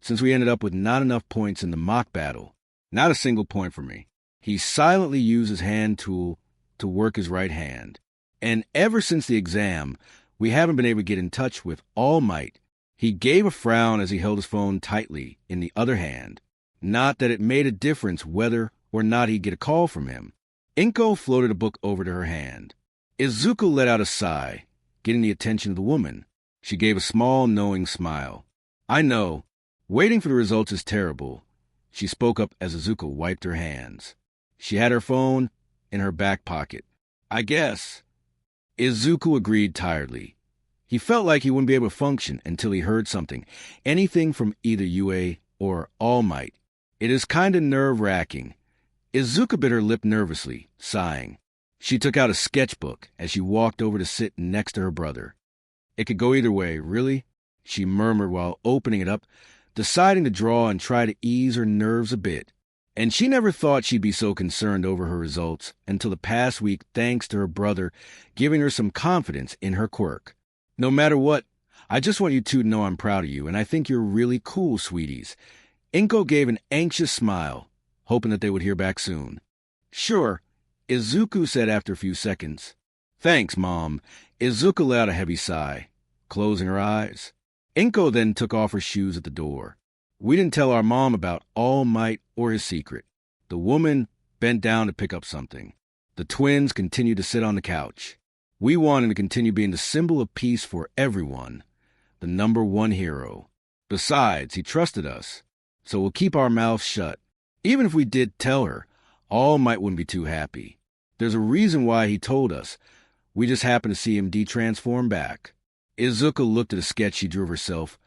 since we ended up with not enough points in the mock battle. Not a single point for me. He silently used his hand tool to work his right hand. And ever since the exam, we haven't been able to get in touch with All Might. He gave a frown as he held his phone tightly in the other hand. Not that it made a difference whether or not he'd get a call from him. Inko floated a book over to her hand. Izuku let out a sigh, getting the attention of the woman. She gave a small, knowing smile. I know. Waiting for the results is terrible. She spoke up as Izuku wiped her hands. She had her phone in her back pocket. I guess. Izuku agreed tiredly. He felt like he wouldn't be able to function until he heard something, anything from either Yue or All Might. It is kind of nerve-wracking. Izuka bit her lip nervously, sighing. She took out a sketchbook as she walked over to sit next to her brother. It could go either way, really, she murmured while opening it up, deciding to draw and try to ease her nerves a bit. And she never thought she'd be so concerned over her results until the past week, thanks to her brother giving her some confidence in her quirk. No matter what, I just want you two to know I'm proud of you, and I think you're really cool, sweeties. Inko gave an anxious smile, hoping that they would hear back soon. Sure, Izuku said after a few seconds. Thanks, Mom. Izuku let out a heavy sigh, closing her eyes. Inko then took off her shoes at the door. We didn't tell our mom about All Might or his secret. The woman bent down to pick up something. The twins continued to sit on the couch. We wanted to continue being the symbol of peace for everyone, the #1 hero. Besides, he trusted us, so we'll keep our mouths shut. Even if we did tell her, All Might wouldn't be too happy. There's a reason why he told us. We just happened to see him de-transform back. Izuka looked at a sketch she drew of herself.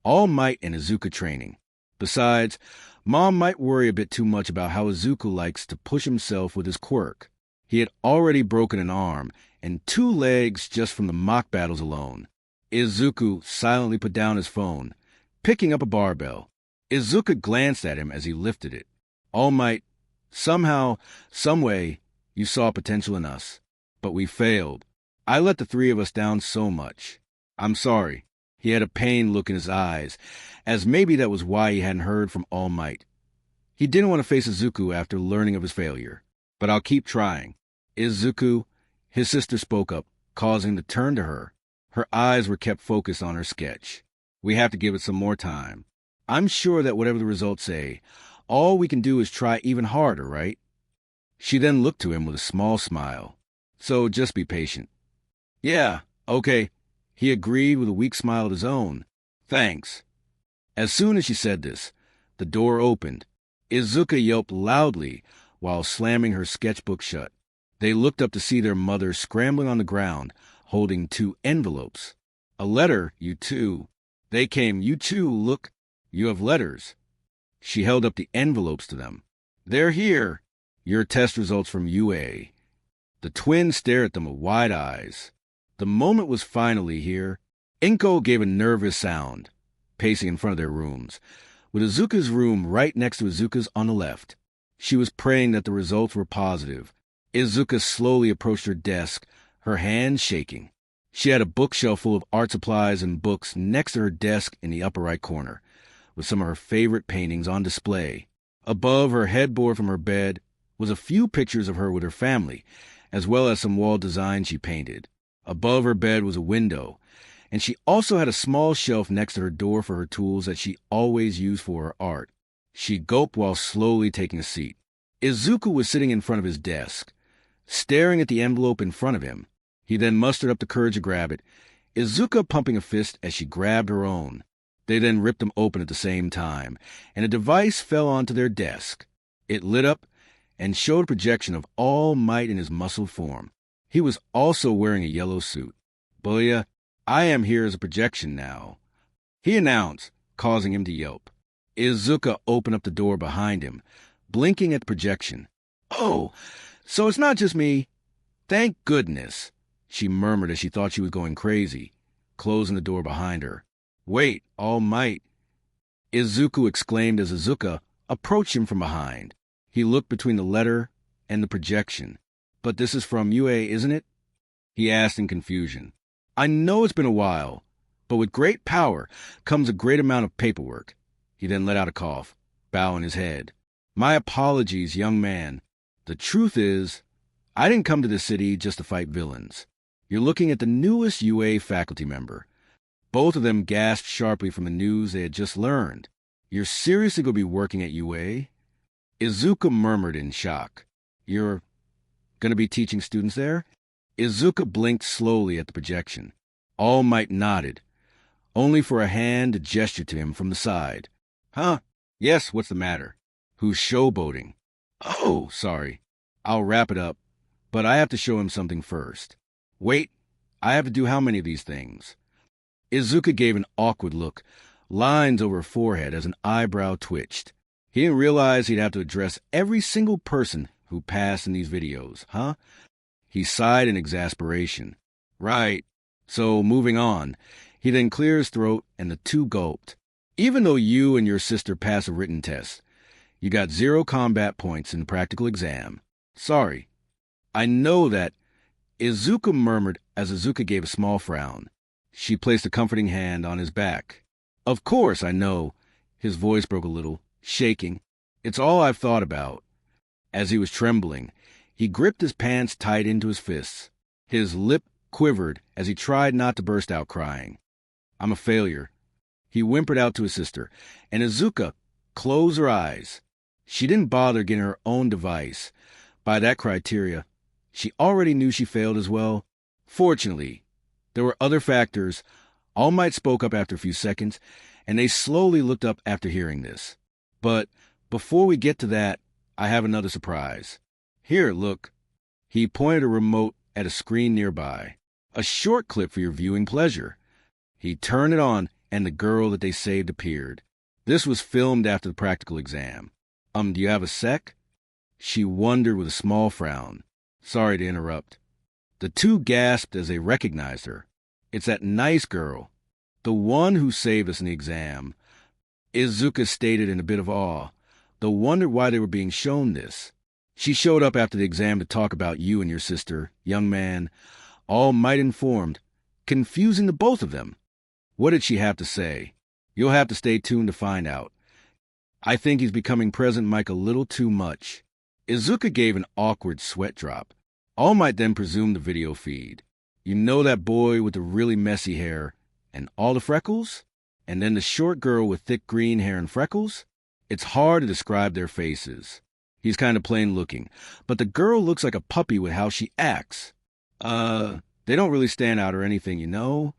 All Might and Izuka training. Besides, Mom might worry a bit too much about how Izuku likes to push himself with his quirk. He had already broken an arm and 2 legs just from the mock battles alone. Izuku silently put down his phone, picking up a barbell. Izuka glanced at him as he lifted it. All Might, somehow, someway, you saw potential in us. But we failed. I let the 3 of us down so much. I'm sorry. He had a pained look in his eyes, as maybe that was why he hadn't heard from All Might. He didn't want to face Izuku after learning of his failure. But I'll keep trying. Izuku, his sister spoke up, causing him to turn to her. Her eyes were kept focused on her sketch. We have to give it some more time. I'm sure that whatever the results say, all we can do is try even harder, right? She then looked to him with a small smile. So just be patient. Yeah, okay. He agreed with a weak smile of his own. Thanks. As soon as she said this, the door opened. Izuka yelped loudly while slamming her sketchbook shut. They looked up to see their mother scrambling on the ground, holding 2 envelopes. A letter, you two. They came, you two, look, you have letters. She held up the envelopes to them. They're here. Your test results from UA. The twins stared at them with wide eyes. The moment was finally here. Inko gave a nervous sound, pacing in front of their rooms, with Izuka's room right next to Izuka's on the left. She was praying that the results were positive. Izuka slowly approached her desk, her hands shaking. She had a bookshelf full of art supplies and books next to her desk in the upper right corner, with some of her favorite paintings on display. Above her headboard from her bed was a few pictures of her with her family, as well as some wall designs she painted. Above her bed was a window, and she also had a small shelf next to her door for her tools that she always used for her art. She gulped while slowly taking a seat. Izuku was sitting in front of his desk, staring at the envelope in front of him. He then mustered up the courage to grab it, Izuka pumping a fist as she grabbed her own. They then ripped them open at the same time, and a device fell onto their desk. It lit up and showed a projection of All Might in his muscled form. He was also wearing a yellow suit. Boya, I am here as a projection now, he announced, causing him to yelp. Izuka opened up the door behind him, blinking at the projection. Oh, so it's not just me. Thank goodness, she murmured as she thought she was going crazy, closing the door behind her. Wait, All Might, Izuku exclaimed as Izuka approached him from behind. He looked between the letter and the projection. But this is from UA, isn't it? He asked in confusion. I know it's been a while, but with great power comes a great amount of paperwork. He then let out a cough, bowing his head. My apologies, young man. The truth is, I didn't come to this city just to fight villains. You're looking at the newest UA faculty member. Both of them gasped sharply from the news they had just learned. You're seriously going to be working at UA? Izuka murmured in shock. You're going to be teaching students there? Izuka blinked slowly at the projection. All Might nodded, only for a hand to gesture to him from the side. Huh? Yes, what's the matter? Who's showboating? Oh, sorry. I'll wrap it up, but I have to show him something first. Wait, I have to do how many of these things? Izuka gave an awkward look, lines over her forehead as an eyebrow twitched. He didn't realize he'd have to address every single person who passed in these videos, huh? He sighed in exasperation. Right. So, moving on. He then cleared his throat, and the two gulped. Even though you and your sister pass a written test, you got 0 combat points in the practical exam. Sorry. I know that, Izuka murmured as Izuka gave a small frown. She placed a comforting hand on his back. Of course, I know. His voice broke a little, shaking. It's all I've thought about. As he was trembling, he gripped his pants tight into his fists. His lip quivered as he tried not to burst out crying. I'm a failure. He whimpered out to his sister, and Izuka closed her eyes. She didn't bother getting her own device. By that criteria, she already knew she failed as well. Fortunately, there were other factors. All Might spoke up after a few seconds, and they slowly looked up after hearing this. But before we get to that, I have another surprise. Here, look. He pointed a remote at a screen nearby. A short clip for your viewing pleasure. He turned it on, and the girl that they saved appeared. This was filmed after the practical exam. Do you have a sec? She wondered with a small frown. Sorry to interrupt. The two gasped as they recognized her. It's that nice girl. The one who saved us in the exam. Izuka stated in a bit of awe. They wondered why they were being shown this. She showed up after the exam to talk about you and your sister, young man. All Might informed, confusing the both of them. What did she have to say? You'll have to stay tuned to find out. I think he's becoming President Mike a little too much. Izuka gave an awkward sweat drop. All Might then presumed the video feed. You know that boy with the really messy hair and all the freckles? And then the short girl with thick green hair and freckles? It's hard to describe their faces. He's kind of plain looking, but the girl looks like a puppy with how she acts. They don't really stand out or anything, you know?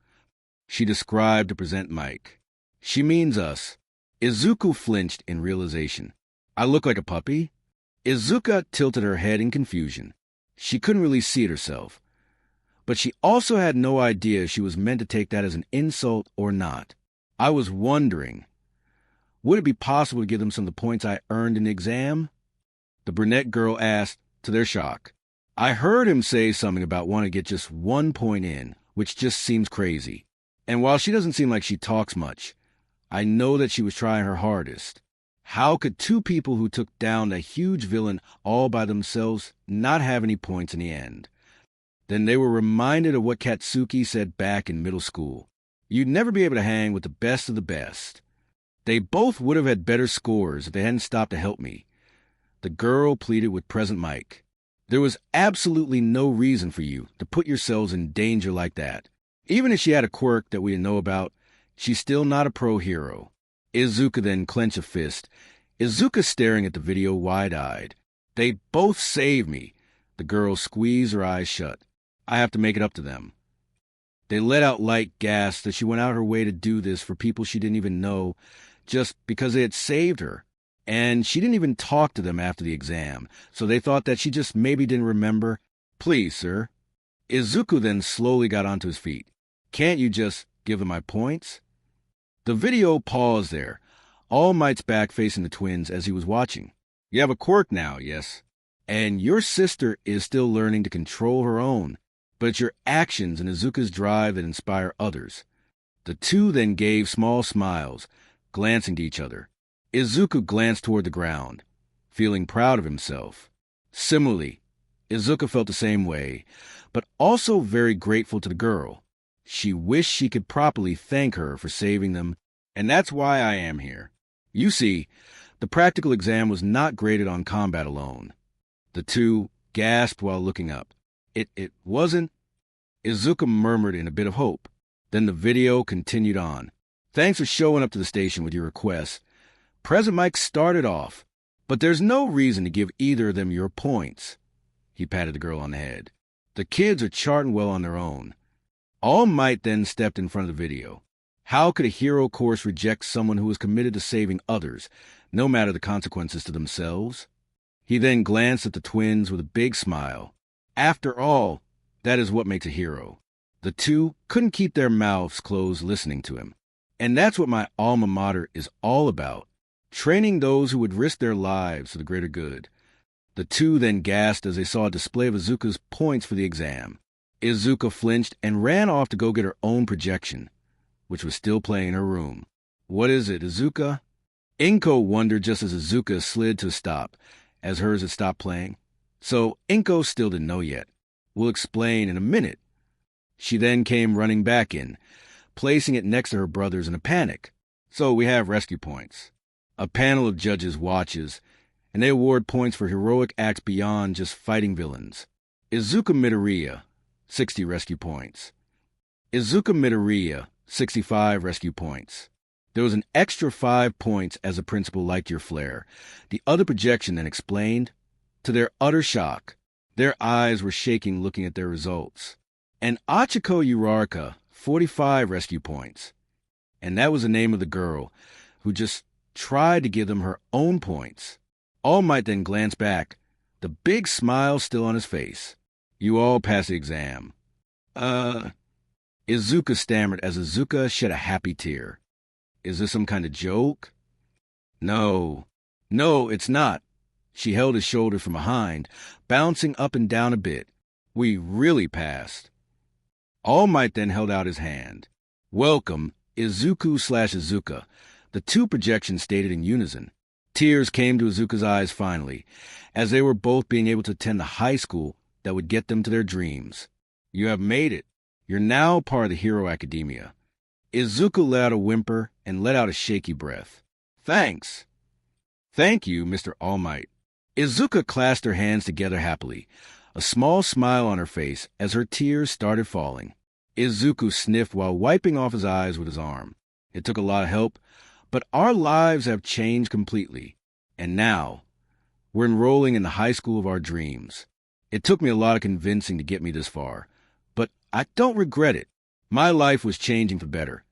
She described to present Mike. She means us. Izuku flinched in realization. I look like a puppy? Izuka tilted her head in confusion. She couldn't really see it herself. But she also had no idea if she was meant to take that as an insult or not. I was wondering, would it be possible to give them some of the points I earned in the exam? The brunette girl asked, to their shock. I heard him say something about wanting to get just 1 point in, which just seems crazy. And while she doesn't seem like she talks much, I know that she was trying her hardest. How could two people who took down a huge villain all by themselves not have any points in the end? Then they were reminded of what Katsuki said back in middle school. You'd never be able to hang with the best of the best. They both would have had better scores if they hadn't stopped to help me. The girl pleaded with Present Mike. There was absolutely no reason for you to put yourselves in danger like that. Even if she had a quirk that we didn't know about, she's still not a pro hero. Izuka then clenched a fist. Izuka staring at the video wide-eyed. They both saved me. The girl squeezed her eyes shut. I have to make it up to them. They let out light gasps that she went out her way to do this for people she didn't even know, just because they had saved her. And she didn't even talk to them after the exam, so they thought that she just maybe didn't remember. Please, sir. Izuku then slowly got onto his feet. Can't you just give them my points? The video paused there, All Might's back facing the twins as he was watching. You have a quirk now, yes? And your sister is still learning to control her own, but it's your actions and Izuka's drive that inspire others. The two then gave small smiles, glancing to each other. Izuku glanced toward the ground, feeling proud of himself. Similarly, Izuka felt the same way, but also very grateful to the girl. She wished she could properly thank her for saving them, and that's why I am here. You see, the practical exam was not graded on combat alone. The two gasped while looking up. It wasn't... Izuka murmured in a bit of hope. Then the video continued on. Thanks for showing up to the station with your requests. President Mike started off, but there's no reason to give either of them your points. He patted the girl on the head. The kids are charting well on their own. All Might then stepped in front of the video. How could a hero course reject someone who was committed to saving others, no matter the consequences to themselves? He then glanced at the twins with a big smile. After all, that is what makes a hero. The two couldn't keep their mouths closed listening to him. And that's what my alma mater is all about, training those who would risk their lives for the greater good. The two then gasped as they saw a display of Izuka's points for the exam. Izuka flinched and ran off to go get her own projection, which was still playing in her room. What is it, Izuka? Inko wondered just as Izuka slid to a stop, as hers had stopped playing. So Inko still didn't know yet. We'll explain in a minute. She then came running back in, placing it next to her brothers in a panic. So we have rescue points. A panel of judges watches, and they award points for heroic acts beyond just fighting villains. Izuka Midoriya, 60 rescue points. Izuka Midoriya, 65 rescue points. There was an extra 5 points as the principal liked your flair. The other projection then explained. To their utter shock, their eyes were shaking looking at their results. And Achiko Uraraka, 45 rescue points. And that was the name of the girl who just tried to give them her own points. All Might then glanced back, the big smile still on his face. You all passed the exam. Izuka stammered as Izuka shed a happy tear. Is this some kind of joke? No, it's not. She held his shoulder from behind, bouncing up and down a bit. We really passed. All Might then held out his hand. Welcome, Izuku/Izuka. The two projections stated in unison. Tears came to Izuka's eyes finally, as they were both being able to attend the high school that would get them to their dreams. You have made it. You're now part of the Hero Academia. Izuka let out a whimper and let out a shaky breath. Thanks. Thank you, Mr. All Might. Izuka clasped her hands together happily, a small smile on her face as her tears started falling. Izuku sniffed while wiping off his eyes with his arm. It took a lot of help, but our lives have changed completely. And now, we're enrolling in the high school of our dreams. It took me a lot of convincing to get me this far, but I don't regret it. My life was changing for better.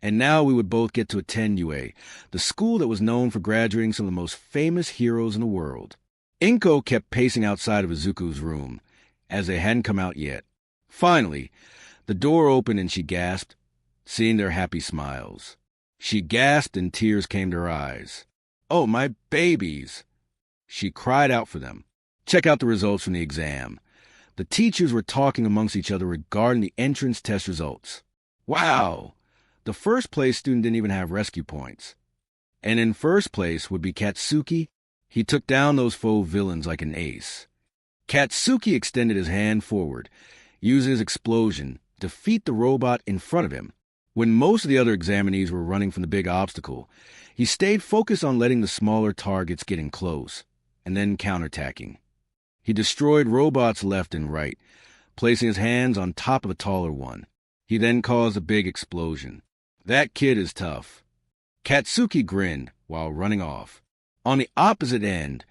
And now we would both get to attend UA, the school that was known for graduating some of the most famous heroes in the world. Inko kept pacing outside of Izuku's room, as they hadn't come out yet. Finally, the door opened and she gasped, seeing their happy smiles. She gasped and tears came to her eyes. Oh, my babies! She cried out for them. Check out the results from the exam. The teachers were talking amongst each other regarding the entrance test results. Wow! The first place student didn't even have rescue points. And in first place would be Katsuki. He took down those faux villains like an ace. Katsuki extended his hand forward, using his explosion to defeat the robot in front of him. When most of the other examinees were running from the big obstacle, he stayed focused on letting the smaller targets get in close, and then counterattacking. He destroyed robots left and right, placing his hands on top of a taller one. He then caused a big explosion. That kid is tough. Katsuki grinned while running off. On the opposite end,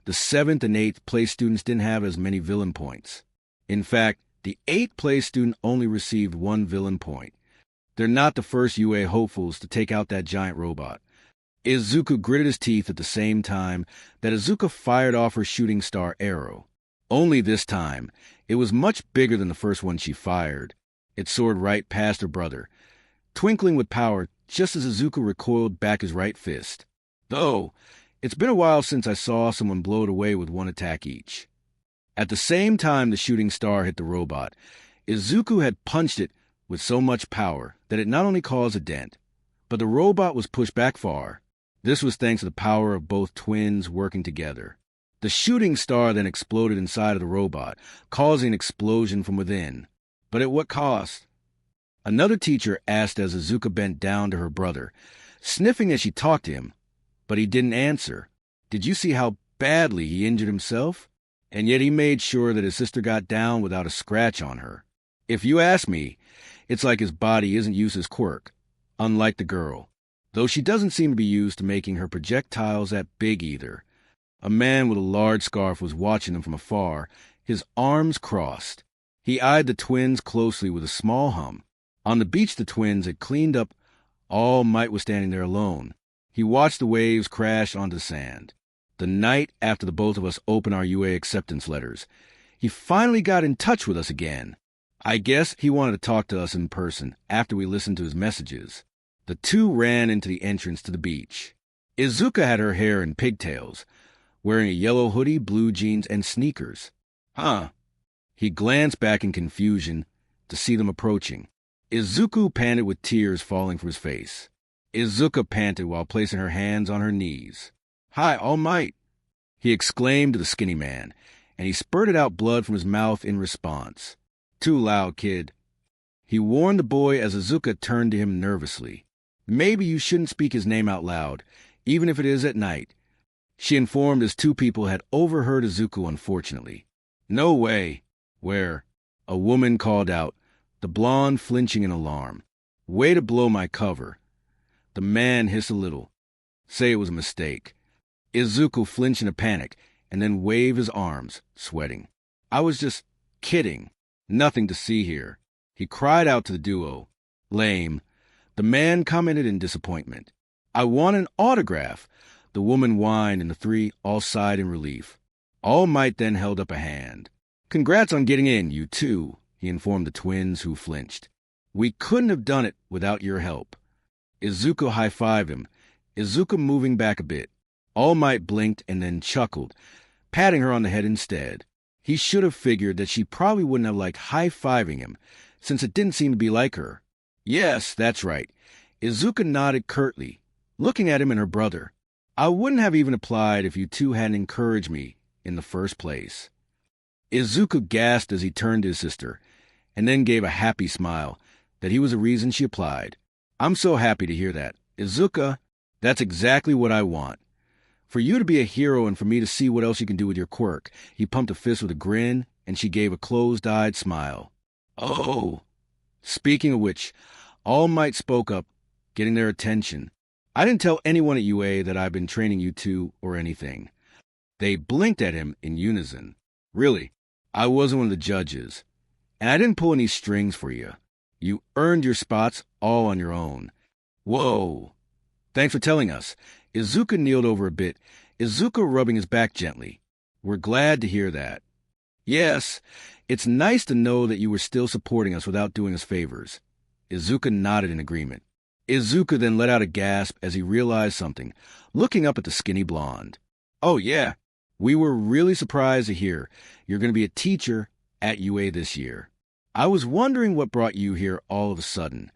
the 7th and 8th place students didn't have as many villain points. In fact, the 8th place student only received 1 villain point. They're not the first UA hopefuls to take out that giant robot. Izuku gritted his teeth at the same time that Izuka fired off her shooting star arrow. Only this time, it was much bigger than the first one she fired. It soared right past her brother, twinkling with power just as Izuku recoiled back his right fist. Though, it's been a while since I saw someone blow it away with 1 attack each. At the same time the shooting star hit the robot, Izuku had punched it with so much power that it not only caused a dent, but the robot was pushed back far. This was thanks to the power of both twins working together. The shooting star then exploded inside of the robot, causing an explosion from within. But at what cost? Another teacher asked as Izuka bent down to her brother, sniffing as she talked to him, but he didn't answer. Did you see how badly he injured himself? And yet he made sure that his sister got down without a scratch on her. If you ask me, it's like his body isn't used as quirk, unlike the girl. Though she doesn't seem to be used to making her projectiles that big either. A man with a large scarf was watching them from afar, his arms crossed. He eyed the twins closely with a small hum. On the beach the twins had cleaned up. All Might was standing there alone. He watched the waves crash onto the sand. The night after the both of us opened our UA acceptance letters, he finally got in touch with us again. I guess he wanted to talk to us in person after we listened to his messages. The two ran into the entrance to the beach. Izuka had her hair in pigtails, wearing a yellow hoodie, blue jeans, and sneakers. Huh. He glanced back in confusion to see them approaching. Izuku panted with tears falling from his face. Izuka panted while placing her hands on her knees. "Hi, All Might," he exclaimed to the skinny man, and he spurted out blood from his mouth in response. "Too loud, kid," he warned the boy as Izuka turned to him nervously. "Maybe you shouldn't speak his name out loud, even if it is at night," she informed as two people had overheard Izuku, unfortunately. "No way." "Where?" a woman called out, the blonde flinching in alarm. "Way to blow my cover." The man hissed a little. "Say it was a mistake." Izuku flinched in a panic and then waved his arms, sweating. "I was just kidding. Nothing to see here," he cried out to the duo. "Lame," the man commented in disappointment. "I want an autograph," the woman whined, and the three all sighed in relief. All Might then held up a hand. "Congrats on getting in, you two," he informed the twins, who flinched. "We couldn't have done it without your help." Izuku high-fived him, Izuka moving back a bit. All Might blinked and then chuckled, patting her on the head instead. He should have figured that she probably wouldn't have liked high-fiving him, since it didn't seem to be like her. "Yes, that's right." Izuka nodded curtly, looking at him and her brother. "I wouldn't have even applied if you two hadn't encouraged me in the first place." Izuku gasped as he turned to his sister, and then gave a happy smile that he was the reason she applied. "I'm so happy to hear that. Izuka, that's exactly what I want. For you to be a hero and for me to see what else you can do with your quirk." He pumped a fist with a grin, and she gave a closed-eyed smile. "Oh." Speaking of which, All Might spoke up, getting their attention. "I didn't tell anyone at UA that I've been training you two or anything." They blinked at him in unison. "Really, I wasn't one of the judges. And I didn't pull any strings for you. You earned your spots all on your own." "Whoa. Thanks for telling us." Izuka kneeled over a bit, Izuka rubbing his back gently. "We're glad to hear that." "Yes, it's nice to know that you were still supporting us without doing us favors." Izuka nodded in agreement. Izuka then let out a gasp as he realized something, looking up at the skinny blonde. "Oh, yeah. We were really surprised to hear you're going to be a teacher at UA this year. I was wondering what brought you here all of a sudden."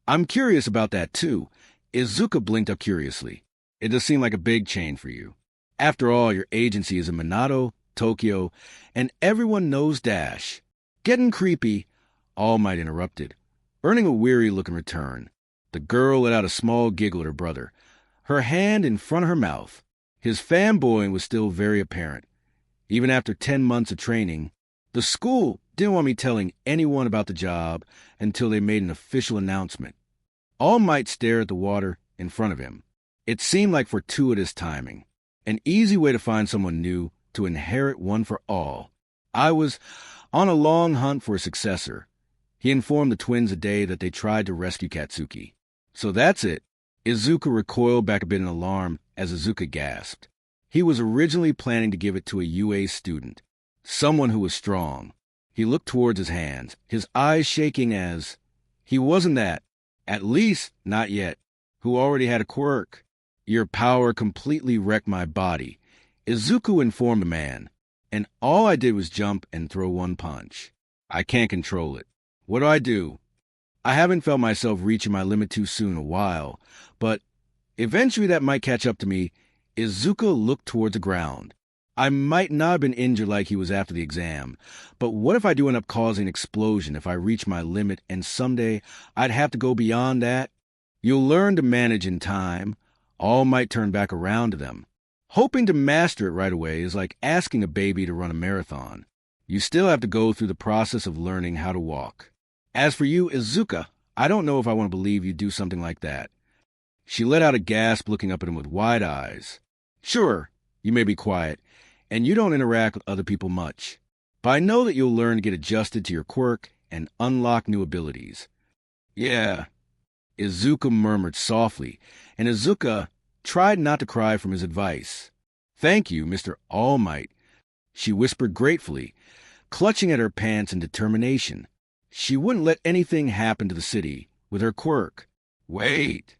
"I'm curious about that, too." Izuka blinked up curiously. "It does seem like a big change for you. After all, your agency is in Minato, Tokyo, and everyone knows Dash." "Getting creepy," All Might interrupted, earning a weary look in return. The girl let out a small giggle at her brother, her hand in front of her mouth. His fanboying was still very apparent. Even after 10 months of training, the school didn't want me telling anyone about the job until they made an official announcement. All Might stared at the water in front of him. It seemed like fortuitous timing, an easy way to find someone new to inherit One for All. "I was on a long hunt for a successor," he informed the twins the day that they tried to rescue Katsuki. "So that's it." Izuka recoiled back a bit in alarm as Izuka gasped. He was originally planning to give it to a UA student, someone who was strong. He looked towards his hands, his eyes shaking as... He wasn't that, at least not yet, who already had a quirk. "Your power completely wrecked my body," Izuku informed the man, "and all I did was jump and throw one punch. I can't control it. What do I do? I haven't felt myself reaching my limit too soon in a while, but eventually that might catch up to me." Izuka looked towards the ground. "I might not have been injured like he was after the exam, but what if I do end up causing an explosion if I reach my limit and someday I'd have to go beyond that?" "You'll learn to manage in time." All Might turn back around to them. "Hoping to master it right away is like asking a baby to run a marathon. You still have to go through the process of learning how to walk. As for you, Izuka, I don't know if I want to believe you'd do something like that. She let out a gasp, looking up at him with wide eyes. Sure, you may be quiet, and you don't interact with other people much. But I know that you'll learn to get adjusted to your quirk and unlock new abilities. Yeah, Izuka murmured softly, and Izuka tried not to cry from his advice. Thank you, Mr. All Might, she whispered gratefully, clutching at her pants in determination. She wouldn't let anything happen to the city with her quirk. Wait.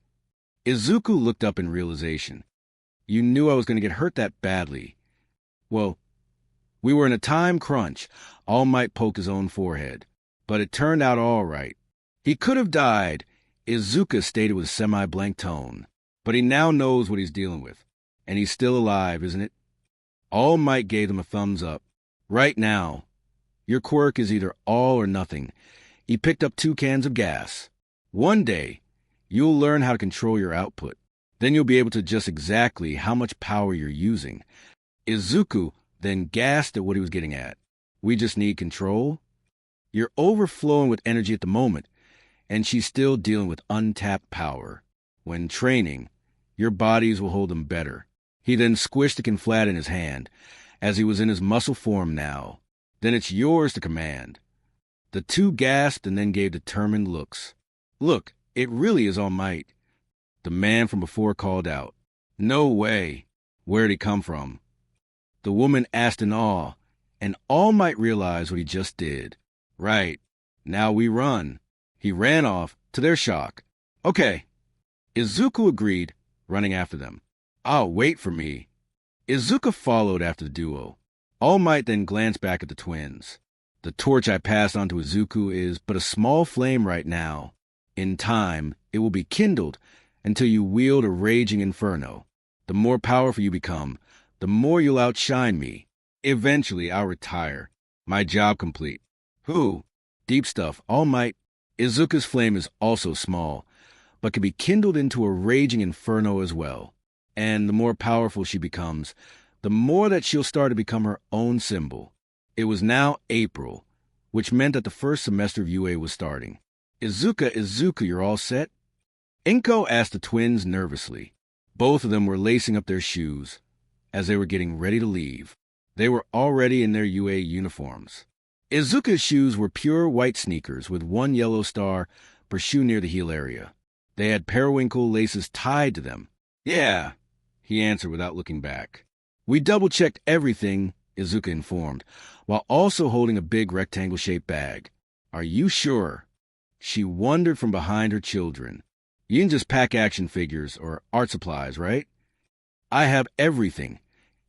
Izuku looked up in realization. You knew I was going to get hurt that badly. Well, we were in a time crunch. All Might poked his own forehead. But it turned out all right. He could have died, Izuka stated with a semi-blank tone. But he now knows what he's dealing with. And he's still alive, isn't it? All Might gave him a thumbs up. Right now, your quirk is either all or nothing. He picked up 2 cans of gas. One day, you'll learn how to control your output. Then you'll be able to adjust exactly how much power you're using. Izuku then gasped at what he was getting at. We just need control? You're overflowing with energy at the moment, and she's still dealing with untapped power. When training, your bodies will hold them better. He then squished the can flat in his hand, as he was in his muscle form now. Then it's yours to command. The 2 gasped and then gave determined looks. Look, it really is All Might. The man from before called out. No way. Where'd he come from? The woman asked in awe, and All Might realized what he just did. Right. Now we run. He ran off, to their shock. Okay. Izuku agreed, running after them. Wait for me. Izuka followed after the duo. All Might then glanced back at the twins. The torch I passed on to Izuku is but a small flame right now. In time, it will be kindled until you wield a raging inferno. The more powerful you become, the more you'll outshine me. Eventually, I'll retire. My job complete. Who? Deep stuff. All Might. Izuka's flame is also small, but can be kindled into a raging inferno as well. And the more powerful she becomes, the more that she'll start to become her own symbol. It was now April, which meant that the first semester of UA was starting. Izuka, you're all set? Inko asked the twins nervously. Both of them were lacing up their shoes as they were getting ready to leave. They were already in their UA uniforms. Izuka's shoes were pure white sneakers with 1 yellow star per shoe near the heel area. They had periwinkle laces tied to them. Yeah, he answered without looking back. We double-checked everything, Izuka informed, while also holding a big rectangle-shaped bag. Are you sure? She wondered from behind her children. You didn't just pack action figures or art supplies, right? I have everything.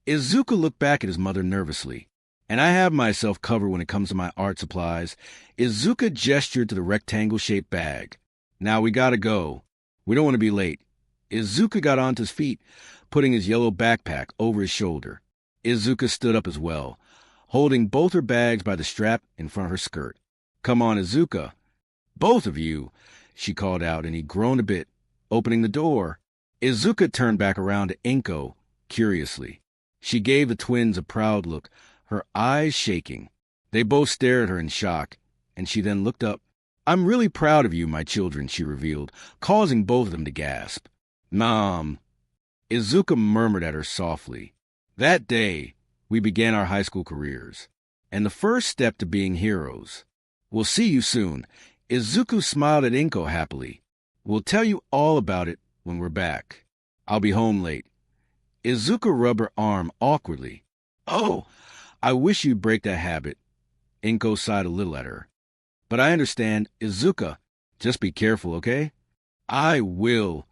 Izuka looked back at his mother nervously. And I have myself covered when it comes to my art supplies. Izuka gestured to the rectangle-shaped bag. Now we gotta go. We don't want to be late. Izuka got onto his feet, putting his yellow backpack over his shoulder. Izuka stood up as well, holding both her bags by the strap in front of her skirt. Come on, Izuka. Both of you, she called out, and he groaned a bit, opening the door. Izuka turned back around to Inko, curiously. She gave the twins a proud look, her eyes shaking. They both stared at her in shock, and she then looked up. I'm really proud of you, my children, she revealed, causing both of them to gasp. Mom. Izuka murmured at her softly. That day, we began our high school careers, and the first step to being heroes. We'll see you soon. Izuku smiled at Inko happily. We'll tell you all about it when we're back. I'll be home late. Izuka rubbed her arm awkwardly. Oh, I wish you'd break that habit. Inko sighed a little at her. But I understand. Izuka, just be careful, okay? I will.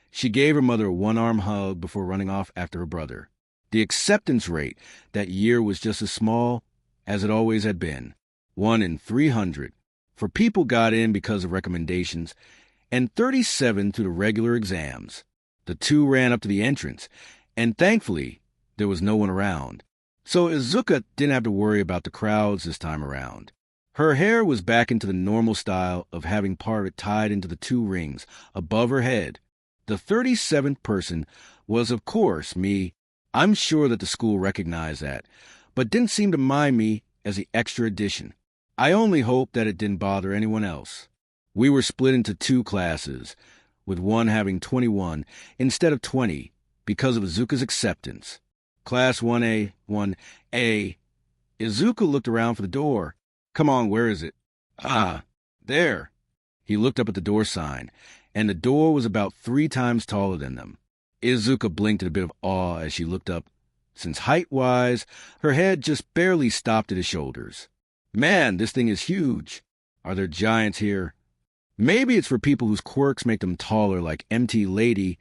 She gave her mother a one-arm hug before running off after her brother. The acceptance rate that year was just as small as it always had been. 1 in 300. For people got in because of recommendations, and 37 through the regular exams. The 2 ran up to the entrance, and thankfully, there was no one around. So Izuka didn't have to worry about the crowds this time around. Her hair was back into the normal style of having part of it tied into the 2 rings above her head. The 37th person was, of course, me. I'm sure that the school recognized that, but didn't seem to mind me as the extra addition. I only hope that it didn't bother anyone else. We were split into 2 classes, with one having 21 instead of 20 because of Izuka's acceptance. Class 1A, 1A. Izuka looked around for the door. Come on, where is it? Ah, there. He looked up at the door sign, and the door was about 3 times taller than them. Izuka blinked in a bit of awe as she looked up, since height-wise, her head just barely stopped at his shoulders. Man, this thing is huge. Are there giants here? Maybe it's for people whose quirks make them taller like MT Lady,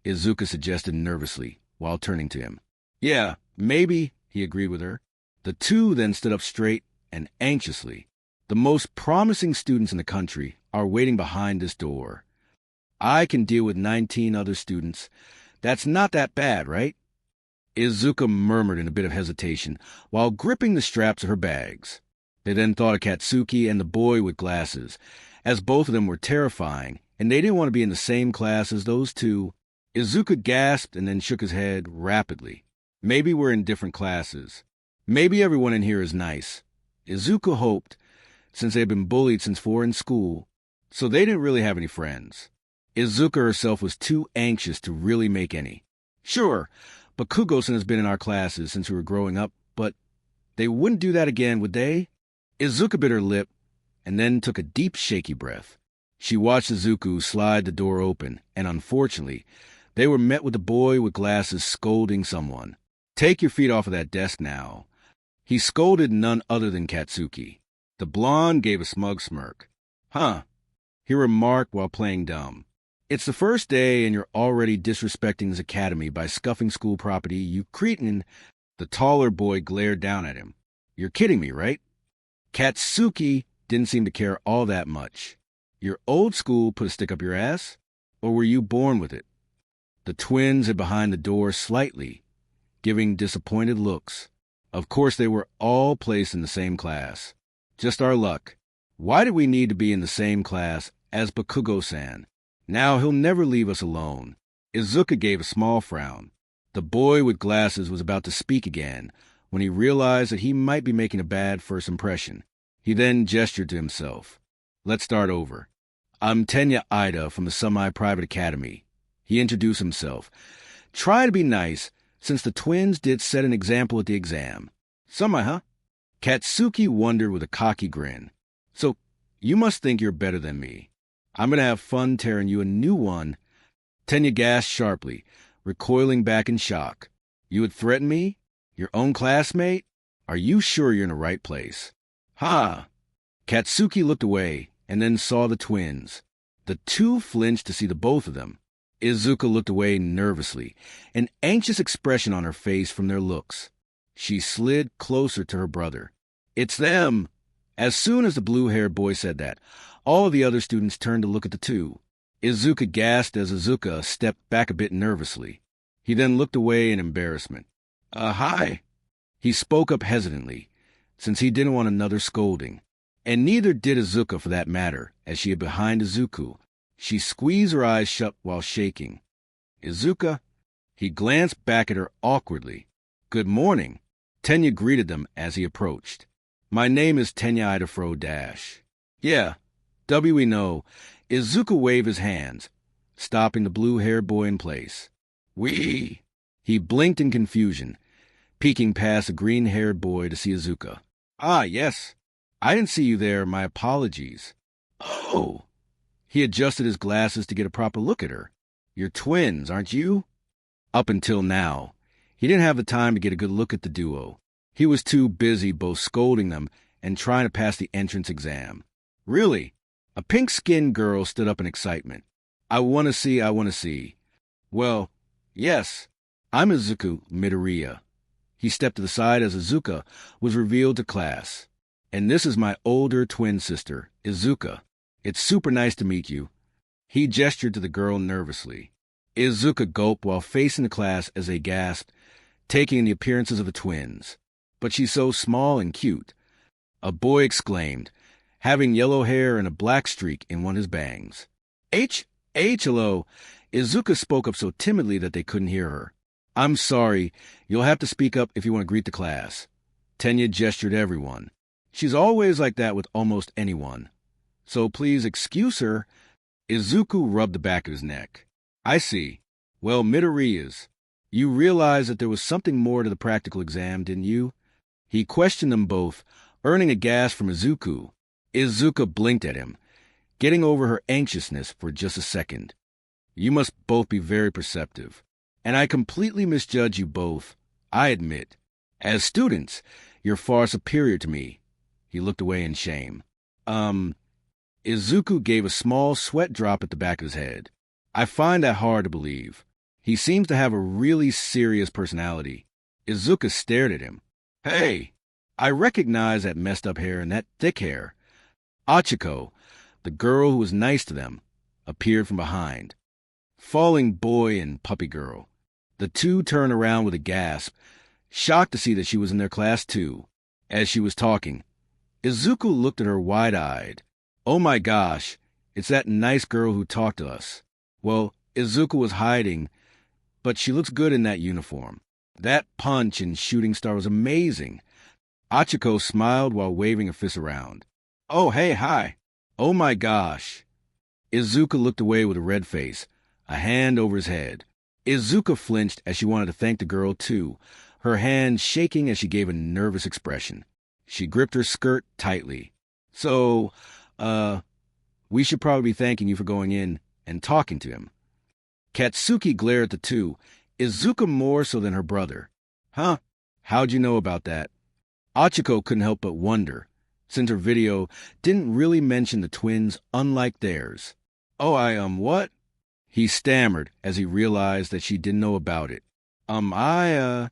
Izuka suggested nervously, while turning to him. Yeah, maybe, he agreed with her. The 2 then stood up straight and anxiously. The most promising students in the country are waiting behind this door. I can deal with 19 other students. That's not that bad, right? Izuka murmured in a bit of hesitation, while gripping the straps of her bags. They then thought of Katsuki and the boy with glasses, as both of them were terrifying, and they didn't want to be in the same class as those 2. Izuka gasped and then shook his head rapidly. Maybe we're in different classes. Maybe everyone in here is nice. Izuka hoped, since they had been bullied since 4 in school, so they didn't really have any friends. Izuka herself was too anxious to really make any. Sure, Bakugo-san has been in our classes since we were growing up, but they wouldn't do that again, would they? Izuka bit her lip and then took a deep, shaky breath. She watched Izuku slide the door open, and unfortunately, they were met with the boy with glasses scolding someone. Take your feet off of that desk now. He scolded none other than Katsuki. The blonde gave a smug smirk. Huh, he remarked while playing dumb. It's the first day and you're already disrespecting his academy by scuffing school property, you cretin. The taller boy glared down at him. You're kidding me, right? Katsuki didn't seem to care all that much. Your old school put a stick up your ass? Or were you born with it? The twins hid behind the door slightly, giving disappointed looks. Of course, they were all placed in the same class. Just our luck. Why did we need to be in the same class as Bakugo-san? Now he'll never leave us alone. Izuka gave a small frown. The boy with glasses was about to speak again when he realized that he might be making a bad first impression. He then gestured to himself. Let's start over. I'm Tenya Ida from the semi-private academy. He introduced himself. Try to be nice, since the twins did set an example at the exam. Semi, huh? Katsuki wondered with a cocky grin. So, you must think you're better than me. I'm going to have fun tearing you a new one. Tenya gasped sharply, recoiling back in shock. You would threaten me? Your own classmate? Are you sure you're in the right place? Ha! Katsuki looked away and then saw the twins. The 2 flinched to see the both of them. Izuka looked away nervously, an anxious expression on her face from their looks. She slid closer to her brother. It's them! As soon as the blue-haired boy said that, all the other students turned to look at the 2. Izuka gasped as Izuka stepped back a bit nervously. He then looked away in embarrassment. Hi. He spoke up hesitantly, since he didn't want another scolding. And neither did Izuka for that matter, as she hid behind Izuku. She squeezed her eyes shut while shaking. Izuka? He glanced back at her awkwardly. Good morning. Tenya greeted them as he approached. My name is Tenya Ida Fro Dash. Yeah, we know. Izuka waved his hands, stopping the blue-haired boy in place. Wee! He blinked in confusion, peeking past the green-haired boy to see Izuka. Ah, yes. I didn't see you there. My apologies. Oh! He adjusted his glasses to get a proper look at her. You're twins, aren't you? Up until now, he didn't have the time to get a good look at the duo. He was too busy both scolding them and trying to pass the entrance exam. Really? A pink-skinned girl stood up in excitement. I want to see. Well, yes, I'm Izuka Midoriya. He stepped to the side as Izuka was revealed to class. And this is my older twin sister, Izuka. It's super nice to meet you. He gestured to the girl nervously. Izuka gulped while facing the class as they gasped, taking in the appearances of the twins. But she's so small and cute. A boy exclaimed, having yellow hair and a black streak in one of his bangs. Hello. Izuka spoke up so timidly that they couldn't hear her. I'm sorry. You'll have to speak up if you want to greet the class. Tenya gestured at everyone. She's always like that with almost anyone. So please excuse her. Izuku rubbed the back of his neck. I see. Well, Midoriya's. You realized that there was something more to the practical exam, didn't you? He questioned them both, earning a gasp from Izuku. Izuka blinked at him, getting over her anxiousness for just a second. You must both be very perceptive. And I completely misjudge you both, I admit. As students, you're far superior to me. He looked away in shame. Izuku gave a small sweat drop at the back of his head. I find that hard to believe. He seems to have a really serious personality. Izuka stared at him. Hey, I recognize that messed up hair and that thick hair. Achiko, the girl who was nice to them, appeared from behind. Falling boy and puppy girl. The two turned around with a gasp, shocked to see that she was in their class too. As she was talking, Izuku looked at her wide-eyed. Oh my gosh, it's that nice girl who talked to us. Well, Izuku was hiding, but she looks good in that uniform. That punch and shooting star was amazing. Achiko smiled while waving a fist around. Oh, hey, hi. Oh my gosh. Izuku looked away with a red face, a hand over his head. Izuka flinched as she wanted to thank the girl too, her hand shaking as she gave a nervous expression. She gripped her skirt tightly. So, we should probably be thanking you for going in and talking to him. Katsuki glared at the two, Izuka more so than her brother. Huh? How'd you know about that? Achiko couldn't help but wonder, since her video didn't really mention the twins unlike theirs. Oh, what? He stammered as he realized that she didn't know about it. Izuka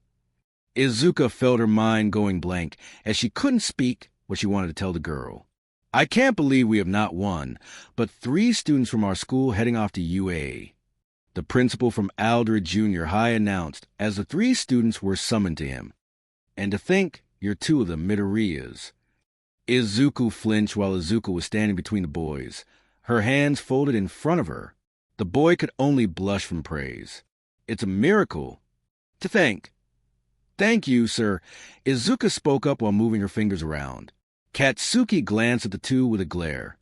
felt her mind going blank as she couldn't speak what she wanted to tell the girl. I can't believe we have not one, but 3 students from our school heading off to UA. The principal from Aldred Junior High announced as the 3 students were summoned to him. And to think you're 2 of the Midoriyas. Izuku flinched while Izuka was standing between the boys, her hands folded in front of her. The boy could only blush from praise. It's a miracle. To thank. Thank you, sir. Izuka spoke up while moving her fingers around. Katsuki glanced at the two with a glare.